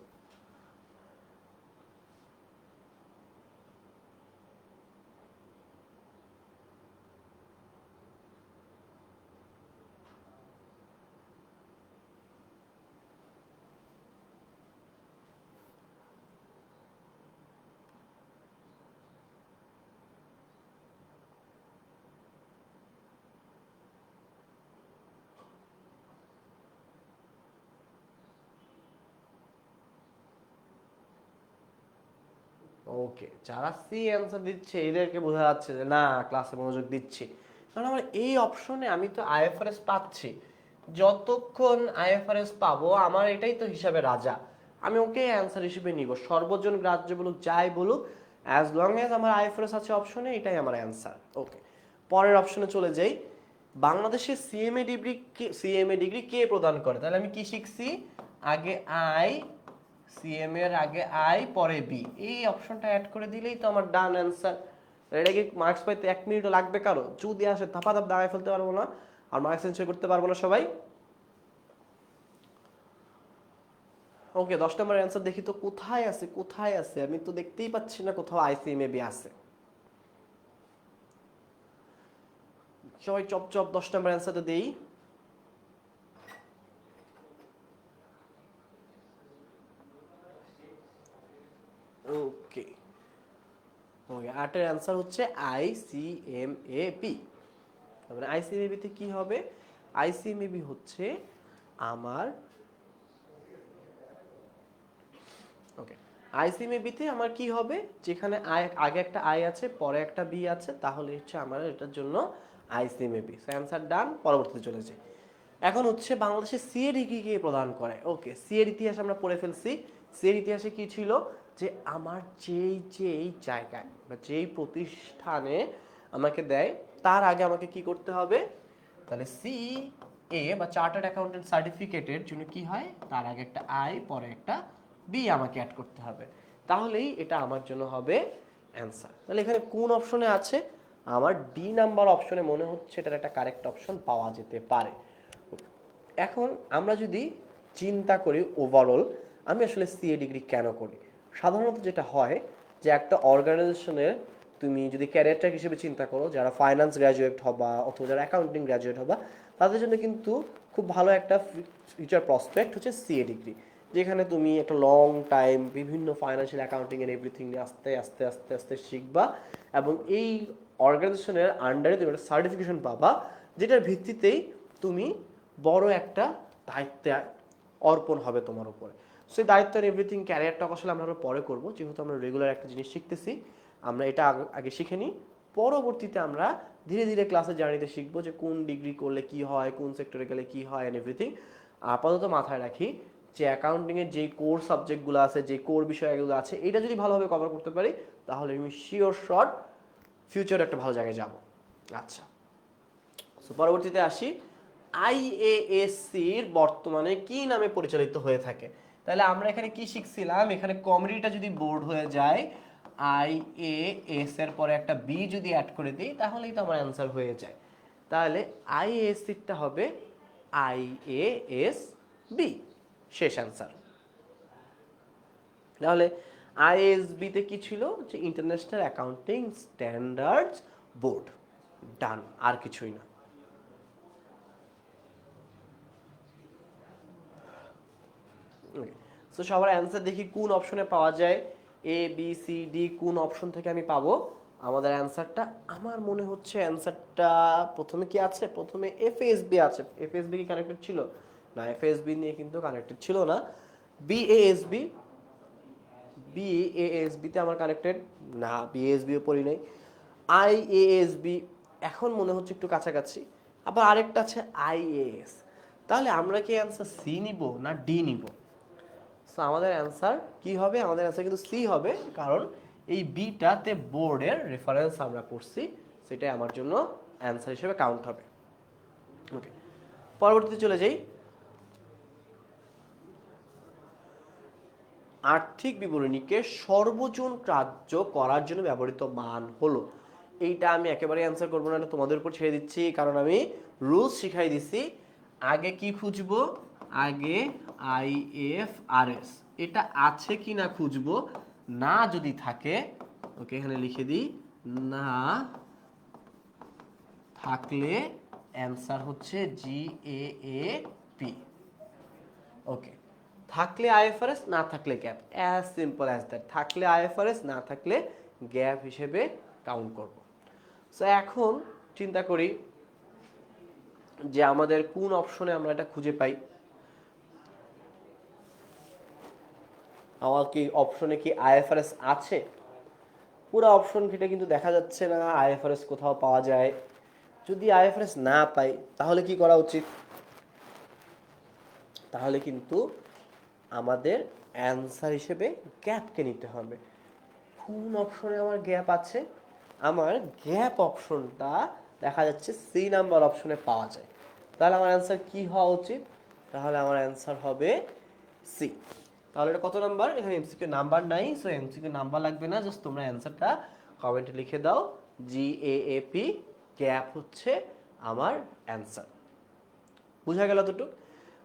ওকে, যারা সি অ্যান্সার দিচ্ছে এদেরকে বোঝা যাচ্ছে যে না ক্লাসে মনোযোগ দিচ্ছি, কারণ আমার এই অপশনে আমি তো আইএফআরএস পাচ্ছি। যতক্ষণ আইএফআরএস পাবো আমার এটাই তো হিসাবে রাজা। আমি ওকে অ্যান্সার হিসেবে নিব, সর্বজন গ্রাহ্য বলুক যাই বলুক, অ্যাজ লং এজ আমার আইএফআরএস আছে অপশনে, এটাই আমার অ্যান্সার। ওকে, পরের অপশনে চলে যাই। বাংলাদেশের সিএমএ ডিগ্রি কে প্রদান করে? তাহলে আমি কি শিখছি, আগে আই, সিএমএ এর আগে আই পরে বি, এই অপশনটা অ্যাড করে দিলেই তো আমার ডান অ্যান্সার। এটা কি মার্কস পাইতে 1 মিনিটও লাগবে কারো? যদি আসে ধাপা ধাপ দাঁড়ায় ফেলতে পারবো না, আর মার্কস এনজয় করতে পারবো না সবাই। ওকে, 10 নম্বরের অ্যান্সার দেখি তো কোথায় আছে, কোথায় আছে, আমি তো দেখতেই পাচ্ছি না কোথাও আইসিএমএবি আছে। সবাই চপ চপ 10 নম্বর অ্যান্সারটা দেই। ওকে ওকে, 8 এর অ্যান্সার হচ্ছে আইসিএমএবি। তারপরে আইসিএমএবি তে কি হবে? আইসিএমএবি হচ্ছে আমার, ওকে, আইসিএমএবিতে আমার কি হবে, যেখানে আগে একটা আই আছে পরে একটা বি আছে, তাহলে হচ্ছে আমার এটার জন্য আইসিএমএবি। সো অ্যান্সার ডান, পরবর্তীতে চলে যাই। এখন হচ্ছে বাংলাদেশে সিএ ডিগ্রি কে প্রদান করে? ওকে, সিএ ইতিহাস আমরা পড়ে ফেলছি। সিএ ইতিহাসে কি ছিল, যে আমার যেই জায়গায় বা যেই প্রতিষ্ঠানে আমাকে দেয়, তার আগে আমাকে কি করতে হবে, তাহলে সি এ বা চার্টার্ড অ্যাকাউন্টেন্ট সার্টিফিকেটের জন্য কি হয়, তার আগে একটা আই পরে একটা বি আমাকে অ্যাড করতে হবে, তাহলেই এটা আমার জন্য হবে অ্যান্সার। তাহলে এখানে কোন অপশনে আছে, আমার ডি নাম্বার অপশনে মনে হচ্ছে এটার একটা কারেক্ট অপশন পাওয়া যেতে পারে। এখন আমরা যদি চিন্তা করি ওভারঅল, আমি আসলে সিএ ডিগ্রি কেন করি? সাধারণত যেটা হয় যে একটা অর্গানাইজেশনের তুমি যদি ক্যারিয়ার ট্র্যাক হিসেবে চিন্তা করো, যারা ফাইন্যান্স গ্র্যাজুয়েট হবা অথবা যারা অ্যাকাউন্টিং গ্র্যাজুয়েট হবা, তাদের জন্য কিন্তু খুব ভালো একটা ফিউচার প্রসপেক্ট হচ্ছে সিএ ডিগ্রি, যেখানে তুমি একটা লং টাইম বিভিন্ন ফাইন্যান্সিয়াল অ্যাকাউন্টিং এর এভরিথিং নিয়ে আস্তে আস্তে আস্তে আস্তে শিখবা, এবং এই অর্গানাইজেশনের আন্ডারে তুমি একটা সার্টিফিকেশন পাবা, যেটার ভিত্তিতেই তুমি বড় একটা দায়িত্বে অর্পণ হবে তোমার উপরে। সেই দায়িত্ব আর এভরিথিং ক্যারিয়ার টক আসলে আমরা পরে করবো, যেহেতু আমরা রেগুলার একটা জিনিস শিখতেছি, আমরা এটা আগে শিখে নিই, পরবর্তীতে আমরা ধীরে ধীরে ক্লাসে জার্নিতে শিখবো যে কোন ডিগ্রি করলে কি হয়, কোন সেক্টরে গেলে কি হয় এন্ড এভরিথিং। আপাতত মাথায় রাখি যে অ্যাকাউন্টিং এর যে কোর সাবজেক্টগুলো আছে, যে কোর বিষয়গুলো আছে, এটা যদি ভালোভাবে কভার করতে পারি, তাহলে আমি শিওর শট ফিউচারে একটা ভালো জায়গায় যাব। আচ্ছা, সো পরবর্তীতে আসি, আইএএসসির বর্তমানে কি নামে পরিচালিত হয়ে থাকে? তাহলে আমরা এখানে কি শিখছিলাম, এখানে কমিটিটা যদি বোর্ড হয়ে যায়, আইএএস এর পরে একটা বি যদি অ্যাড করে দিই, তাহলেই তো আমার অ্যান্সার হয়ে যায়। তাহলে আইএএসসিটা হবে আইএএস বি, শেষ অ্যান্সার। তাহলে আইএসবি তে কি ছিল, যে ইন্টারন্যাশনাল অ্যাকাউন্টিং স্ট্যান্ডার্ডস বোর্ড, ডান, আর কিছুই না। সো সবার অ্যান্সার দেখি কোন অপশনে পাওয়া যায়, এ বি সি ডি, কোন অপশন থেকে আমি পাবো আমাদের অ্যান্সারটা? আমার মনে হচ্ছে অ্যান্সারটা প্রথমে কি আছে, প্রথমে এফএসবি আছে। এফএসবি কি কানেক্টেড ছিল? না, এফএসবি নিয়ে কিন্তু কানেক্টেড ছিল না। বিএএসবি, বিএএসবি তে আমার কানেক্টেড না, বিএএসবিও পড়ি নাই। আইএএসবি এখন মনে হচ্ছে একটু কাছাকাছি, আবার আরেকটা আছে আইএএস। তাহলে আমরা কি অ্যান্সার সি নিব না ডি নিব? সো আমাদের অ্যান্সার কি হবে, আমাদের অ্যান্সার কিন্তু সি হবে, কারণ এই বিটাতে বোর্ডের রেফারেন্স আমরা করছি, সেটাই আমার জন্য অ্যান্সার হিসেবে কাউন্ট হবে। ওকে, পরবর্তীতে চলে যাই। আর্থিক বিবরণীকে সর্বজন গ্রাহ্য করার জন্য ব্যবহৃত মান হলো, এইটা আমি একেবারে অ্যান্সার করবো না, তোমাদের উপর ছেড়ে দিচ্ছি, কারণ আমি রুলস শিখাই দিছি। আগে কি খুঁজবো, আগে আইএফআরএস এটা আছে কি না খুঁজবো, না যদি থাকে, ওকে এখানে লিখে দিই, না থাকলে অ্যান্সার হচ্ছে জিএএপি। ওকে, থাকলে আইএফআরএস, না থাকলে gap, as simple as that. থাকলে আইএফআরএস, না থাকলে গ্যাপ হিসেবে কাউন্ট করব। সো এখন চিন্তা করি যে আমাদের কোন অপশনে আমরা এটা খুঁজে পাই। আমার কি অপশনে কি আইএফআরএস আছে? পুরো অপশন ঘেটে কিন্তু দেখা যাচ্ছে না আইএফআরএস কোথাও পাওয়া যায়। যদি আইএফআরএস না পাই, তাহলে কি করা উচিত? তাহলে কিন্তু আমাদের অ্যান্সার হিসেবে গ্যাপকে নিতে হবে। কোন অপশনে আমার গ্যাপ আছে? আমার গ্যাপ অপশনটা দেখা যাচ্ছে সি নাম্বার অপশনে পাওয়া যায়। তাহলে আমার অ্যান্সার কি হওয়া উচিত? তাহলে আমার অ্যান্সার হবে সি। তাহলে এটা কত নাম্বার? এখানে এমসিকিউ নাম্বার নাই, সো এমসিকিউ নাম্বার লাগবে না, জাস্ট তোমরা অ্যান্সারটা কমেন্টে লিখে দাও, GAAP, গ্যাপ হচ্ছে আমার অ্যান্সার। বোঝা গেল দুটো?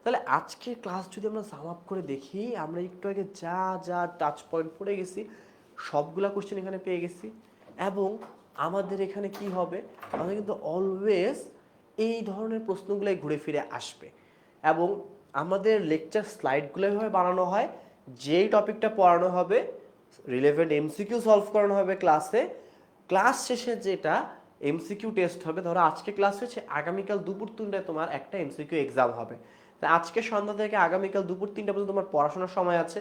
তাহলে আজকের ক্লাস যদি আমরা সাম আপ করে দেখি, আমরা একটু আগে যা যা টাচ পয়েন্ট পড়ে গেছি সবগুলা কোশ্চেন এখানে পেয়ে গেছি। এবং আমাদের এখানে কি হবে, আমাদের কিন্তু অলওয়েজ এই ধরনের প্রশ্নগুলোই ঘুরে ফিরে আসবে। এবং আমাদের লেকচার স্লাইডগুলো এভাবে বানানো হয়, যেই টপিকটা পড়ানো হবে রিলেভেন্ট এমসিকিউ সলভ করানো হবে ক্লাসে, ক্লাস শেষে যেটা এমসিকিউ টেস্ট হবে। ধরো আজকে ক্লাস হচ্ছে, আগামীকাল দুপুর 3টায় তোমার একটা এমসিকিউ এক্সাম হবে। তা আজকে সন্ধ্যা থেকে আগামীকাল দুপুর 3টা পর্যন্ত তোমার পড়াশোনার সময় আছে,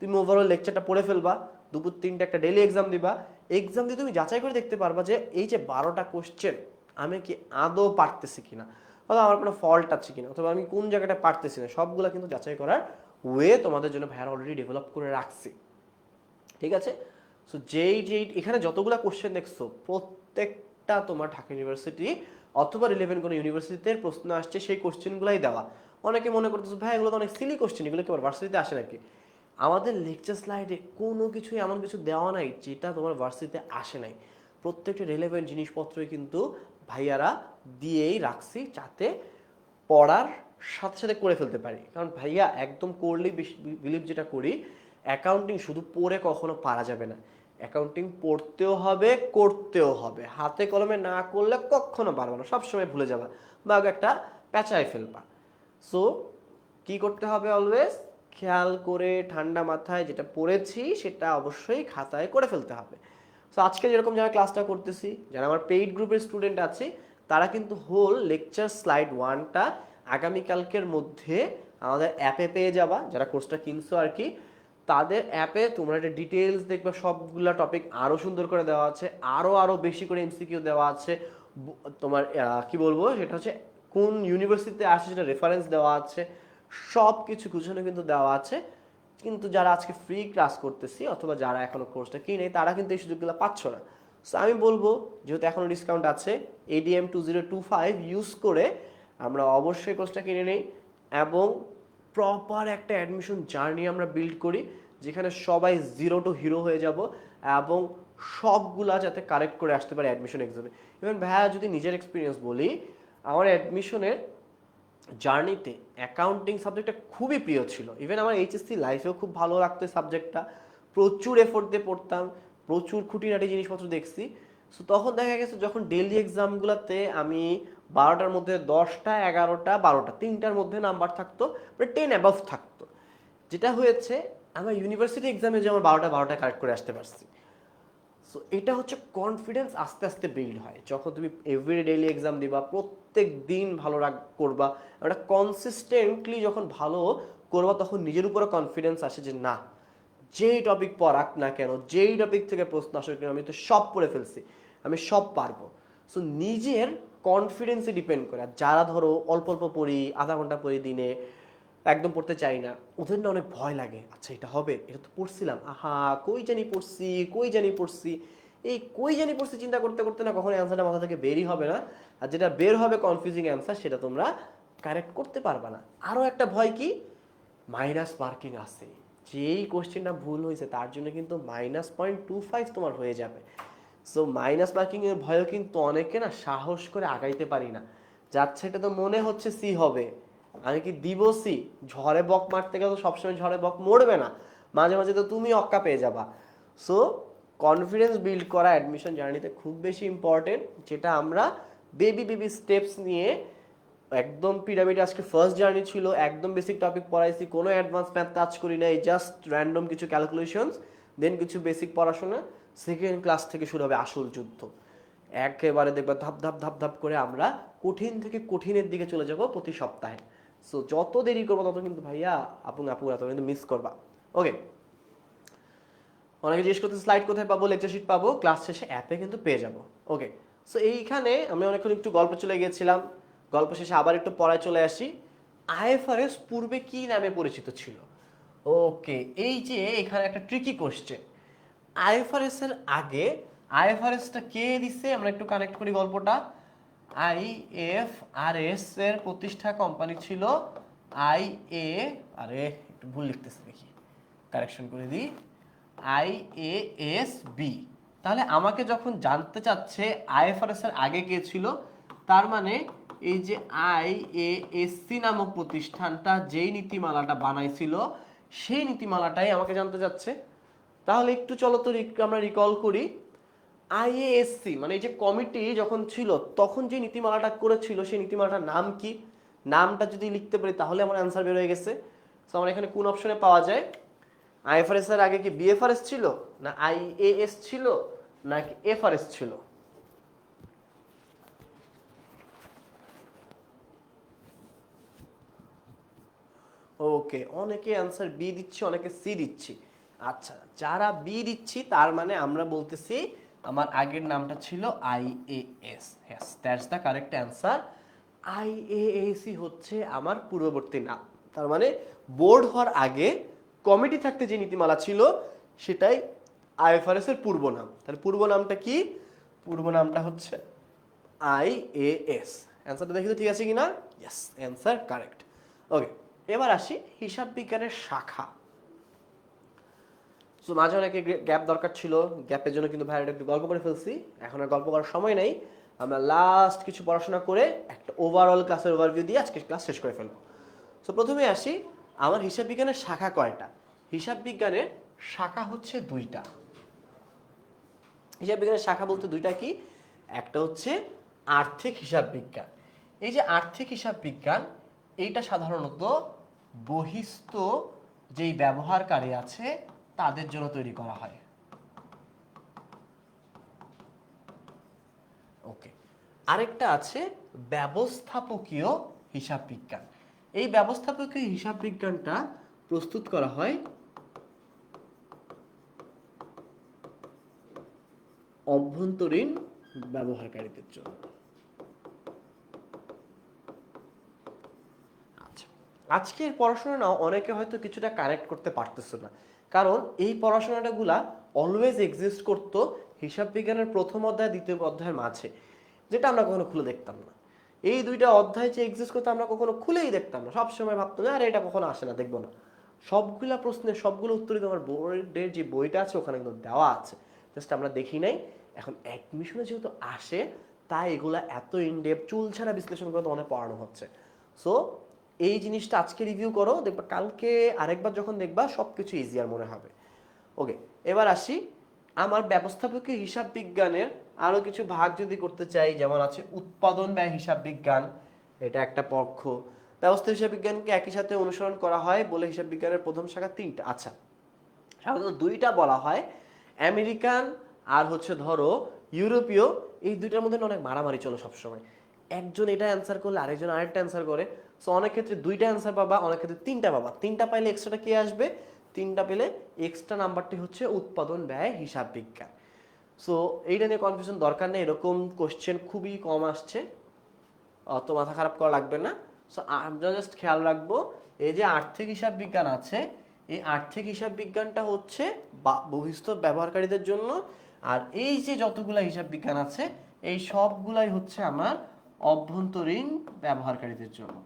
তুমি ওভারঅল লেকচারটা পড়ে ফেলবা, দুপুর 3টে একটা ডেইলি এক্সাম দিবা। এক্সাম দিয়ে তুমি যাচাই করে দেখতে পারবা যে এই যে 12টা কোশ্চেন আমি কি আদৌ পারতেছি কিনা, অথবা আমার কোনো ফল্ট আছে কিনা, অথবা আমি কোন জায়গাটা পারতেছি না, সবগুলো কিন্তু যাচাই করার ওয়ে তোমাদের জন্য ভাইয়ারা অলরেডি ডেভেলপ করে রাখছি। ঠিক আছে? সো যেই এখানে যতগুলো কোশ্চেন দেখছো প্রত্যেকটা তোমার ঢাকা ইউনিভার্সিটি অথবা রিলেভেন্ট কোনো ইউনিভার্সিটিতে প্রশ্ন আসছে, সেই কোশ্চেনগুলাই দেওয়া। অনেকে মনে করতেছো ভাই এগুলো তো অনেক সিলি কোশ্চেন, এগুলো কি আবার ভার্সিটিতে আসে নাকি? আমাদের লেকচার স্লাইডে কোনো কিছুই এমন কিছু দেওয়া নাই যেটা তোমার ভার্সিটিতে আসে নাই। প্রত্যেকটা রিলেভেন্ট জিনিসপত্রই কিন্তু ভাইয়ারা দিয়েই রাখছি, যাতে পড়ার সাথে সাথে করে ফেলতে পারি। কারণ ভাইয়া একদম করলেই বিলিভ যেটা করি, অ্যাকাউন্টিং শুধু পড়ে কখনো পারা যাবে না, অ্যাকাউন্টিং পড়তেও হবে, করতেও হবে। হাতে কলমে না করলে কখনো পারবে না, সবসময় ভুলে যাবা বা একটা পেঁচায় ফেলবা। সো কি করতে হবে? অলওয়েজ খেয়াল করে ঠান্ডা মাথায় যেটা পড়েছি সেটা অবশ্যই খাতায় করে ফেলতে হবে। সো আজকে যেরকম যারা ক্লাসটা করতেছি, যারা আমার পেইড গ্রুপের স্টুডেন্ট আছে, তারা কিন্তু হোল লেকচার স্লাইড 1টা আগামীকালকের মধ্যে আমাদের অ্যাপে পেয়ে যাবা। যারা কোর্সটা কিনছো আর কি, তাদের অ্যাপে তোমরা একটা ডিটেলস দেখবে, সবগুলা টপিক আরও সুন্দর করে দেওয়া আছে, আরও বেশি করে এমসিকিউ দেওয়া আছে। তোমার কি বলবো, সেটা হচ্ছে কোন ইউনিভার্সিটিতে আসে সেটা রেফারেন্স দেওয়া আছে, সব কিছু গুছানো কিন্তু দেওয়া আছে। কিন্তু যারা আজকে ফ্রি ক্লাস করতেছি অথবা যারা এখনো কোর্সটা কিনে, তারা কিন্তু এই সুযোগগুলো পাচ্ছ না। সো আমি বলবো, যেহেতু এখনো ডিসকাউন্ট আছে, ADM 2025 ইউজ করে আমরা অবশ্যই কোর্সটা কিনে নিই এবং প্রপার একটা অ্যাডমিশন জার্নি আমরা বিল্ড করি, যেখানে সবাই জিরো টু হিরো হয়ে যাব এবং সবগুলা যাতে কারেক্ট করে আসতে পারে অ্যাডমিশন এক্সামে। ইভেন ভাইয়া যদি নিজের এক্সপিরিয়েন্স বলি, আমার অ্যাডমিশনের জার্নিতে অ্যাকাউন্টিং সাবজেক্টটা খুবই প্রিয় ছিল। ইভেন আমার HSC লাইফেও খুব ভালো লাগতো এই সাবজেক্টটা, প্রচুর এফোর্ট দিয়ে পড়তাম, প্রচুর খুঁটিনাটি জিনিসপত্র দেখছি। সো তখন দেখা গেছে যখন ডেইলি এক্সামগুলোতে আমি 12টার মধ্যে 10টা, 11টা, 12টা, 3টার মধ্যে নাম্বার থাকতো, মানে 10 অ্যাবাভ থাকতো। যেটা হয়েছে আমার ইউনিভার্সিটি এক্সামে যে আমার 12টা কারেক্ট করে আসতে পারছি। সো এটা হচ্ছে কনফিডেন্স আস্তে আস্তে বিল্ড হয় যখন তুমি এভরি ডেইলি এক্সাম দিবা, প্রত্যেক দিন ভালো করবা, একটা কনসিস্টেন্টলি যখন ভালো করবা, তখন নিজের উপরে কনফিডেন্স আসে যে না, যেই টপিক পড়াক না কেন, যেই টপিক থেকে প্রশ্ন আসুক কেন, আমি তো সব পড়ে ফেলছি, আমি সব পারবো। সো নিজের কনফিডেন্সে ডিপেন্ড করে। আর যারা ধরো অল্প অল্প পড়ি, আধা ঘন্টা পড়ি দিনে, একদম পড়তে চাই না, ওদের না অনেক ভয় লাগে, আচ্ছা এটা হবে, এটা তো পড়ছিলাম, আহা কই জানি পড়ছি, কই জানি পড়ছি, এই কই জানি পড়ছি চিন্তা করতে করতে না কখনো অ্যান্সারটা মাথা থেকে বেরই হবে না। আর যেটা বের হবে কনফিউজিং অ্যান্সার, সেটা তোমরা কারেক্ট করতে পারবে না। আরও একটা ভয় কি, মাইনাস মার্কিং আছে, যেই কোশ্চেনটা ভুল হয়েছে তার জন্য কিন্তু -0.25 তোমার হয়ে যাবে। সো মাইনাস মার্কিং এর ভয়ও কিন্তু অনেকে না সাহস করে আগাইতে পারি না, যাচ্ছে এটা তো মনে হচ্ছে সি হবে, আমি কি দিব সি? ঝড়ে বক মারতে গেলে তো সবসময় ঝড়ে বক মরবে না, মাঝে মাঝে তো তুমি অক্কা পেয়ে যাবা। সো কনফিডেন্স বিল্ড করা অ্যাডমিশন জার্নিতে খুব বেশি ইম্পর্টেন্ট, যেটা আমরা বেবি স্টেপস নিয়ে একদম পিরামিড। আজকে ফার্স্ট জার্নি ছিল, একদম বেসিক টপিক পড়াইছি, কোনো অ্যাডভান্স ম্যাথ টাচ করি নাই, জাস্ট র্যান্ডম কিছু ক্যালকুলেশনস, দেন কিছু বেসিক পড়াশোনা। সেকেন্ড ক্লাস থেকে শুরু হবে আসল যুদ্ধ, একেবারে দেখবা ধাপ ধাপ ধাপ ধাপ করে আমরা কঠিন থেকে কঠিনের দিকে চলে যাব প্রতি সপ্তাহে। সো যত দেরি করবো তত কিন্তু ভাইয়া আপুরা তত কিন্তু মিস করবা। ওকে, অনেকে জিজ্ঞেস করতে স্লাইড কোথায় পাবো, লেকচার শিট পাবো, ক্লাস শেষে অ্যাপে কিন্তু পেয়ে যাবো। ওকে, সো এইখানে আমি অনেকক্ষণ একটু গল্প চলে গিয়েছিলাম, গল্প শেষে আবার একটু পড়ায় চলে আসি। IFRS পূর্বে কি নামে পরিচিত ছিল? ওকে, এই যে এখানে একটা ট্রিকি কোশ্চেন, আইএফআরএস এর আগে আইএফআরএসটা কে দিছে, আমরা একটু কানেক্ট করি গল্পটা। আইএফআরএস এর প্রতিষ্ঠা কোম্পানি ছিল আরে একটু ভুল লিখতেছি, দেখি কারেকশন করে দিই, আইএএসবি। তাহলে আমাকে যখন জানতে চাচ্ছে আইএফআরএস এর আগে কে ছিল, তার মানে এই যে আইএএসসি নামক প্রতিষ্ঠানটা যেই নীতিমালাটা বানাইছিল সেই নীতিমালাটাই আমাকে জানতে চাচ্ছে। তাহলে একটু চলো তো আমরা রিকল করি, আইএএসসি মানে এই যে কমিটি যখন ছিল তখন যে নীতিমালাটা করেছিল সেই নীতিমালাটার নাম কি, নামটা যদি লিখতে পারি তাহলে আমার অ্যান্সার বের হয়ে গেছে। তো আমার এখানে কোন অপশনে পাওয়া যায়, আইএফআরএস এর আগে কি বিএফআরএস ছিল, না আইএএস ছিল, নাকি এফআরএস ছিল? ওকে, অনেকে অ্যান্সার বি দিচ্ছি, অনেকে সি দিচ্ছি। আচ্ছা, যারা বি দিচ্ছি তার মানে আমরা বলতেছি আমার আগের নামটা ছিল IAS. Yes, that's the correct answer. আইএএসই হচ্ছে আমার পূর্ববর্তী নাম। তার মানে বোর্ড হওয়ার আগে কমিটি থাকতে যে নীতিমালা ছিল সেটাই আইএফআরএস এর পূর্ব নাম। তাহলে পূর্ব নামটা কি? পূর্ব নামটা হচ্ছে আইএএস। অ্যান্সারটা দেখি তো ঠিক আছে কিনা। Yes, answer correct. ওকে, এবার আসি হিসাব বিজ্ঞানের শাখা। সো মাঝে অনেকে গ্যাপ দরকার ছিল, গ্যাপের জন্য কিন্তু ভাইরা একটু গল্প করে ফেলছি, এখন আর গল্প করার সময় নেই। আমরা লাস্ট কিছু পড়াশোনা করে একটা ওভারঅল ক্লাসের ওভারভিউ দিয়ে আজকে ক্লাস শেষ করে ফেলবো। সো প্রথমে আসি, আমার হিসাব বিজ্ঞানের শাখা কয়টা? হিসাব বিজ্ঞানের শাখা হচ্ছে দুইটা। হিসাব বিজ্ঞানের শাখা বলতে দুইটা, কি? একটা হচ্ছে আর্থিক হিসাব বিজ্ঞান। এই যে আর্থিক হিসাব বিজ্ঞান, এইটা সাধারণত বহিস্থ যেই ব্যবহারকারী আছে তাদের জন্য তৈরি করা হয়। ওকে, আরেকটা আছে ব্যবস্থাপকীয় হিসাব বিজ্ঞান। এই ব্যবস্থাপকীয় হিসাব বিজ্ঞানটা প্রস্তুত করা হয় অভ্যন্তরীণ ব্যবহারকারীদের জন্য। আচ্ছা, আজকের পড়াশোনা না অনেকে হয়তো কিছুটা কানেক্ট করতে পারতেছে না, কারণ এই পড়াশোনাটাগুলা অলওয়েজ এক্সিস্ট করতো হিসাব বিজ্ঞানের প্রথম অধ্যায় দ্বিতীয় অধ্যায়ের মাঝে, যেটা আমরা কখনো খুলে দেখতাম না। এই দুইটা অধ্যায় যে এক্সিস্ট করতো আমরা কখনো খুলেই দেখতাম না, সবসময় ভাবতাম আরে এটা কখনো আসে না, দেখবো না। সবগুলা প্রশ্নের সবগুলো উত্তরই তোমার বোর্ডের যে বইটা আছে ওখানে কিন্তু দেওয়া আছে, জাস্ট আমরা দেখি নাই। এখন অ্যাডমিশনে যেহেতু আসে তাই এগুলা এত ইনডেপথ চুল ছাড়া বিশ্লেষণ করে তোমাদের পড়ানো হচ্ছে। সো এই জিনিসটা আজকে রিভিউ করো, দেখবা কালকে আরেকবার যখন দেখবা সবকিছু ইজিয়ার মনে হবে। ওকে, এবার আসি, আমার ব্যবস্থাপকীয় হিসাব বিজ্ঞানের আরো কিছু ভাগ যদি করতে চাই, যেমন আছে উৎপাদন ব্যয় হিসাব বিজ্ঞান, এটা একটা পক্ষ। ব্যবস্থা হিসাব বিজ্ঞানকে একই সাথে অনুসরণ করা হয় বলে হিসাব বিজ্ঞানের প্রথম শাখা তিনটা। আচ্ছা, সাধারণত দুইটা বলা হয়, আমেরিকান আর হচ্ছে ধরো ইউরোপীয়। এই দুইটার মধ্যে অনেক মারামারি চলে সবসময়, একজন এটা অ্যান্সার করলে আরেকজন আরেকটা অ্যান্সার করে। সো অনেক ক্ষেত্রে দুইটা অ্যান্সার পাবা, অনেক ক্ষেত্রে তিনটা পাবা। তিনটা পাইলে এক্সট্রাটা কে আসবে? তিনটা পেলে এক্সট্রা নাম্বারটি হচ্ছে উৎপাদন ব্যয় হিসাব বিজ্ঞান। সো এইটা নিয়ে কনফিউশন দরকার নেই, এরকম কোশ্চেন খুবই কম আসছে, অত মাথা খারাপ করা লাগবে না। সো আমরা জাস্ট খেয়াল রাখবো, এই যে আর্থিক হিসাব বিজ্ঞান আছে, এই আর্থিক হিসাব বিজ্ঞানটা হচ্ছে বহিস্থ ব্যবহারকারীদের জন্য, আর এই যে যতগুলা হিসাব বিজ্ঞান আছে এই সবগুলাই হচ্ছে আমার অভ্যন্তরীণ ব্যবহারকারীদের জন্য।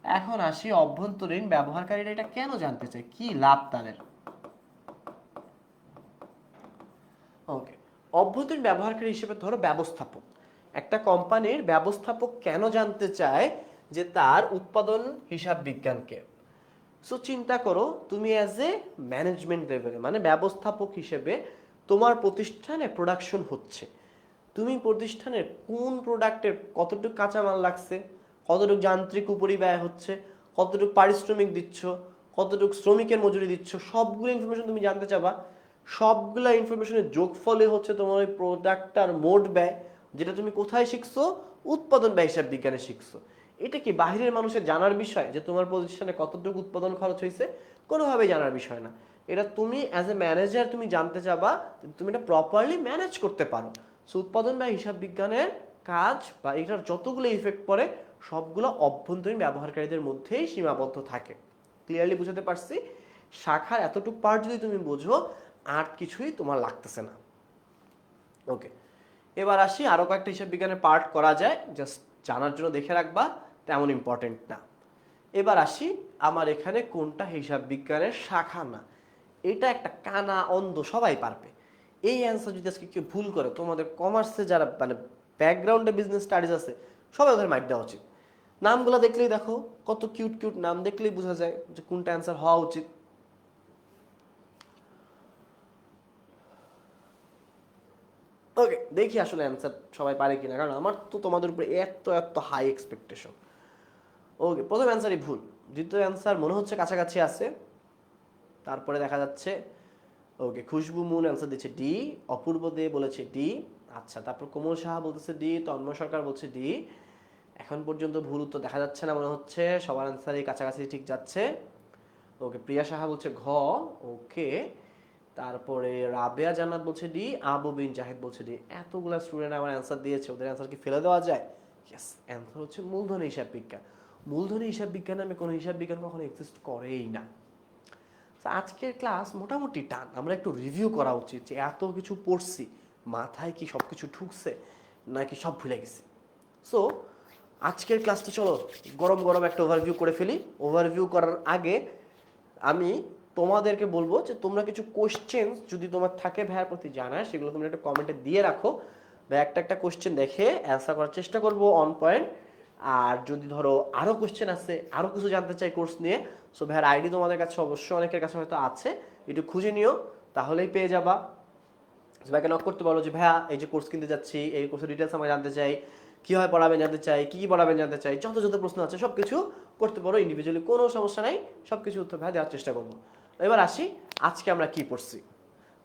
এখন আসি, অভ্যন্তরীণ ব্যবহারকারীরা এটা কেন জানতে চায়, কি লাভ তাদের? ওকে, অভ্যন্তরীণ ব্যবহারকারী হিসেবে ধরো ব্যবস্থাপক, একটা কোম্পানির ব্যবস্থাপক কেন জানতে চায় যে তার উৎপাদন হিসাব বিজ্ঞানকে? সো চিন্তা করো, তুমি অ্যাজ এ ম্যানেজমেন্ট লেভেলে মানে ব্যবস্থাপক হিসেবে তোমার প্রতিষ্ঠানে প্রোডাকশন হচ্ছে, তুমি প্রতিষ্ঠানের কোন প্রোডাক্টের কতটুকু কাঁচামাল লাগছে, কতটুকু যান্ত্রিক উপরিব্যয় হচ্ছে, কতটুকু পারিশ্রমিক দিচ্ছ, কতটুকু শ্রমিকের মজুরি দিচ্ছ, সবগুলো ইনফরমেশন তুমি জানতে চাবা। সবগুলা ইনফরমেশনের যোগফলে হচ্ছে তোমার ওই প্রোডাক্টটার মোট ব্যয়, যেটা তুমি কোথায় শিখছো? উৎপাদন ব্যয় হিসাব বিজ্ঞানে শিখছো। এটা কি বাহিরের মানুষের জানার বিষয় যে তোমার প্রতিষ্ঠানে কতটুকু উৎপাদন খরচ হয়েছে? কোনোভাবেই জানার বিষয় না। এটা তুমি অ্যাজ এ ম্যানেজার তুমি জানতে চাবা, তুমি এটা প্রপারলি ম্যানেজ করতে পারো। সো উৎপাদন ব্যয় হিসাব বিজ্ঞানের কাজ বা এটার যতগুলো ইফেক্ট পড়ে সবগুলো অভ্যন্তরীণ ব্যবহারকারীদের মধ্যেই সীমাবদ্ধ থাকে। ক্লিয়ারলি বুঝাতে পারছি? শাখার এতটুকু পার্ট যদি তুমি বোঝো আর কিছুই তোমার লাগতেছে না। ওকে, এবার আসি আরো কয়েকটা হিসাব বিজ্ঞানের পার্ট করা যায়, জাস্ট জানার জন্য দেখে রাখবা, তেমন ইম্পর্টেন্ট না। এবার আসি আমার এখানে কোনটা হিসাব বিজ্ঞানের শাখা না। এটা একটা কানা অন্ধ সবাই পারবে। এই অ্যান্সার যদি আজকে কেউ ভুল করে, তোমাদের কমার্সে যারা মানে ব্যাকগ্রাউন্ডে বিজনেস স্টাডিজ আছে সবাই ওদের মাইক দেওয়া উচিত। নামগুলো দেখলেই দেখো, কত কিউট কিউট নাম, দেখলেই বোঝা যায় যে কোনটা অ্যান্সার হওয়া উচিত। ওকে, দেখি আসলে অ্যান্সার সবাই পারে কিনা, কারণ আমার তো তোমাদের উপরে এত এত হাই এক্সপেকটেশন। ওকে, প্রথম অ্যান্সারই ভুল। দ্বিতীয় অ্যান্সার মনে হচ্ছে কাছাকাছি আছে। তারপরে দেখা যাচ্ছে ওকে, খুশবু মুন অ্যান্সার দিচ্ছে ডি, অপূর্ব দে বলেছে ডি। আচ্ছা, তারপর কোমল সাহা বলতেছে ডি, তন্ময় সরকার বলছে ডি। এখন পর্যন্ত ভুল উত্তর দেখা যাচ্ছে না মনে হচ্ছে, সবার অ্যান্সারই কাছাকাছি ঠিক যাচ্ছে। ওকে, প্রিয়া সাহা বলছে ঘ। ওকে, তারপরে রাবেয়া জান্নাত বলছে ডি, আবু বিন জাহেদ বলছে ডি। এতগুলা স্টুডেন্ট আমার অ্যান্সার দিয়েছে, ওদের অ্যান্সার কি ফেলে দেওয়া যায়? ইয়েস, অ্যান্সার হচ্ছে মূলধনী হিসাব বিজ্ঞান। মূলধনী হিসাব বিজ্ঞান নামে কোনো হিসাব বিজ্ঞান কখনো এক্সিস্ট করেই না। আজকের ক্লাস মোটামুটি টান, আমরা একটু রিভিউ করা উচিত যে এত কিছু পড়ছি, মাথায় কি সব কিছু ঢুকছে নাকি সব ভুলে গেছি। সো আজকের ক্লাসটা চলো গরম গরম একটা ওভারভিউ করে ফেলি। ওভারভিউ করার আগে আমি তোমাদেরকে বলবো যে তোমরা কিছু কোশ্চেন যদি তোমার থাকে ভাইয়ার প্রতি জানায়, সেগুলো তোমরা একটা কমেন্টে দিয়ে রাখো। ভাই একটা একটা কোশ্চেন দেখে অ্যান্সার করার চেষ্টা করবো অন পয়েন্ট। আর যদি ধরো আরো কোশ্চেন আছে, আরো কিছু জানতে চাই কোর্স নিয়ে, সো ভাইয়ার আইডি তোমাদের কাছে অবশ্যই অনেকের কাছে হয়তো আছে, একটু খুঁজে নিও, তাহলেই পেয়ে যাবা। ভাইকে নক করতে বলো যে ভাইয়া এই যে কোর্স কিনতে যাচ্ছি, এই কোর্সের ডিটেলস আমরা জানতে চাই, কিভাবে পড়াবেন জানতে চাই, কি কি পড়াবেন জানতে চাই, যত যত প্রশ্ন আছে সব কিছু করতে পারো ইন্ডিভিজুয়ালি, কোনো সমস্যা নাই, সব কিছু উত্তর ভাইয়া দেওয়ার চেষ্টা করবো। এবার আসি আজকে আমরা কি পড়ছি।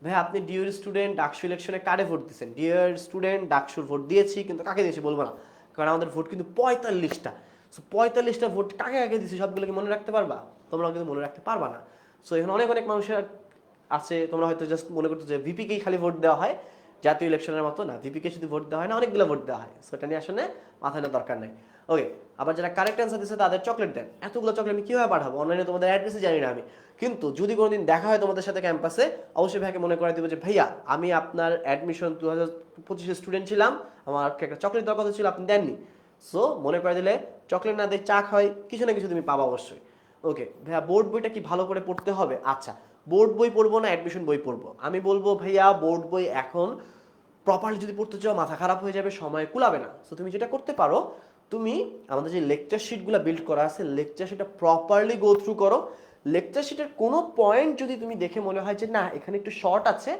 ভাইয়া আপনি ডিওর স্টুডেন্ট ডাকসু ইলেকশনে কারে ভোট দিচ্ছেন? ডিওর স্টুডেন্ট ডাকসুর ভোট দিয়েছি, কিন্তু কাকে দিয়েছি বলবো না, কারণ আমাদের ভোট কিন্তু 45টা। সো 45টা ভোট কাকে কাকে দিয়েছি সবগুলো কি মনে রাখতে পারবা? তোমরাও কিন্তু মনে রাখতে পারবা না। সো এখানে অনেক অনেক মানুষের আছে, তোমরা হয়তো জাস্ট মনে করছো যে ভিপিকেই খালি ভোট দেওয়া হয়, জাতীয় ইলেকশনের মতো না, ভিপিকে শুধু ভোট দেওয়া হয় না, অনেকগুলো ভোট দেওয়া হয়। সো এটা নিয়ে আসলে মাথায় নেওয়ার দরকার নেই। ওকে, আবার যারা কারেক্ট অ্যান্সার দিচ্ছে তাদের চকলেট দেন। এতগুলো চকলেট আমি কিভাবে পাঠাবো? অনলাইনে তোমাদের অ্যাড্রেসই জানি না আমি, কিন্তু যদি কোনোদিন দেখা হয় তোমাদের সাথে ক্যাম্পাসে, অবশ্যই ভাইকে মনে করে দিব যে ভাইয়া আমি আপনার অ্যাডমিশন 2025 স্টুডেন্ট ছিলাম, আমার একটা চকলেট দেওয়ার কথা ছিল, আপনি দেননি। সো মনে করে দিলে চকলেট না দিয়ে চা খাওয়াই, কিছু না কিছু তুমি পাবা অবশ্যই। ওকে ভাইয়া, বোর্ড বইটা কি ভালো করে পড়তে হবে? আচ্ছা, বোর্ড বই পড়বো না অ্যাডমিশন বই পড়বো? আমি বলবো ভাইয়া বোর্ড বই এখন প্রপারলি যদি পড়তে চাও মাথা খারাপ হয়ে যাবে, সময় কুলাবে না। সো তুমি যেটা করতে পারো, তুমি আমাদের যে লেকচার শিটগুলো বিল্ড করা আছে, লেকচার শিটটা প্রপারলি গো থ্রু করো। লেকচার শিটের কোনো পয়েন্ট যদি তুমি দেখে মনে হয় যে না এখানে একটু শর্ট আছে,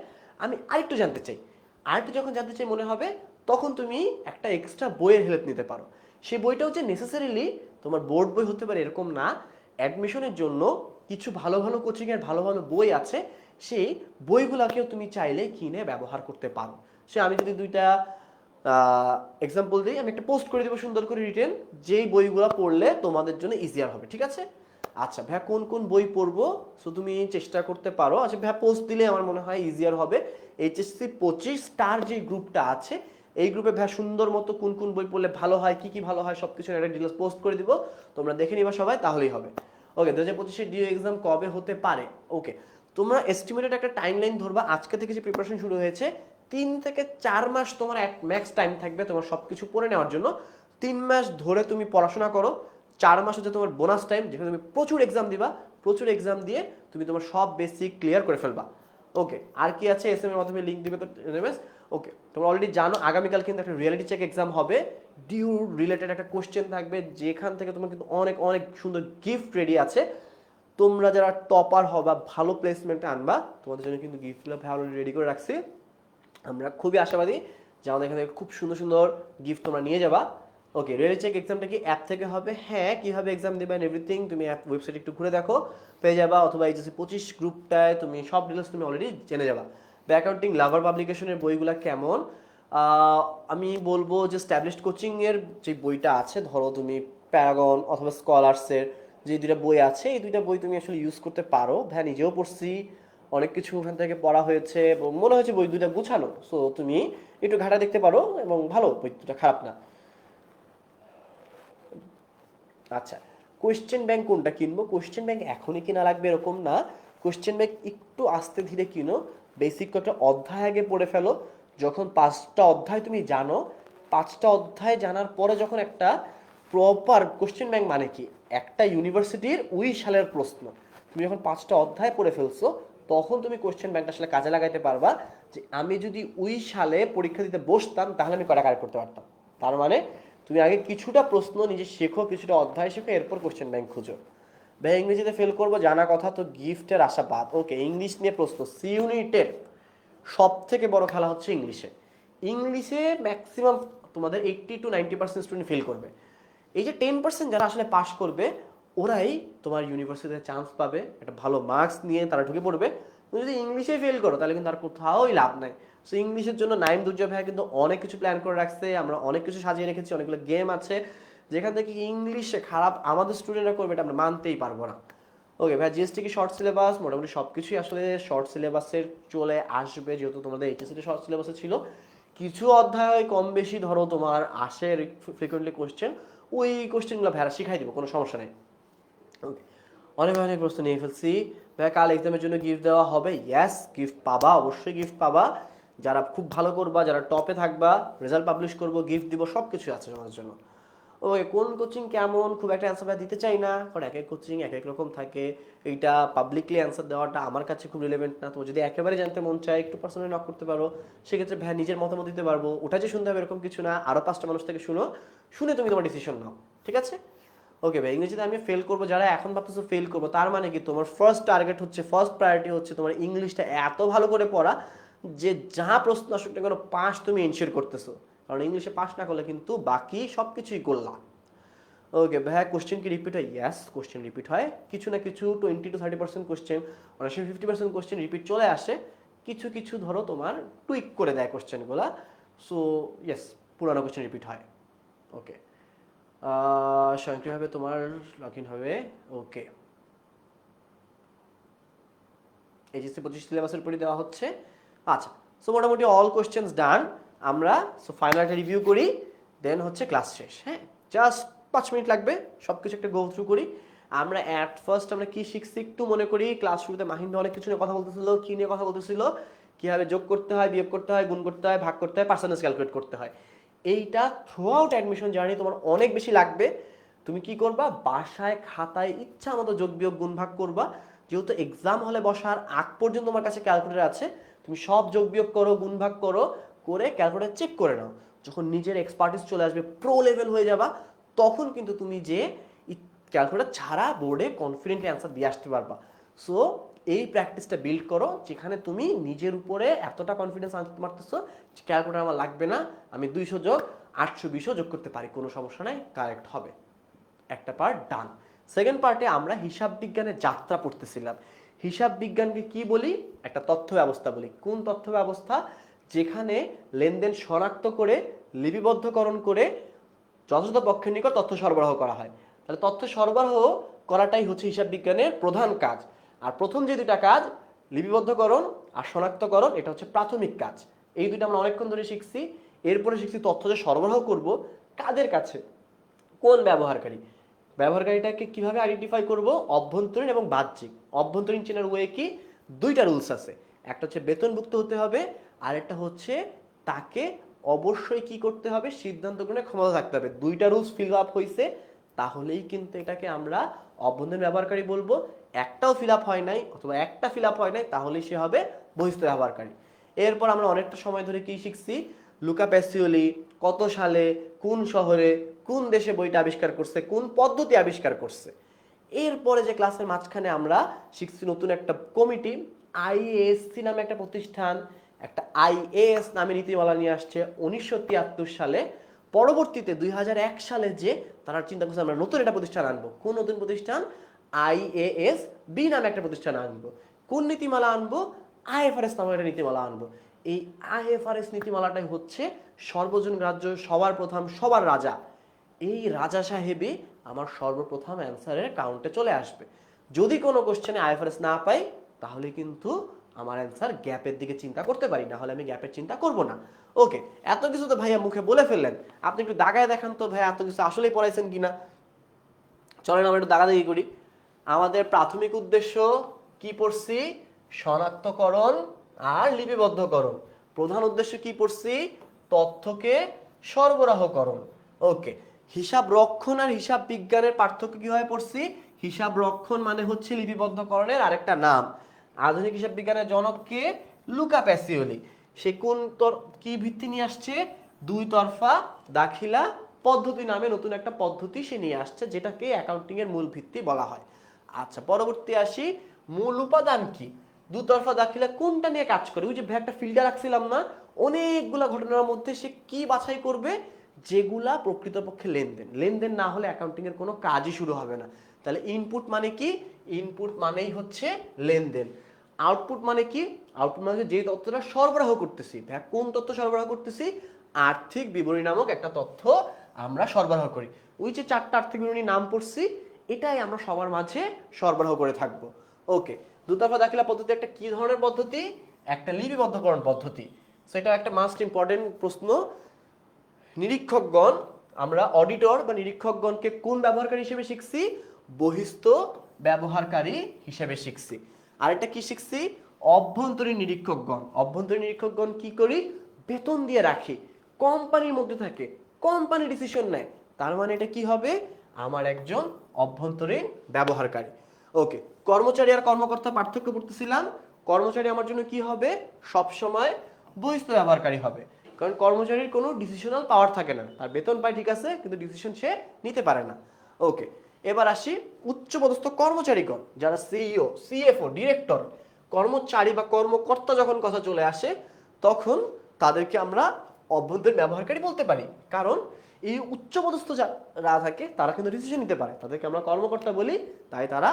আমি আরেকটু জানতে চাই, আরেকটু যখন জানতে চাই মনে হবে, তখন তুমি একটা এক্সট্রা বইয়ের হেল্প নিতে পারো। সেই বইটা হচ্ছে নেসেসারিলি তোমার বোর্ড বই হতে পারে এরকম না, অ্যাডমিশনের জন্য কিছু ভালো ভালো কোচিংয়ের ভালো ভালো বই আছে, সেই বইগুলোকেও তুমি চাইলে কিনে ব্যবহার করতে পারো। সে আমি যদি দুইটা এক্সাম্পল দিই, আমি একটা পোস্ট করে দেবো সুন্দর করে রিটেন, যেই বইগুলো পড়লে তোমাদের জন্য ইজিয়ার হবে, ঠিক আছে? আচ্ছা ভাইয়া কোন কোন বই পড়বো? সো তুমি চেষ্টা করতে পারো। আচ্ছা ভাইয়া পোস্ট দিলে আমার মনে হয় ইজিয়ার হবে। এইচএসসি 25 স্টার যে গ্রুপটা আছে, এই গ্রুপে ভাইয়া সুন্দর মতো কোন কোন বই পড়লে ভালো হয়, কি কি ভালো হয় সবকিছু একটা ডিটেলস পোস্ট করে দিব, তোমরা দেখে নিবা সবাই, তাহলেই হবে। ওকে, 2025 ডিও এক্সাম কবে হতে পারে? ওকে, তোমরা এস্টিমেটেড একটা টাইমলাইন ধরবা, আজকে থেকে যে প্রিপারেশন শুরু হয়েছে 3 থেকে 4 মাস তোমার ম্যাক্স টাইম থাকবে তোমার সবকিছু পড়ে নেওয়ার জন্য। 3 মাস ধরে তুমি পড়াশোনা করো, 4 মাস হচ্ছে তোমার বোনাস টাইম, যেখানে তুমি প্রচুর এক্সাম দিবা, প্রচুর এক্সাম দিয়ে তুমি তোমার সব বেসিক ক্লিয়ার করে ফেলবা। ওকে, আর কি আছে? এসএম এর মাধ্যমে লিংক দিবে তো এনএমএস। ওকে, তোমরা অলরেডি জানো আগামীকাল কিন্তু একটা রিয়েলিটি চেক এক্সাম হবে, ডিউ রিলেটেড একটা কোশ্চেন থাকবে, যেখান থেকে তোমার কিন্তু অনেক অনেক সুন্দর গিফট রেডি আছে। তোমরা যারা টপার হবা, ভালো প্লেসমেন্টে আনবা, তোমাদের জন্য কিন্তু গিফটগুলো ভালো রেডি করে রাখছি। আমরা খুবই আশাবাদী যে আমাদের এখান থেকে খুব সুন্দর সুন্দর গিফট তোমরা নিয়ে যাবা। ওকে, রিয়েল চেক এক্সামটা কি অ্যাপ থেকে হবে? হ্যাঁ, কিভাবে এক্সাম দেবেন এভরিথিং তুমি অ্যাপ ওয়েবসাইট একটু ঘুরে দেখো, পেয়ে যাবা, অথবা এইচএসসি 25 গ্রুপটায় তুমি সব ডিটেলস তুমি অলরেডি জেনে যাবা। অ্যাকাউন্টিং লাভার পাবলিকেশনের বইগুলো কেমন? আমি বলবো যে স্ট্যাবলিশড কোচিং এর যে বইটা আছে, ধরো তুমি প্যারাগন অথবা স্কলার্সের যে দুইটা বই আছে, এই দুইটা বই তুমি আসলে ইউজ করতে পারো। হ্যাঁ, নিজেও পড়ছি, অনেক কিছু ওখান থেকে পড়া হয়েছে এবং মনে হয়েছে বই দুইটা গুছানো। সো তুমি একটু ঘাটা দেখতে পারো এবং ভালো, বই দুটা খারাপ না। আচ্ছা, কোয়েশ্চেন ব্যাংক কোনটা কিনবো? কোয়েশ্চেন ব্যাংক এখনই কিনা লাগবে এরকম না, কোশ্চেন ব্যাংক একটু আস্তে ধীরে কিনো, বেসিক কটা অধ্যায় আগে পড়ে ফেলো। যখন 5টা অধ্যায় তুমি জানো, 5টা অধ্যায় জানার পরে যখন একটা প্রপার কোশ্চেন ব্যাংক মানে কি, একটা ইউনিভার্সিটির ওই সালের প্রশ্ন তুমি যখন 5টা অধ্যায় পড়ে ফেলছো, তখন তুমি কোশ্চেন ব্যাংকটা আসলে কাজে লাগাইতে পারবা। যে আমি যদি ওই সালে পরীক্ষা দিতে বসতাম তাহলে আমি কটা কারেক্ট করতে পারতাম। তার মানে তুমি আগে কিছুটা প্রশ্ন নিজে শেখো, কিছুটা অধ্যায় শেখো, এরপর কোশ্চেন ব্যাংক খুঁজো। ভাই ইংরেজিতে ফেল করবো জানা কথা, তো গিফটের আশা বাদ। ওকে, ইংলিশ নিয়ে প্রশ্ন। সি ইউনিটের সব থেকে বড় খেলা হচ্ছে ইংলিশে। ইংলিশে ম্যাক্সিমাম তোমাদের 80 to 90% স্টুডেন্ট ফেল করবে। এই যে 10% যারা আসলে পাস করবে, ওরাই তোমার ইউনিভার্সিটিতে চান্স পাবে, একটা ভালো মার্কস নিয়ে তারা ঢুকে পড়বে। তুমি যদি ইংলিশে ফেল করো তাহলে কিন্তু আর কোথাওই লাভ নাই। সো ইংলিশের জন্য নাইম দুর্জয় ভাইয়া কিন্তু অনেক কিছু প্ল্যান করে রাখছে, আমরা অনেক কিছু সাজিয়ে রেখেছি, অনেকগুলো গেম আছে যেখান থেকে ইংলিশে খারাপ আমাদের স্টুডেন্টরা করবে এটা আমরা মানতেই পারবো না। ওকে ভাই, জিএসটি কি শর্ট সিলেবাস? মোটামুটি সব কিছুই আসলে শর্ট সিলেবাসের চলে আসবে, যেহেতু তোমাদের এইচএসসি শর্ট সিলেবাসে ছিল। কিছু অধ্যায় কম বেশি ধরো তোমার আসে ফ্রিকোয়েন্টলি কোশ্চেন, ওই কোশ্চেনগুলো ভাইরা শিখাই দিব, কোনো সমস্যা নেই। ওকে, অনেক অনেক প্রশ্ন নিয়ে ফেলছি ভাই। কাল এক্সামের জন্য গিফট দেওয়া হবে? ইয়েস, গিফট পাবা, অবশ্যই গিফট পাবা। যারা খুব ভালো করবা, যারা টপে থাকবা, রেজাল্ট পাবলিশ করবো, গিফট দিব, সব কিছু আছে তোমাদের জন্য। ওকে, কোন কোচিং কেমন? খুব একটা অ্যান্সার দিতে চাই না, কারণ এক এক কোচিং এক এক রকম থাকে। এইটা পাবলিকলি অ্যান্সার দেওয়াটা আমার কাছে খুব রিলেভেন্ট না। তো যদি একেবারে জানতে মন চায়, একটু পার্সোনালি নক করতে পারো, সেক্ষেত্রে ভাই নিজের মতামত দিতে পারবো। ওটা যে শুনতে হবে এরকম কিছু না, আরও 5টা মানুষ থেকে শুনো, শুনে তুমি তোমার ডিসিশন নাও, ঠিক আছে? ওকে ভাই, ইংরেজিতে আমি ফেল করবো, যারা এখন ভাবতেছো ফেল করবো, তার মানে কি তোমার ফার্স্ট টার্গেট হচ্ছে, ফার্স্ট প্রায়োরিটি হচ্ছে তোমার ইংলিশটা এত ভালো করে পড়া যে যা প্রশ্ন আসুক না কেন পাস তুমি এনশিওর করতেছো। কারণ ইংলিশে পাস না করলে কিন্তু বাকি সব কিছুই করলাম। ওকে ভাইয়া, কোশ্চেন কি রিপিট হয়? ইয়াস, কোশ্চেন রিপিট হয়, কিছু না কিছু 20 to 30% কোশ্চেন, অনেক সময় 50% কোশ্চেন রিপিট চলে আসে। কিছু কিছু ধরো তোমার টুইক করে দেয় কোশ্চেনগুলো। সো ইয়েস, পুরানো কোশ্চেন রিপিট হয়। ওকে, স্বয়ংক্রিয়ভাবে তোমার লগ ইন হবে। ওকে, এইচএসসি 25 সিলেবাসের উপরই দেওয়া হচ্ছে। আচ্ছা, সো মোটামুটি অল কোশ্চেন্স ডান। আমরা সো ফাইনালটা রিভিউ করি, দেন হচ্ছে ক্লাস শেষ। হ্যাঁ, জাস্ট 5 মিনিট লাগবে, সব কিছু একটা গো থ্রু করি। আমরা অ্যাট ফার্স্ট আমরা কি শিখছি একটু মনে করি। ক্লাস শুরুতে মাহিন্দ অনেক কিছু নিয়ে কথা বলতেছিল। কি নিয়ে কথা বলতেছিল? কিভাবে যোগ করতে হয়, বিয়োগ করতে হয়, গুণ করতে হয়, ভাগ করতে হয়, পার্সেন্টেজ ক্যালকুলেট করতে হয়। এইটা থ্রু আউট অ্যাডমিশন জার্নি তোমার অনেক বেশি লাগবে। তুমি কি করবা? বাসায় খাতায় ইচ্ছা মতো যোগ বিয়োগ গুণ ভাগ করবা। যেহেতু এক্সাম হলে বসার আগ পর্যন্ত তোমার কাছে ক্যালকুলেটর আছে, তুমি সব যোগ বিয়োগ করো, গুণ ভাগ করো, করে ক্যালকুলেটর চেক করে নাও। যখন নিজের এক্সপার্টিস চলে আসবে, প্রো লেভেল হয়ে যাবা, তখন কিন্তু তুমি যে ক্যালকুলেটর ছাড়া বোর্ডে কনফিডেন্টলি অ্যান্সার দিয়ে আসতে পারবা। সো এই প্র্যাকটিসটা বিল্ড করো, যেখানে তুমি নিজের উপরে এতটা কনফিডেন্স আনতে পারতেছো ক্যালকুলেটর আমার লাগবে না, আমি 200 যোগ 820 যোগ করতে পারি, কোনো সমস্যা নাই, কারেক্ট হবে। একটা পার্ট ডান। সেকেন্ড পার্টে আমরা হিসাব বিজ্ঞানের যাত্রা পড়তেছিলাম। হিসাব বিজ্ঞানকে কি বলি? একটা তথ্য ব্যবস্থা বলি। কোন তথ্য ব্যবস্থা? যেখানে লেনদেন শনাক্ত করে, লিপিবদ্ধকরণ করে যথাযথ পক্ষের নিকট তথ্য সরবরাহ করা হয়। তাহলে তথ্য সরবরাহ করাটাই হচ্ছে হিসাব বিজ্ঞানের প্রধান কাজ। আর প্রথম যে দুটা কাজ, লিপিবদ্ধকরণ আর শনাক্তকরণ, এটা হচ্ছে প্রাথমিক কাজ। এই দুটো আমরা অনেকক্ষণ ধরে শিখছি। এরপরে শিখছি তথ্য যে সরবরাহ করব কাদের কাছে, কোন ব্যবহারকারী, ব্যবহারকারীটাকে কিভাবে আইডেন্টিফাই করব, অভ্যন্তরীণ এবং বাহ্যিক। অভ্যন্তরীণ চেনার ওয়ে কি? দুইটা রুলস আছে, একটা হচ্ছে বেতনভুক্ত হতে হবে, আর একটা হচ্ছে তাকে অবশ্যই কি করতে হবে, সিদ্ধান্ত গ্রহণের ক্ষমতা থাকতে হবে। দুইটা রুলস ফিল আপ হয়েছে, তাহলেই কিন্তু এটাকে আমরা অভ্যন্তরীণ ব্যবহারকারী বলবো। একটাও ফিল আপ হয় নাই অথবা একটা ফিল আপ হয় নাই, তাহলেই সে হবে বহিস্থ ব্যবহারকারী। এরপর আমরা অনেকটা সময় ধরে কি শিখছি? লুকা প্যাসিওলি কত সালে, কোন শহরে, কোন দেশে বইটা আবিষ্কার করছে, কোন পদ্ধতি আবিষ্কার করছে। এরপরে যে ক্লাসের মাঝখানে আমরা শিখছি নতুন একটা কমিটি, আইএএসসি নামে একটা প্রতিষ্ঠান, একটা আইএএস নামে নীতিমালা নিয়ে আসছে 1973 সালে। পরবর্তীতে 2001 সালে যে তারা চিন্তা করছে আমরা নতুন একটা প্রতিষ্ঠান আনবো। কোন নতুন প্রতিষ্ঠান? আইএএস বি নামে একটা প্রতিষ্ঠান আনবো। কোন নীতিমালা আনবো? আইএফআরএস নামে একটা নীতিমালা আনবো। এই আইএফআরএস নীতিমালাটাই হচ্ছে সর্বজন গ্রাহ্য, সবার প্রথম, সবার রাজা। এই রাজা সাহেবই আমার সর্বপ্রথম অ্যান্সারের কাউন্টে চলে আসবে। যদি কোনো কোশ্চেনে আইএফআরএস না পাই, তাহলে কিন্তু আমার অ্যান্সার গ্যাপের দিকে চিন্তা করতে পারি, না হলে আমি গ্যাপের চিন্তা করব না। ওকে, এত কিছু তো ভাইয়া মুখে বলে ফেললেন, আপনি একটু দাগায় দেখান তো ভাইয়া এত কিছু আসলেই পড়াইছেন কিনা। চলেন আমরা একটু দাগাদাগি করি। আমাদের প্রাথমিক উদ্দেশ্য কি পড়ছি? শনাক্তকরণ আর লিপিবদ্ধকরণ। প্রধান উদ্দেশ্য কি পড়ছি? তথ্যকে সরবরাহকরণ। ওকে, হিসাব রক্ষণ আর হিসাব বিজ্ঞানের পার্থক্য কিভাবে পড়ছি? হিসাব রক্ষণ মানে হচ্ছে লিপিবদ্ধকরণের আরেকটা নাম। আধুনিক হিসাব বিজ্ঞানের জনক কে? Luka Pacioli. সে কোন কি ভিত্তি নিয়ে আসছে? দুই তরফা দাখিলা পদ্ধতি নামে নতুন একটা পদ্ধতি সে নিয়ে আসছে, যেটাকে অ্যাকাউন্টিং এর মূল ভিত্তি বলা হয়। আচ্ছা, পরবর্তী আসি, মূল উপাদান কি? দুতরফা দাখিলা কোনটা নিয়ে কাজ করে? ওই যে একটা ফিল্টার রাখছিলাম না, অনেকগুলা ঘটনার মধ্যে সে কি বাছাই করবে? যেগুলা প্রকৃতপক্ষে লেনদেন। লেনদেন না হলে অ্যাকাউন্টিং এর কোনো কাজই শুরু হবে না। তাহলে ইনপুট মানে কি? ইনপুট মানেই হচ্ছে লেনদেন। আউটপুট মানে কি? আউটপুট মানে যে তথ্যটা সরবরাহ করতেছি। কোন তথ্য সরবরাহ করতেছি? আর্থিক বিবরণী নামক একটা তথ্য আমরা সরবরাহ করি। ওই যে 4টা আর্থিক বিবরণী নাম পড়ছি, এটাই আমরা সবার মাঝে সরবরাহ করে থাকবো। ওকে, দুতরফা দাখিলা পদ্ধতি একটা কি ধরনের পদ্ধতি? একটা লিপিবদ্ধকরণ পদ্ধতি। সো এটা একটা মাস্ট ইম্পর্টেন্ট প্রশ্ন। নিরীক্ষকগণ, আমরা অডিটর বা নিরীক্ষকগণকে কোন ব্যবহারকারী হিসেবে শিখছি? বহিস্থ ব্যবহারকারী হিসেবে শিখছি। আরেকটা কি শিখছি? অভ্যন্তরীণ নিরীক্ষকগণ। অভ্যন্তরীণ নিরীক্ষকগণ কি করি? বেতন দিয়ে রাখি, কোম্পানির মধ্যে থাকে, কোম্পানি ডিসিশন নেয়। তার মানে এটা কি হবে? আমার একজন অভ্যন্তরীণ ব্যবহারকারী। ওকে, কর্মচারী আর কর্মকর্তা পার্থক্য পড়তেছিলাম। কর্মচারী আমার জন্য কি হবে? সবসময় বহিস্থ ব্যবহারকারী হবে, কারণ কর্মচারীর কোনো ডিসিশনাল পাওয়ার থাকে না। তার বেতন পায় ঠিক আছে, কিন্তু ডিসিশন সে নিতে পারে না। ওকে, এবার আসি উচ্চপদস্থ কর্মচারীগণ, যারা সিইও, সিএফও, ডিরেক্টর। কর্মচারী বা কর্মকর্তা যখন কথা চলে আসে, তখন তাদেরকে আমরা অভ্যন্তরীণ ব্যবহারকারী বলতে পারি, কারণ এই উচ্চপদস্থ যারা থাকে তারা কিন্তু ডিসিশন নিতে পারে, তাদেরকে আমরা কর্মকর্তা বলি, তাই তারা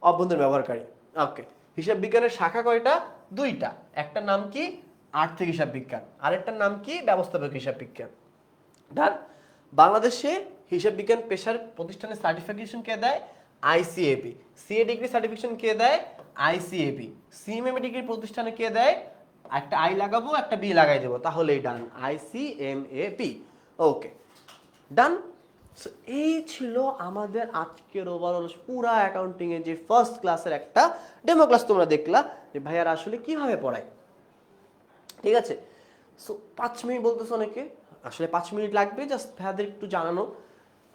অভ্যন্তরীণ ব্যবহারকারী। ওকে, হিসাব বিজ্ঞানের শাখা কয়টা? 2টা। একটার নাম কি? আর্থিক হিসাব বিজ্ঞান, আরেকটার নাম কি? ব্যবস্থাপক হিসাব বিজ্ঞান। ডান। বাংলাদেশে হিসাব বিজ্ঞান পেশার প্রতিষ্ঠানের সার্টিফিকেশন কে দেয়? আইসিএবি। সিএ ডিগ্রি সার্টিফিকেশন কে দেয়? আইসিএবি। সিএমএ ডিগ্রি প্রতিষ্ঠানে কে দেয়? একটা আই লাগাবো, একটা বি লাগাই দেবো, তাহলেই ডান। আইসিএমএপি। ওকে, ডান। এই ছিল আমাদের আজকের ওভারঅল পুরা অ্যাকাউন্টিং এর যে ফার্স্ট ক্লাসের একটা ডেমো ক্লাস তোমরা দেখলা যে ভাইয়ারা আসলে কিভাবে পড়ায়। ঠিক আছে, সো 5 মিনিট বলতেছে অনেকে, আসলে 5 মিনিট লাগবে জাস্ট ভাইয়াদের একটু জানানো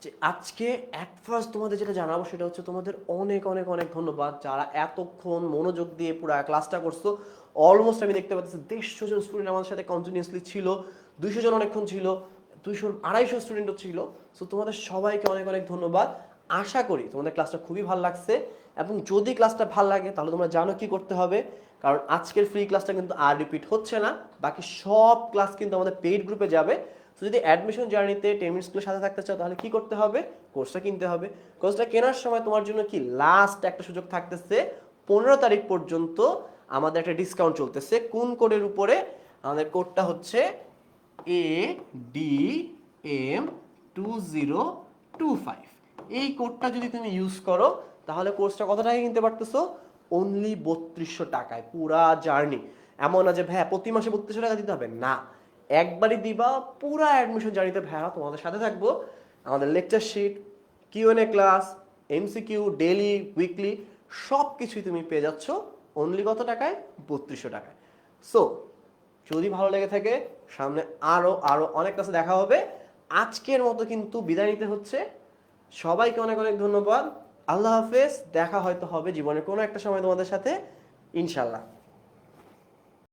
যে আজকে অ্যাট ফার্স্ট তোমাদের যেটা জানাবো সেটা হচ্ছে তোমাদের অনেক অনেক অনেক ধন্যবাদ যারা এতক্ষণ মনোযোগ দিয়ে পুরো ক্লাসটা করছো। অলমোস্ট আমি দেখতে পাচ্ছি 150 জন স্টুডেন্ট আমাদের সাথে কন্টিনিউয়াসলি ছিল, 200 জন অনেকক্ষণ ছিল, 200-250 স্টুডেন্টও ছিল। সো তোমাদের সবাইকে অনেক অনেক ধন্যবাদ। আশা করি তোমাদের ক্লাসটা খুবই ভালো লাগছে, এবং যদি ক্লাসটা ভালো লাগে তাহলে তোমরা জানো কি করতে হবে, কারণ আজকের ফ্রি ক্লাসটা কিন্তু আর রিপিট হচ্ছে না, বাকি সব ক্লাস কিন্তু আমাদের পেইড গ্রুপে যাবে। তো যদি অ্যাডমিশন জার্নিতে 10 মিনিট স্কুলের সাথে থাকতে চাও তাহলে কি করতে হবে? কোর্সটা কিনতে হবে। কোর্সটা কেনার সময় তোমার জন্য কি লাস্ট একটা সুযোগ থাকতেছে, 15 তারিখ পর্যন্ত আমাদের একটা ডিসকাউন্ট চলতেছে। কোন কোডের উপরে? আমাদের কোডটা হচ্ছে ADM2025। এই কোডটা যদি তুমি ইউজ করো তাহলে কোর্সটা কত টাকায় কিনতে পারতেছো? অনলি 3200 টাকায় পুরা জার্নি। এমন না যে ভাইয়া প্রতি মাসে 3200 টাকা দিতে হবে, না, একবারই দিবা। পুরা অ্যাডমিশন জার্নিতে ভাইয়া তোমাদের সাথে থাকবো। আমাদের lecture sheet, Q and A class, MCQ, daily, weekly সব কিছুই তুমি পেয়ে যাচ্ছ অনলি কত টাকায়? 3200 টাকায়। সো যদি ভালো লেগে থাকে সামনে আরো আরো অনেক ক্লাসে দেখা হবে। আজকের মতো কিন্তু বিদায় নিতে হচ্ছে। সবাইকে অনেক অনেক ধন্যবাদ। আল্লাহ হাফেজ। দেখা হয়তো হবে জীবনের কোনো একটা সময় তোমাদের সাথে, ইনশাল্লাহ।